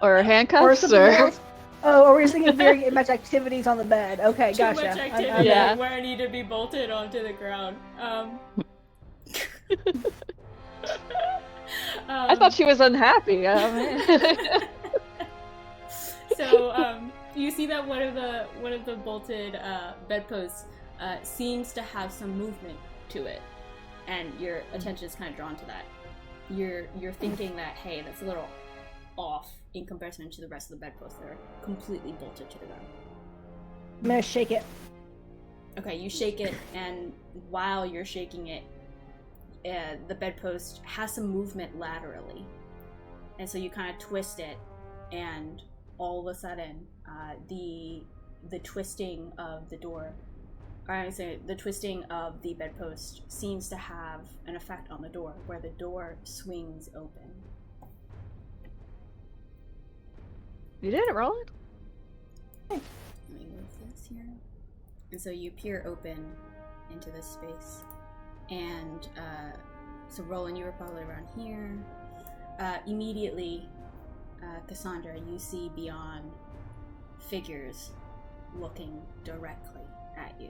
or handcuffs, something or else? Oh, or we're just thinking very much activities on the bed. Okay, Too gotcha. much I'm activity Yeah. where I need to be bolted onto the ground. I thought she was unhappy. So you see that one of the bolted bedposts seems to have some movement to it, and your attention is kind of drawn to that. You're thinking that, hey, that's a little off in comparison to the rest of the bedposts that are completely bolted to the ground. I'm gonna shake it. Okay, you shake it, and while you're shaking it, the bedpost has some movement laterally, and so you kind of twist it, and all of a sudden, the twisting of the door, or I would say the twisting of the bedpost seems to have an effect on the door, where the door swings open. You did it, Roland? Let me move this here. And so you peer open into this space. And so Roland, you were probably around here. Immediately, Cassandra, you see beyond figures looking directly at you.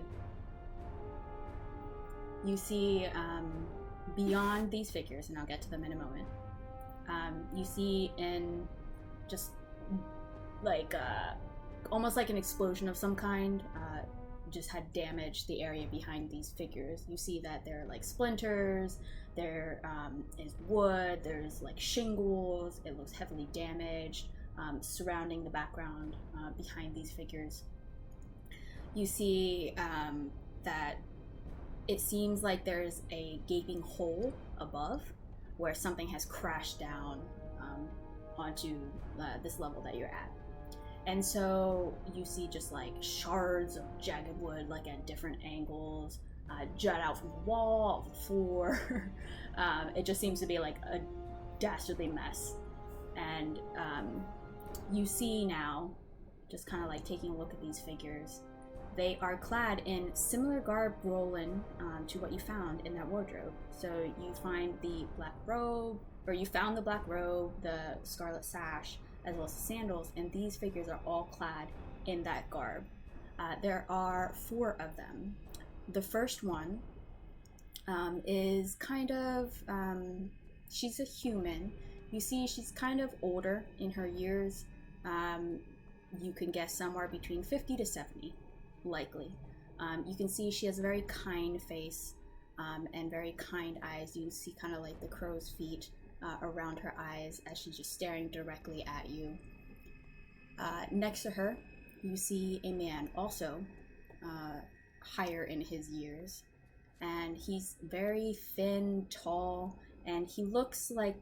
You see beyond these figures, and I'll get to them in a moment, you see in just like almost like an explosion of some kind just had damaged the area behind these figures. You see that there are like splinters, there is wood, there's like shingles, it looks heavily damaged surrounding the background behind these figures. You see that it seems like there's a gaping hole above where something has crashed down onto this level that you're at. And so you see just like shards of jagged wood, like at different angles, jut out from the wall, off the floor. It just seems to be like a dastardly mess. And you see now, just kind of like taking a look at these figures, they are clad in similar garb, Roland, to what you found in that wardrobe. So you find the black robe, or you found the black robe, the scarlet sash, as well as the sandals, and these figures are all clad in that garb. There are 4 of them. The first one is kind of, she's a human. You see she's kind of older in her years. You can guess somewhere between 50 to 70, likely. You can see she has a very kind face and very kind eyes. You see kind of like the crow's feet around her eyes as she's just staring directly at you. Next to her, you see a man also higher in his years, and he's very thin, tall, and he looks to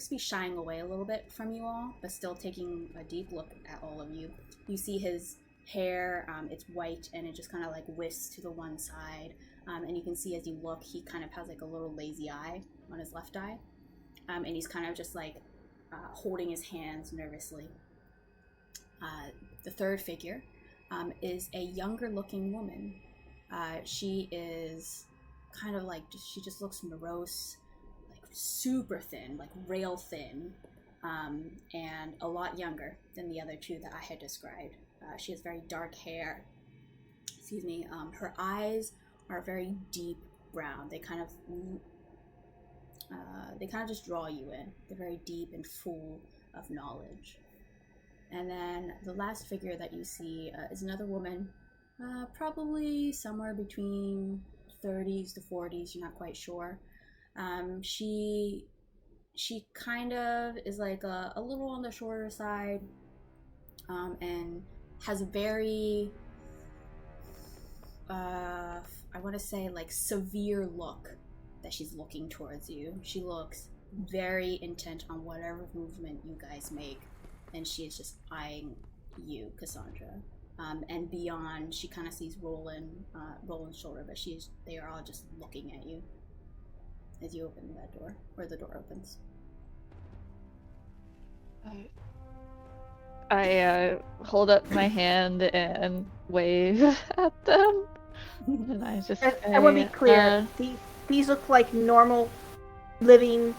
be shying away a little bit from you all, but still taking a deep look at all of you. You see his hair, it's white, and it just kind of like whisks to the one side, and you can see as you look, he kind of has like a little lazy eye on his left eye, and he's kind of just like holding his hands nervously. The third figure is a younger looking woman. She is kind of like, she just looks morose, like super thin, like rail thin, and a lot younger than the other 2 that I had described. She has very dark hair. Excuse me. Her eyes are very deep brown. They kind of just draw you in. They're very deep and full of knowledge. And then the last figure that you see is another woman, probably somewhere between 30s to 40s. You're not quite sure. She kind of is like a little on the shorter side, and has a very, I want to say like severe look that she's looking towards you. She looks very intent on whatever movement you guys make, and she is just eyeing you, Cassandra. And beyond, she kind of sees Roland's shoulder, but they are all just looking at you as you open that door, or the door opens. I hold up my hand and wave at them, and I just I want to be clear. These look like normal living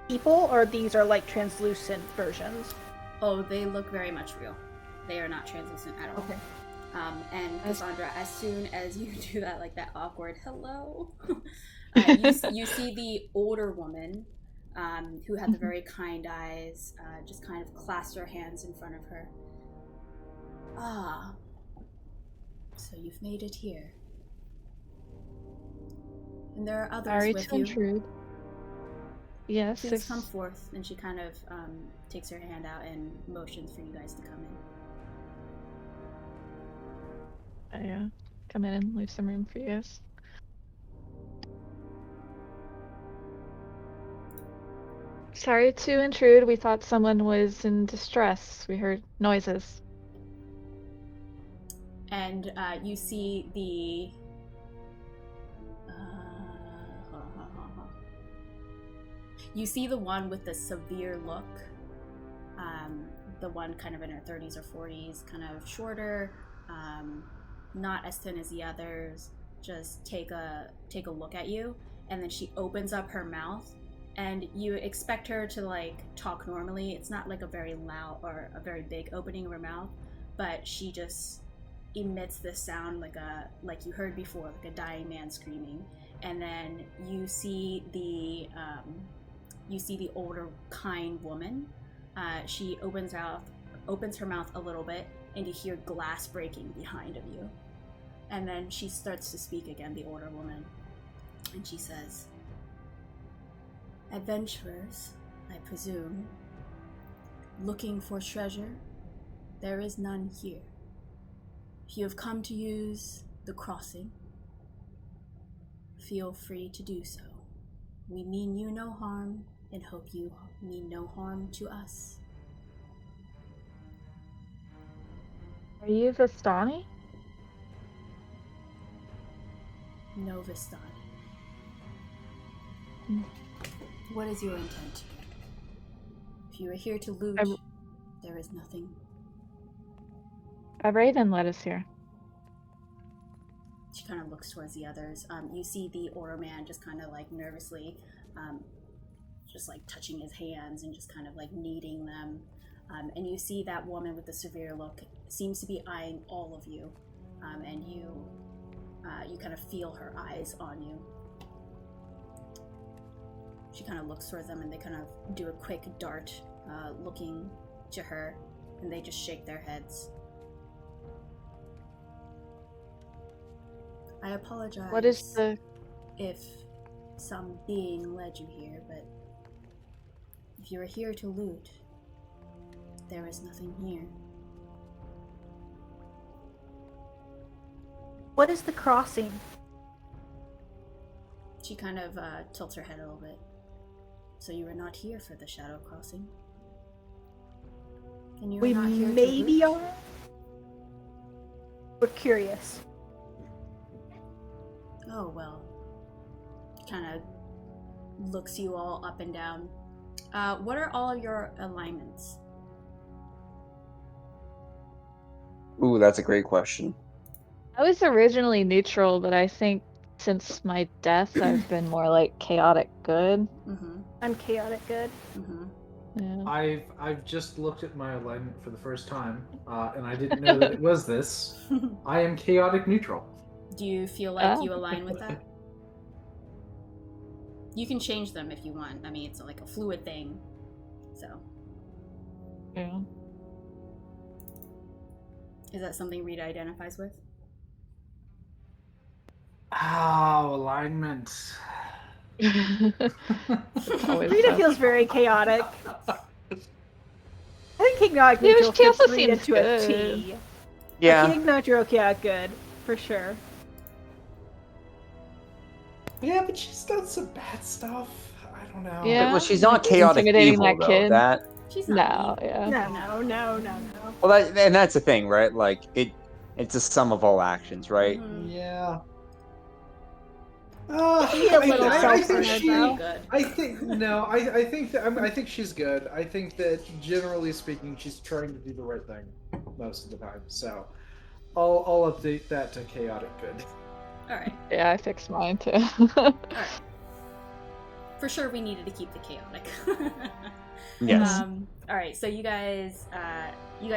people, or these are like translucent versions? Oh, they look very much real. They are not translucent at all. Okay. And Cassandra, as soon as you do that, like that awkward hello, you see the older woman who had the very kind eyes, just kind of clasp her hands in front of her. Ah, so you've made it here. And there are others Sorry with to you. intrude. Yes. Please come forth. And she kind of takes her hand out and motions for you guys to come in. I come in and leave some room for you guys. Sorry to intrude. We thought someone was in distress. We heard noises. And you see the you see the one with the severe look, the one kind of in her 30s or 40s, kind of shorter, not as thin as the others. Just take a look at you, and then she opens up her mouth, and you expect her to like talk normally. It's not like a very loud or a very big opening of her mouth, but she just emits this sound like you heard before, like a dying man screaming. And then you see the older kind woman. She opens her mouth a little bit, and you hear glass breaking behind of you. And then she starts to speak again, the older woman, and she says, "Adventurers, I presume, looking for treasure? There is none here. If you have come to use the crossing, feel free to do so. We mean you no harm, and hope you mean no harm to us." Are you Vistani? No, Vistani. What is your intent? If you are here to loot, there is nothing. A raven led us here. She kind of looks towards the others. You see the Oro man just kind of like nervously just like touching his hands and just kind of like kneading them. And you see that woman with the severe look seems to be eyeing all of you, and you kind of feel her eyes on you. She kind of looks towards them, and they kind of do a quick dart, looking to her, and they just shake their heads. I apologize. What is the... if some being led you here, but if you are here to loot, there is nothing here. What is the crossing? She kind of tilts her head a little bit. So you are not here for the Shadow Crossing? And you are We not here maybe to loot? are. We're curious. Oh, well. Kind of looks you all up and down. What are all of your alignments? Ooh, that's a great question. I was originally neutral, but I think since my death, I've been more like chaotic good. Mm-hmm. I'm chaotic good. Mm-hmm. Yeah. I've just looked at my alignment for the first time, and I didn't know that it was this. I am chaotic neutral. Do you feel like Oh. you align with that? You can change them if you want. I mean, it's like a fluid thing. So, Yeah. is that something Rita identifies with? Oh, alignment. Always Rita so. feels very chaotic. I think chaotic Yeah, neutral she also fits Rita seems to a good. T. I Yeah. think neutral chaotic good, for sure. Yeah, but she's done some bad stuff. I don't know. Yeah. Well, she's not like chaotic intimidating evil, that though. kid. That She's No, not evil. yeah. No. well, and that's the thing, right? Like it's a sum of all actions, right? Mhm. Yeah. She a little I think self-centered, she. though. Good. I think no. I think that I think she's good. I think that generally speaking, she's trying to do the right thing most of the time. So, I'll update that to chaotic good. All right. Yeah, I fixed mine too. All right. For sure, we needed to keep the chaotic. Yes. All right. So you guys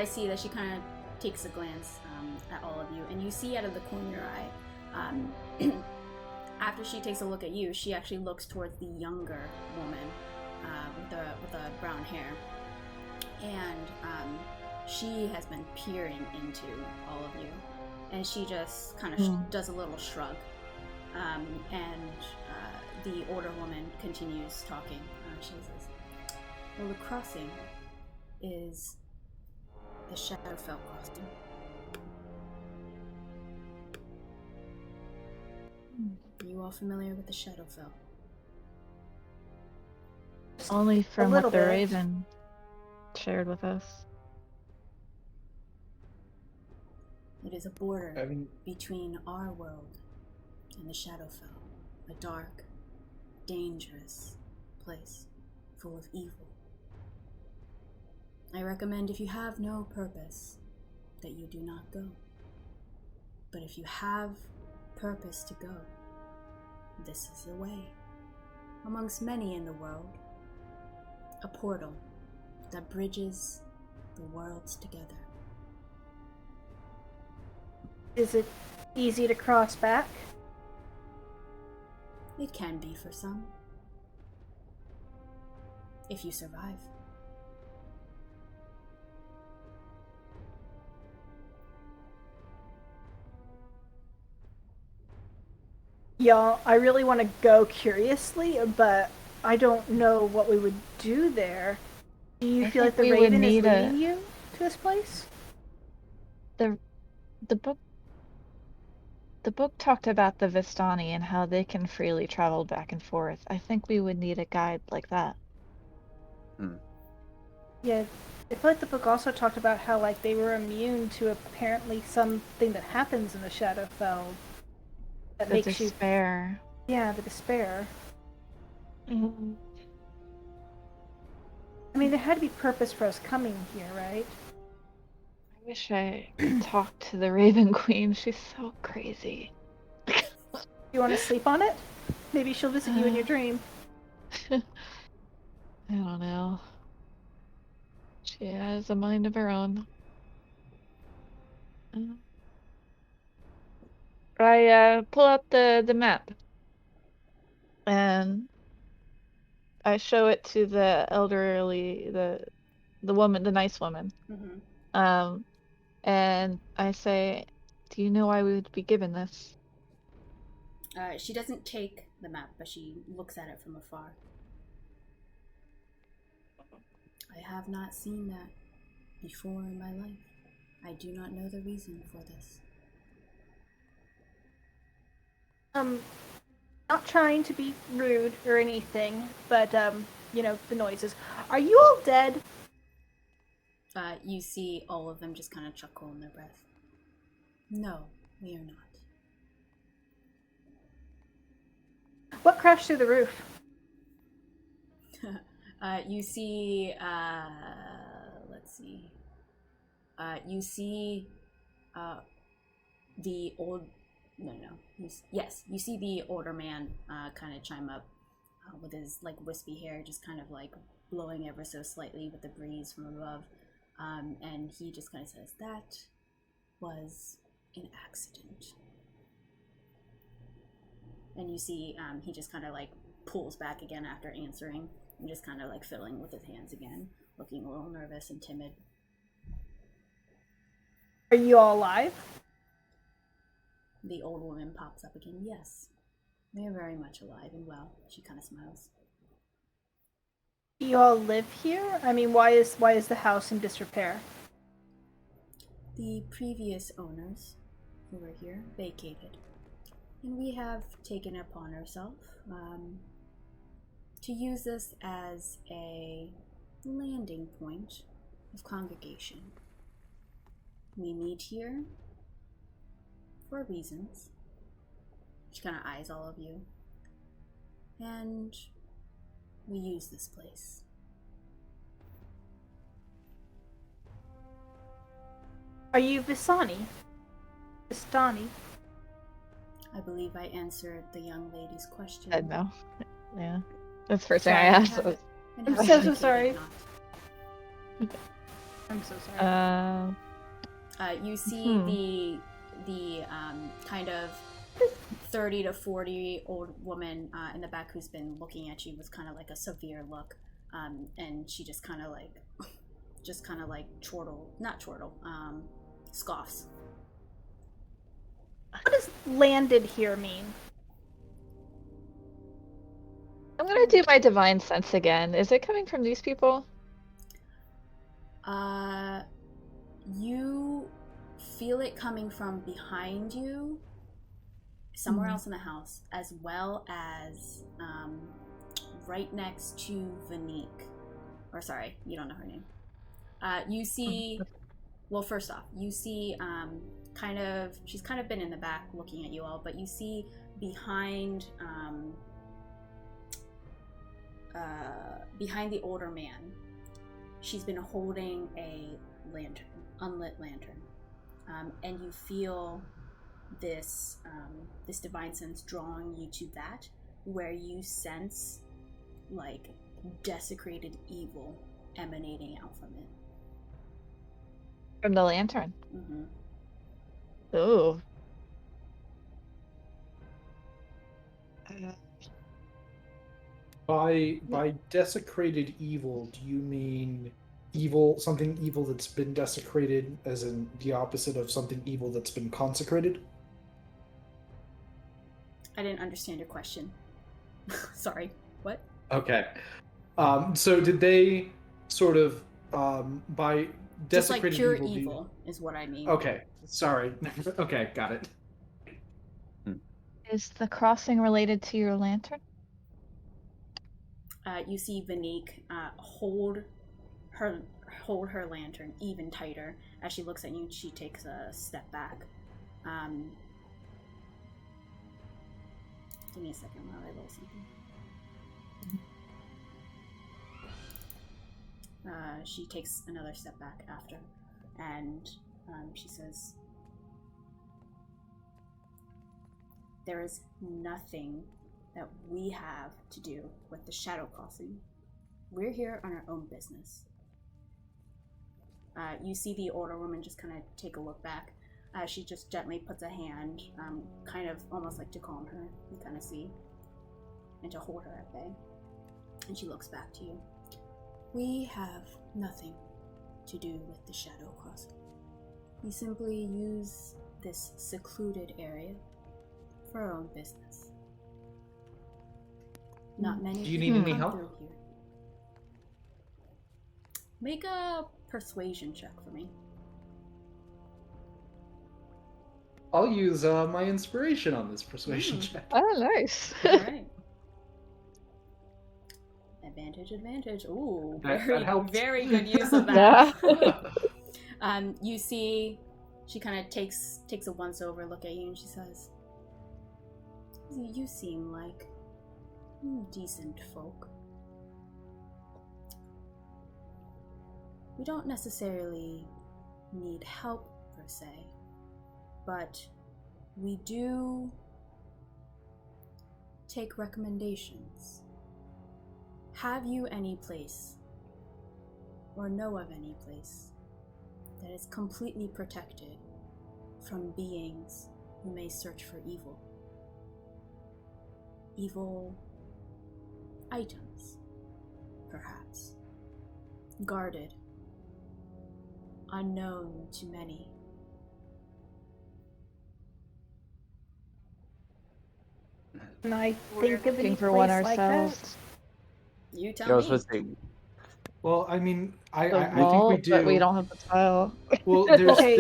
see that she kind of takes a glance at all of you, and you see out of the corner of your eye. After she takes a look at you, she actually looks towards the younger woman with the brown hair, and she has been peering into all of you, and she just kind of does a little shrug, and the older woman continues talking. She says, "Well, the crossing is the Shadowfell crossing." Are you all familiar with the Shadowfell? Only from little what the bit. Raven shared with us. It is a border I mean, between our world and the Shadowfell, a dark, dangerous place full of evil. I recommend if you have no purpose, that you do not go. But if you have purpose to go, this is the way. Amongst many in the world, a portal that bridges the worlds together. Is it easy to cross back? It can be for some, if you survive. Y'all, I really want to go curiously, but I don't know what we would do there. Do you I feel like think the we would Raven is need a- leading you to this place? The book talked about the Vistani and how they can freely travel back and forth. I think we would need a guide like that. Yeah, I feel like the book also talked about how like they were immune to apparently something that happens in the Shadowfell that The makes you, despair. yeah, the despair. Mhm. I mean, there had to be purpose for us coming here, right? I wish I could talk to the Raven Queen. She's so crazy. You want to sleep on it? Maybe she'll visit you in your dream. I don't know. She has a mind of her own. I pull out the map and I show it to the elderly, the woman, the nice woman. Mm-hmm. And I say, "Do you know why we would be given this?" She doesn't take the map, but she looks at it from afar. I have not seen that before in my life. I do not know the reason for this. Not trying to be rude or anything, but the noises. Are you all dead? You see all of them just kind of chuckle in their breath. No, we are not. What crashed through the roof? You see, let's see. You see, the old. No. Yes, you see the older man kind of chime up with his like wispy hair, just kind of like blowing ever so slightly with the breeze from above, and he just kind of says, "That was an accident." And you see, he just kind of like pulls back again after answering, and just kind of like fiddling with his hands again, looking a little nervous and timid. Are you all alive? The old woman pops up again. Yes, we are very much alive and well. She kind of smiles. Do you all live here? I mean, why is the house in disrepair? The previous owners who were here vacated, and we have taken it upon ourselves to use this as a landing point of congregation. We meet here for reasons. She kind of eyes all of you, and we use this place. Are you Vistani? I believe I answered the young lady's question. No. Yeah. That's the first thing Sorry, I asked. have it- and I'm have so indicated sorry. not. I'm so sorry. You see the kind of 30 to 40 old woman in the back who's been looking at you with kind of like a severe look, and she just kind of like scoffs. What does landed here mean? I'm gonna do my divine sense again. Is it coming from these people? You feel it coming from behind you, somewhere else in the house, as well as right next to Vanique. Or sorry, you don't know her name. You see, well, first off, you see she's kind of been in the back looking at you all, but you see behind the older man, she's been holding a lantern, unlit lantern, and you feel this divine sense drawing you to that, where you sense like desecrated evil emanating out from it. From the lantern. Mm-hmm. Ooh. By desecrated evil, do you mean evil, something evil that's been desecrated, as in the opposite of something evil that's been consecrated? I didn't understand your question. Sorry, what? Okay. So did they sort of by desecrated Just like pure evil is what I mean. Okay, sorry. Okay, got it. Is the crossing related to your lantern? You see Vanique hold her lantern even tighter. As she looks at you, she takes a step back. Give me a second while I roll something. She takes another step back after, and she says, "There is nothing that we have to do with the shadow crossing we're here on our own business. You see the older woman just kind of take a look back. She just gently puts a hand, kind of almost like to calm her, you kind of see, and to hold her at bay. And she looks back to you. We have nothing to do with the Shadow Crossing. We simply use this secluded area for our own business. Not many Do you people need any come help? through here. Make a persuasion check for me. I'll use my inspiration on this persuasion check. Oh, nice. Alright. Advantage. Ooh, That helped. very good use of that. Yeah. You see, she kind of takes a once-over look at you and she says, you seem like decent folk. We don't necessarily need help, per se, but we do take recommendations. Have you any place, or know of any place, that is completely protected from beings who may search for evil? Evil items, perhaps. Guarded. Unknown to many. Can I We're think of any looking for place one like that? ourselves. You I tell was me. supposed to say, Well, I mean, I The think we vault, do. but we don't have the tile. Well, Okay.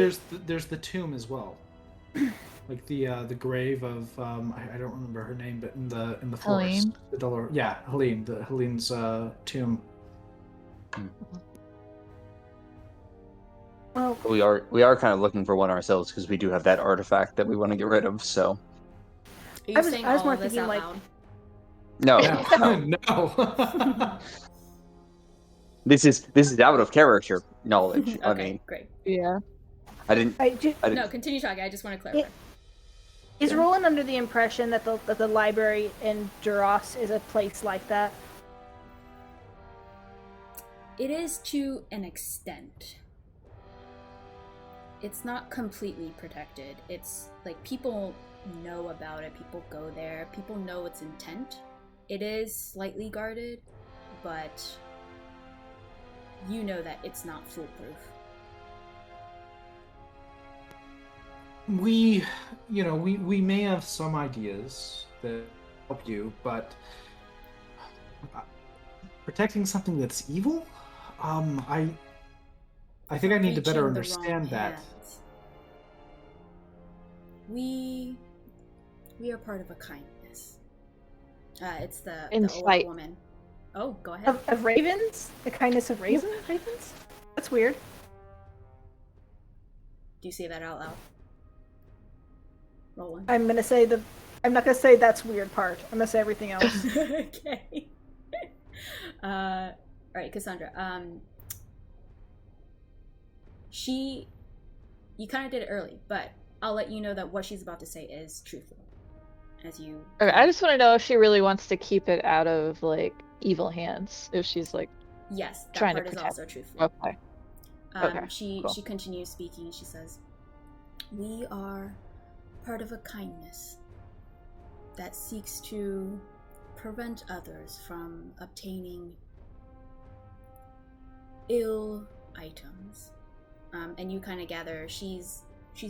there's the tomb as well, like the grave of I don't remember her name, but in the forest, Helene. Helene's tomb. Well, we are kind of looking for one ourselves because we do have that artifact that we want to get rid of. So Are you saying I was all more of this thinking, out like- loud? no, No, no. no. This is out of character knowledge. Okay, I mean, great. Yeah. I didn't. No, continue talking. I just want to clarify. Is Roland under the impression that the library in Duras is a place like that? It is to an extent. It's not completely protected. It's like people know about it, people go there, people know its intent. It is slightly guarded, but you know that it's not foolproof. We may have some ideas that help you, but protecting something that's evil, I think I need to better Reaching the wrong understand that. hands. We are part of a kindness. It's the older Insight. woman. Oh, go ahead. Of ravens? The kindness of ravens? That's weird. Do you say that out loud? Roland. I'm not gonna say that's weird part. I'm gonna say everything else. Okay. All right, Cassandra. You kind of did it early, but I'll let you know that what she's about to say is truthful. As you. Okay, I just want to know if she really wants to keep it out of like evil hands. If she's like, Yes, that trying to part is protect- also truthful. okay. Okay, She cool. she continues speaking. She says, "We are part of a kindness that seeks to prevent others from obtaining ill items." And you kind of gather she's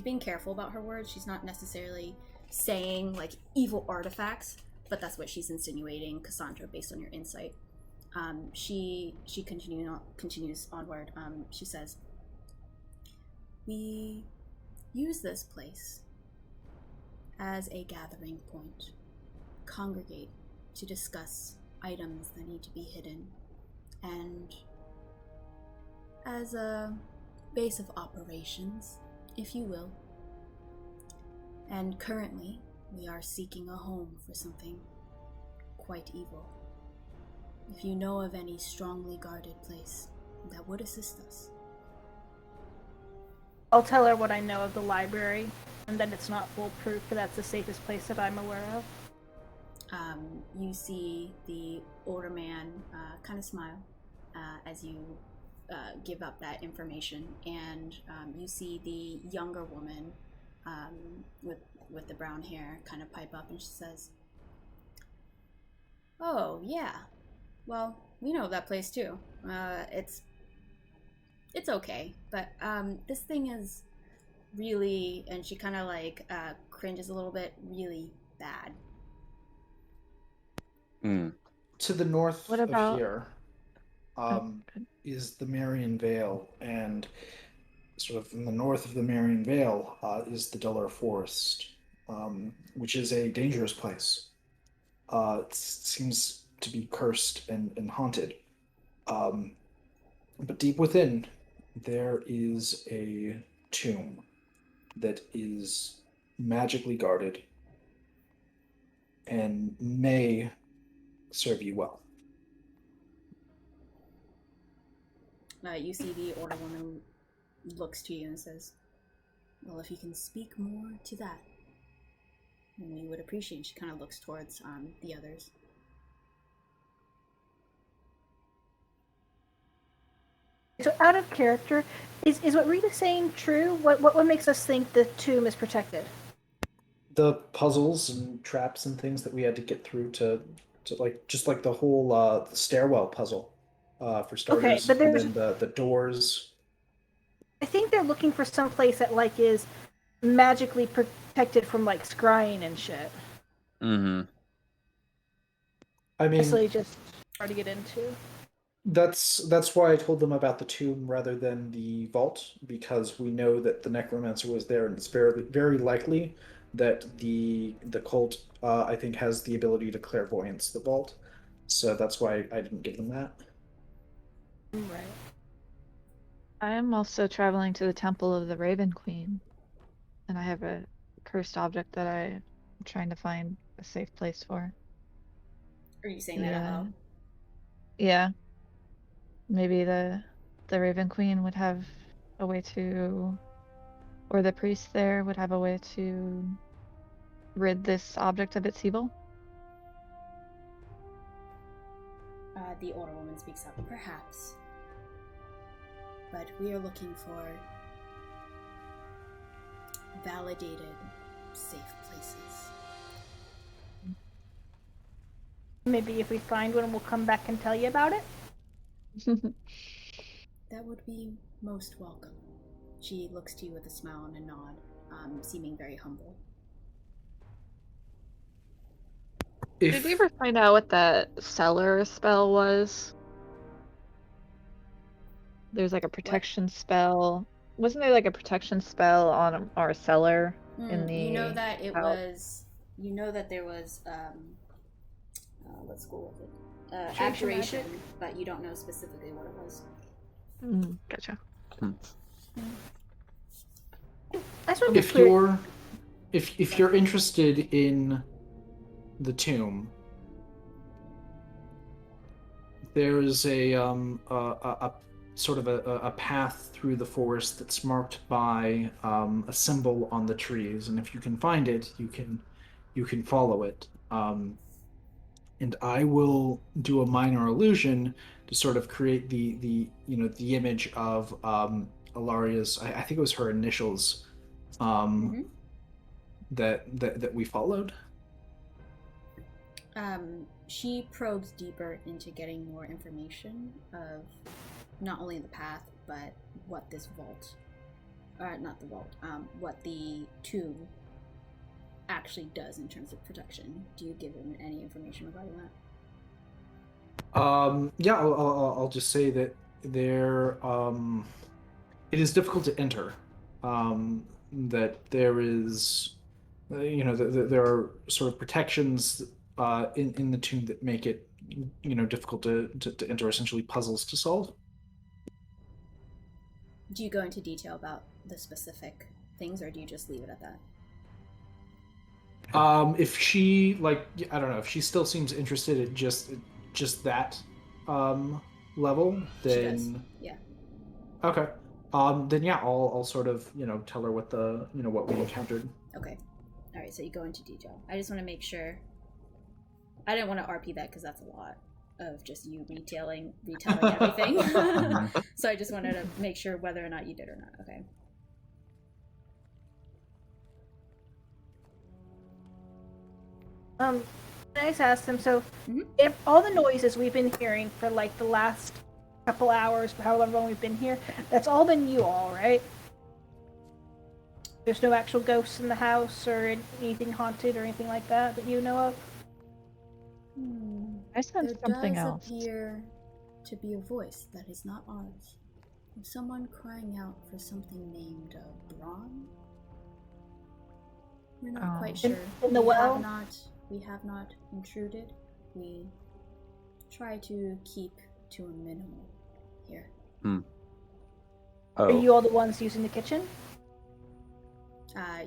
being careful about her words. She's not necessarily saying like evil artifacts, but that's what she's insinuating, Cassandra, based on your insight. She continues onward. She says, "We use this place as a gathering point, congregate to discuss items that need to be hidden, and as a base of operations, if you will. And currently, we are seeking a home for something quite evil. If you know of any strongly guarded place that would assist us." I'll tell her what I know of the library, and that it's not foolproof, but that's the safest place that I'm aware of. You see the older man kind of smile, as you give up that information, and you see the younger woman with the brown hair kind of pipe up, and she says, "Oh yeah, well, we know that place too. It's okay, but this thing is really," and she kind of like cringes a little bit, "really bad." To the north What of about- here is the Marion Vale, and sort of in the north of the Marion Vale is the Dullar Forest, which is a dangerous place. It seems to be cursed and haunted. But deep within, there is a tomb that is magically guarded and may serve you well. You see the older woman looks to you and says, "Well, if you can speak more to that, then we would appreciate it." She kind of looks towards the others. So out of character, is what Rita's saying true? What makes us think the tomb is protected? The puzzles and traps and things that we had to get through to like just like the whole the stairwell puzzle for starters, Okay, but and there's- then the doors. I think they're looking for some place that like is magically protected from like scrying and shit. Mm-hmm. I mean, Actually, just hard to get into. that's why I told them about the tomb rather than the vault, because we know that the necromancer was there, and it's very likely that the cult I think has the ability to clairvoyance the vault. So that's why I didn't give them that. Right. I am also traveling to the Temple of the Raven Queen, and I have a cursed object that I'm trying to find a safe place for. Are you saying that out loud? Yeah. Maybe the Raven Queen would have a way to, or the priest there would have a way to rid this object of its evil. The older woman speaks up. "Perhaps. But we are looking for validated, safe places." Maybe if we find one, we'll come back and tell you about it. "That would be most welcome." She looks to you with a smile and a nod, seeming very humble. Did we ever find out what that cellar spell was? There's like a protection spell. Wasn't there like a protection spell on our cellar in the You know that it house? was. You know that there was. What school was it? Abjuration Abjuration, magic? but you don't know specifically what it was. Gotcha. I just want to be If clear. you're if you're interested in the tomb, there's a sort of a path through the forest that's marked by a symbol on the trees, and if you can find it, you can follow it. And I will do a minor illusion to sort of create the the image of Alaria's. I think it was her initials. That we followed. She probes deeper into getting more information of not only the path, but what this vault, not the vault, what the tomb actually does in terms of protection. Do you give him any information regarding that? Yeah, I'll just say that there it is difficult to enter. That there is, there are sort of protections in the tomb that make it, difficult to enter. Essentially, puzzles to solve. Do you go into detail about the specific things, or do you just leave it at that? If she I don't know, if she still seems interested in just that level, then She does. Yeah. okay. Then yeah, I'll sort of tell her what the what we encountered. Okay. All right. So you go into detail. I just want to make sure. I didn't want to RP that because that's a lot. of just you retelling everything. So I just wanted to make sure whether or not you did or not. Okay. Can I just ask them, so Mhm. if all the noises we've been hearing for like the last couple hours, however long we've been here, that's all been you all, right? There's no actual ghosts in the house or anything haunted or anything like that that you know of? I sense There something does else. appear to be a voice that is not ours. Of someone crying out for something named Braun? We're not quite sure. In the well? We have not intruded. We try to keep to a minimal here. Are you all the ones using the kitchen?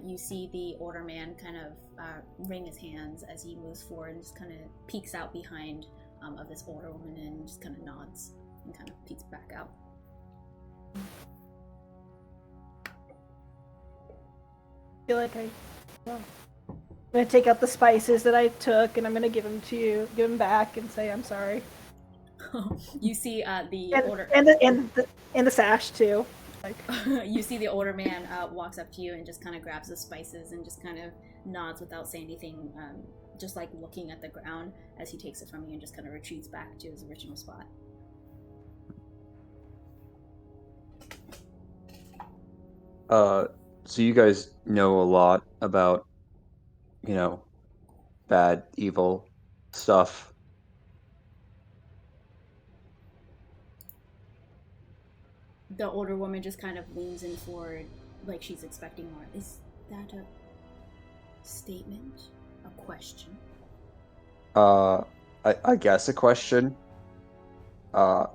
You see the older man kind of wring his hands as he moves forward and just kind of peeks out behind of this older woman and just kind of nods and kind of peeks back out. I feel like I'm gonna take out the spices that I took and I'm gonna give them back and say I'm sorry. You see the older and the sash too. Like you see the older man walks up to you and just kind of grabs the spices and just kind of nods without saying anything, just like looking at the ground as he takes it from you and just kind of retreats back to his original spot. So you guys know a lot about, bad, evil stuff. The older woman just kind of leans in forward like she's expecting more. Is that a statement? A question? I guess a question. I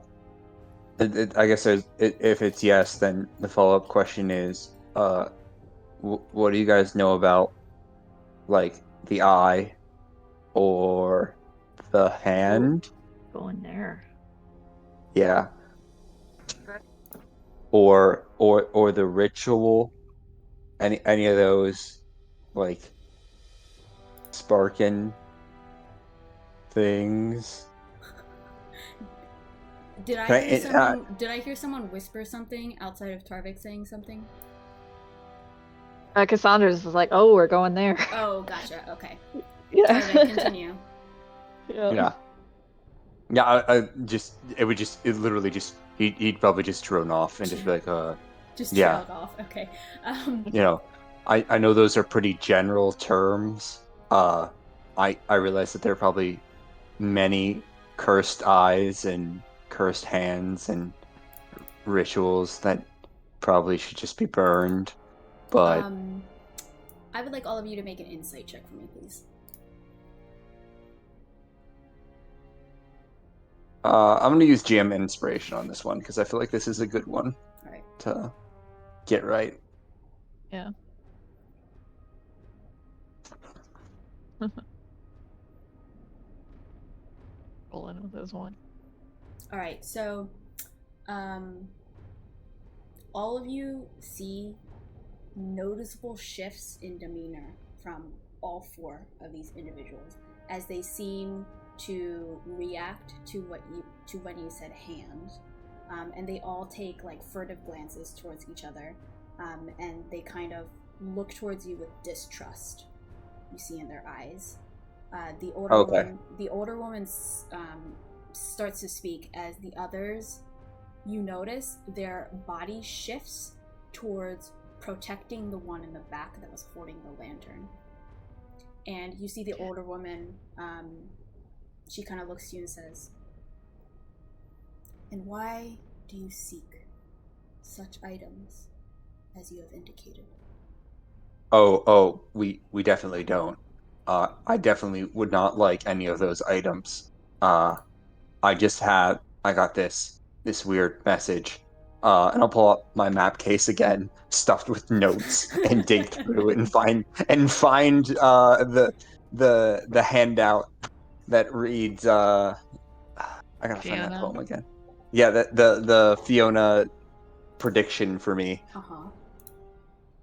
guess if it's yes, then the follow-up question is, what do you guys know about, like, the eye or the hand? Go in there. Yeah. Or the ritual? Any of those, like, sparking things? Did I hear someone whisper something outside of Tarvik saying something? Cassandra's was like, "Oh, we're going there." Oh, gotcha. Okay. Yeah. Tarvik, continue. Yeah. I it literally just he'd probably just drone off and just be like, Just yeah. trailed off. Okay. I know those are pretty general terms. I realize that there are probably many cursed eyes and cursed hands and rituals that probably should just be burned. But I would like all of you to make an insight check for me, please. I'm gonna use GM inspiration on this one because I feel like this is a good one. All right. To get right. Yeah. Rolling with this one. All right. So, all of you see noticeable shifts in demeanor from all four of these individuals as they seem to react to when you said hand, and they all take like furtive glances towards each other, and they kind of look towards you with distrust. You see in their eyes. The older woman starts to speak as the others. You notice their body shifts towards protecting the one in the back that was holding the lantern. And you see the older woman, she kind of looks to you and says, "And why do you seek such items as you have indicated?" We definitely don't. I definitely would not like any of those items. I got this weird message. And I'll pull up my map case again, stuffed with notes, and dig through it and find the handout that reads I gotta find that Fiona. poem again. Yeah, the Fiona prediction for me.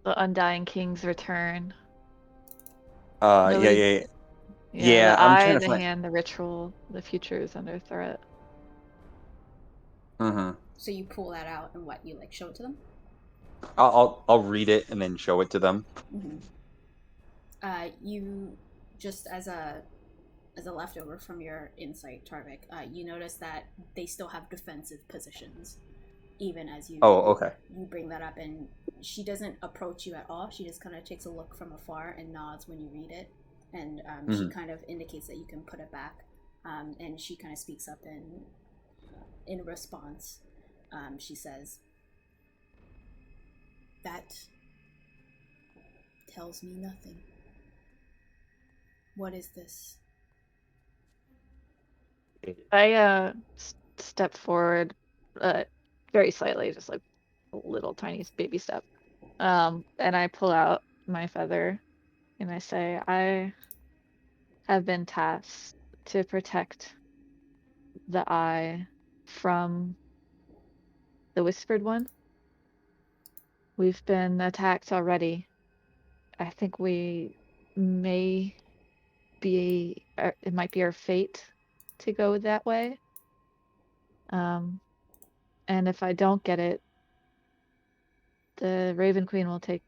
The Undying King's Return. Yeah. Yeah, the I'm eye, trying to the find. hand, the ritual, the future is under threat. Mm-hmm. So you pull that out and what? You like show it to them? I'll read it and then show it to them. Mm-hmm. You just as a leftover from your insight, Tarvik, you notice that they still have defensive positions, even as Oh, okay. you bring that up, and she doesn't approach you at all. She just kind of takes a look from afar and nods when you read it, and she Mm-hmm. kind of indicates that you can put it back, and she kind of speaks up in response. She says, "That tells me nothing. What is this?" I step forward, very slightly, just like a little tiny baby step. And I pull out my feather and I say, I have been tasked to protect the eye from the Whispered One. We've been attacked already. I think we may it might be our fate to go that way. Um, and if I don't get it, the Raven Queen will take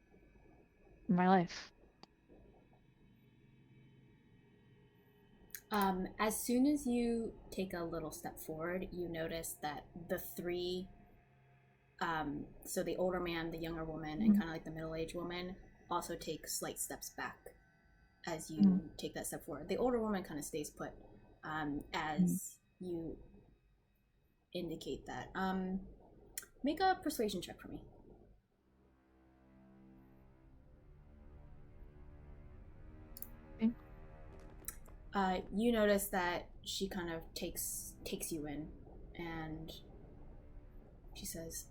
my life. As soon as you take a little step forward, you notice that the three, so the older man, the younger woman, and kind of like the middle-aged woman, also take slight steps back as you take that step forward. The older woman kind of stays put as you indicate that. Make a persuasion check for me. You notice that she kind of takes you in, and she says,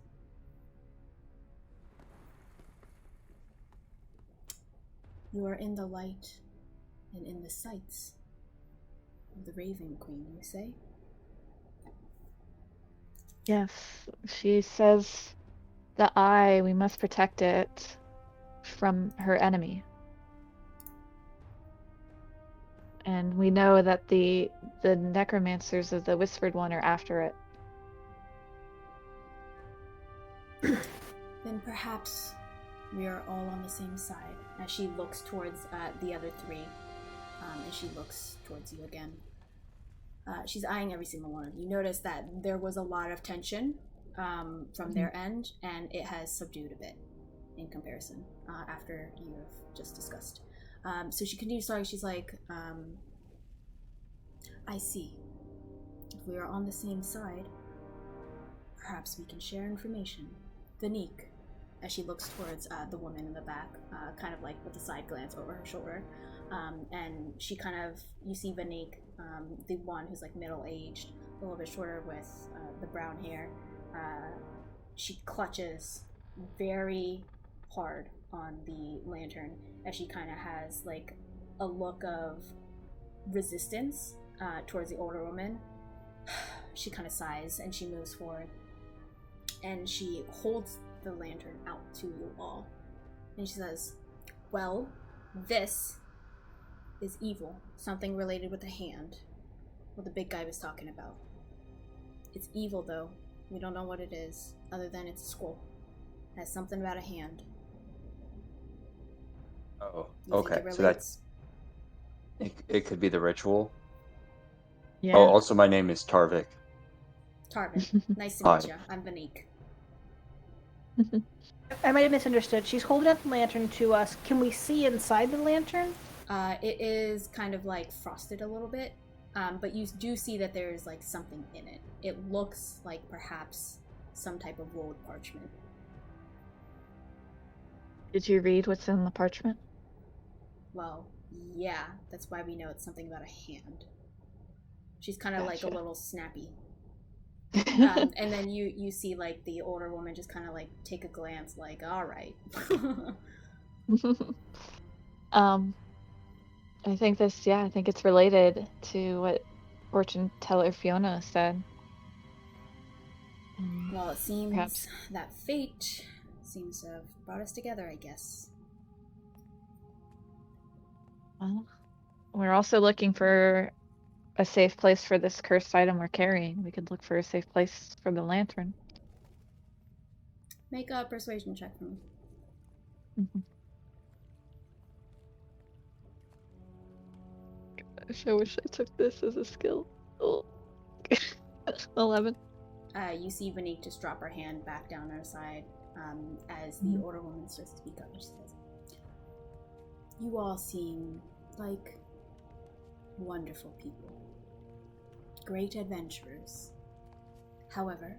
"You are in the light and in the sights of the Raven Queen, you say?" Yes, she says the eye, we must protect it from her enemy. And we know that the necromancers of the Whispered One are after it. Then perhaps we are all on the same side. As she looks towards the other three, and she looks towards you again. She's eyeing every single one. You notice that there was a lot of tension from their end, and it has subdued a bit in comparison after you have just discussed. So she continues talking. She's like, "I see. If we are on the same side, perhaps we can share information. Vanique," as she looks towards the woman in the back, kind of like with a side glance over her shoulder. And she kind of, you see Vanique, the one who's like middle-aged, a little bit shorter with the brown hair. She clutches very hard on the lantern as she kind of has like a look of resistance towards the older woman. She kind of sighs and she moves forward and she holds the lantern out to you all. And she says, "Well, this is evil. Something related with a hand. What the big guy was talking about. It's evil, though. We don't know what it is, other than it's a scroll. It has something about a hand." Oh, You okay. think it So that relates? it could be the ritual. Yeah. Oh, also my name is Tarvik. Tarvin, nice to Hi. meet you. I'm Vanique. I might have misunderstood. She's holding up the lantern to us. Can we see inside the lantern? It is kind of like frosted a little bit, but you do see that there's like something in it. It looks like perhaps some type of rolled parchment. Did you read what's in the parchment? Well, yeah, that's why we know it's something about a hand. She's kind of like a Gotcha. little snappy. And then you see like the older woman just kind of like take a glance, like, all right. I think I think it's related to what fortune teller Fiona said. Well, it seems Perhaps. that fate seems to have brought us together, I guess. Well, we're also looking for a safe place for this cursed item we're carrying. We could look for a safe place for the lantern. Make a persuasion check for me. Gosh, I wish I took this as a skill. Oh. 11. You see Vanique just drop her hand back down her side as the older woman starts to speak up. She says, "You all seem like wonderful people, great adventurers. However,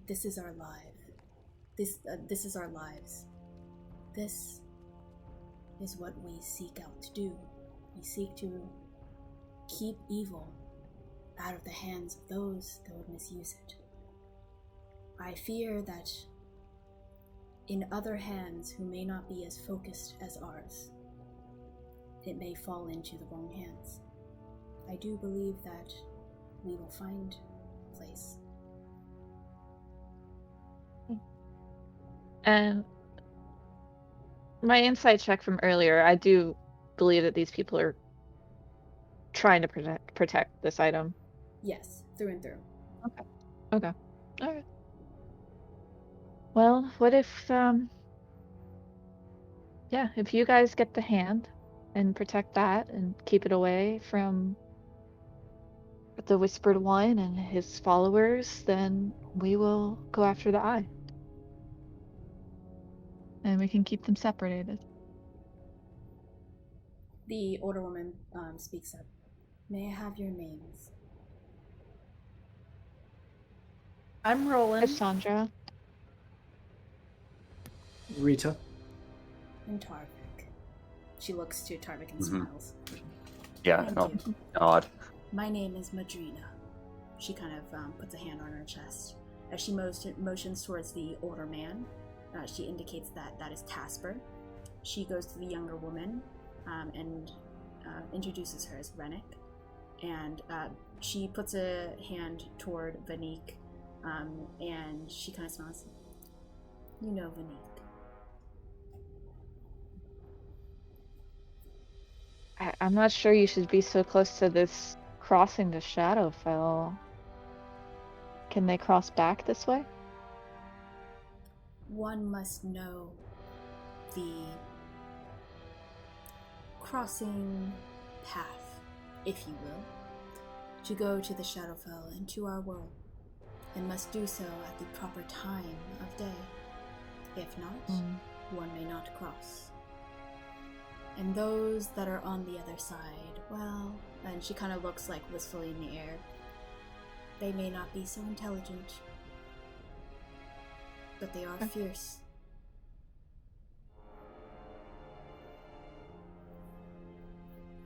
this is our life. This is our lives. This is what we seek out to do. We seek to keep evil out of the hands of those that would misuse it. I fear that in other hands who may not be as focused as ours, it may fall into the wrong hands. I do believe that we will find a place." And my insight check from earlier, I do believe that these people are trying to protect this item. Yes, through and through. Okay. All right. Well, what if if you guys get the hand and protect that and keep it away from the Whispered One and his followers, then we will go after the eye. And we can keep them separated. The older woman speaks up. "May I have your names?" I'm rolling. Cassandra. Rita. "And Tarvik." She looks to Tarvik and Mhm. smiles. Yeah, "Thank no, you. odd. My name is Madrina." She kind of puts a hand on her chest. As she motions towards the older man, she indicates that that is Casper. She goes to the younger woman and introduces her as Rennick. And she puts a hand toward Vanique, and she kind of smiles. "You know Vanique." I'm not sure you should be so close to this crossing the Shadowfell. Can they cross back this way? "One must know the crossing path, if you will, to go to the Shadowfell and to our world, and must do so at the proper time of day. If not, one may not cross. And those that are on the other side, well," and she kind of looks like wistfully in the air, "they may not be so intelligent, but they are fierce."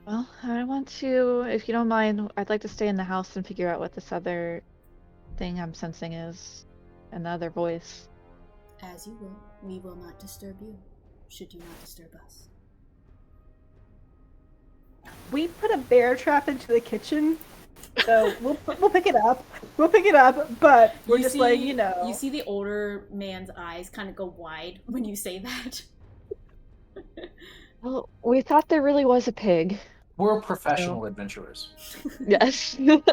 Well, I want to, if you don't mind, I'd like to stay in the house and figure out what this other thing I'm sensing is. Another voice. "As you will. We will not disturb you, should you not disturb us." We put a bear trap into the kitchen, so we'll pick it up. We'll pick it up, but we're just like, you know. You see the older man's eyes kind of go wide when you say that. Well, we thought there really was a pig. We're professional adventurers. Yes. Yeah.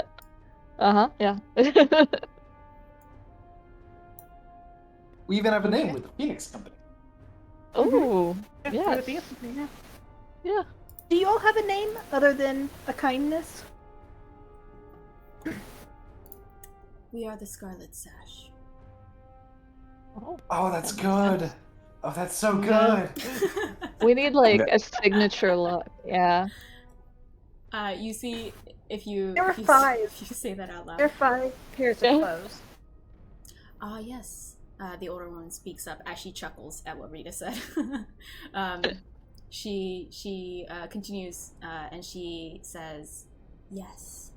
We even have a name with the Phoenix Company. Oh, Yeah. yes. Yeah. Do you all have a name other than a kindness? "We are the Scarlet Sash." Oh, that's good. Oh, that's so Yeah. good. We need like a signature look. Yeah. You see, if you There were if you, 5. if you say that out loud. There are 5 pairs of Yeah. clothes. "Ah, yes." The older woman speaks up as she chuckles at what Rita said. She continues and she says, "Yes,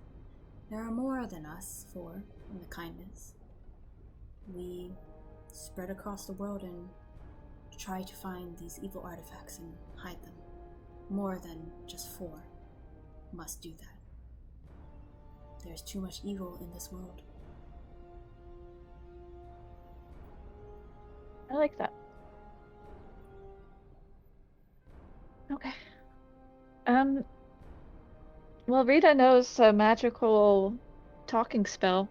there are more than us 4 in the kindness. We spread across the world and try to find these evil artifacts and hide them. More than just 4 must do that. There's too much evil in this world." I like that. Okay. Well, Rita knows a magical talking spell.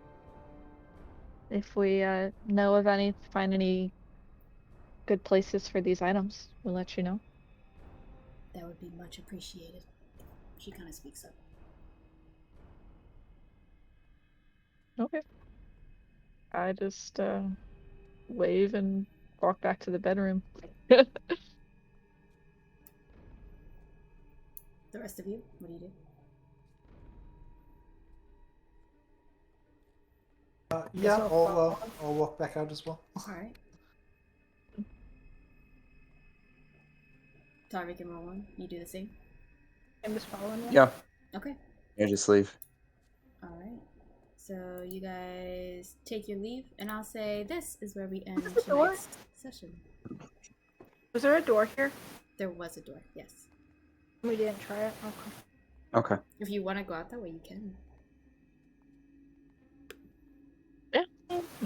If we find any good places for these items, we'll let you know. That would be much appreciated. She kind of speaks up. Okay. I just wave and walk back to the bedroom. The rest of you, what do you do? Yeah, I'll walk back out as well. Alright. Tarvik and Roland, you do the same? I'm just following you. Yeah. Okay. Yeah, just leave. Alright. So you guys take your leave, and I'll say this is where we end Was it the door? tonight's session. Was there a door here? There was a door, yes. We didn't try it. Okay. Okay. If you want to go out that way, you can.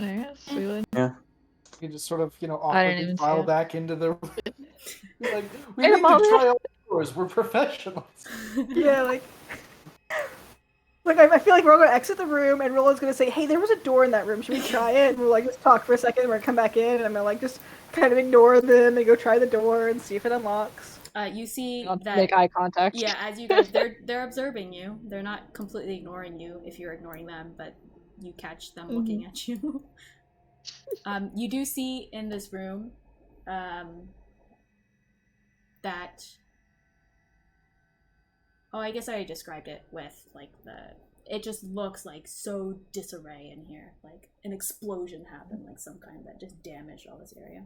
I guess we would. Yeah. You can just sort of, I didn't awkwardly even file see it. back into the. Like, we Wait a need to moment. try all the doors. We're professionals. Yeah, like I feel like we're all gonna exit the room, and Roland's gonna say, "Hey, there was a door in that room. Should we try it?" And we'll like just talk for a second. And we're gonna come back in, and I'm gonna like just kind of ignore them and go try the door and see if it unlocks. You see Not that make eye contact. yeah, as you guys they're observing you. They're not completely ignoring you if you're ignoring them, but you catch them looking at you. You do see in this room that I guess I described it with like it just looks like so disarray in here. Like an explosion happened, like some kind that just damaged all this area.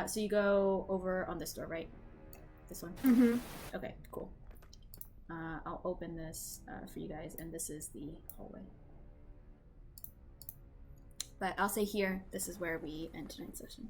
So you go over on this door, right? This one? Mm-hmm. Okay, cool. I'll open this for you guys, and this is the hallway. But I'll say here, this is where we end tonight's session.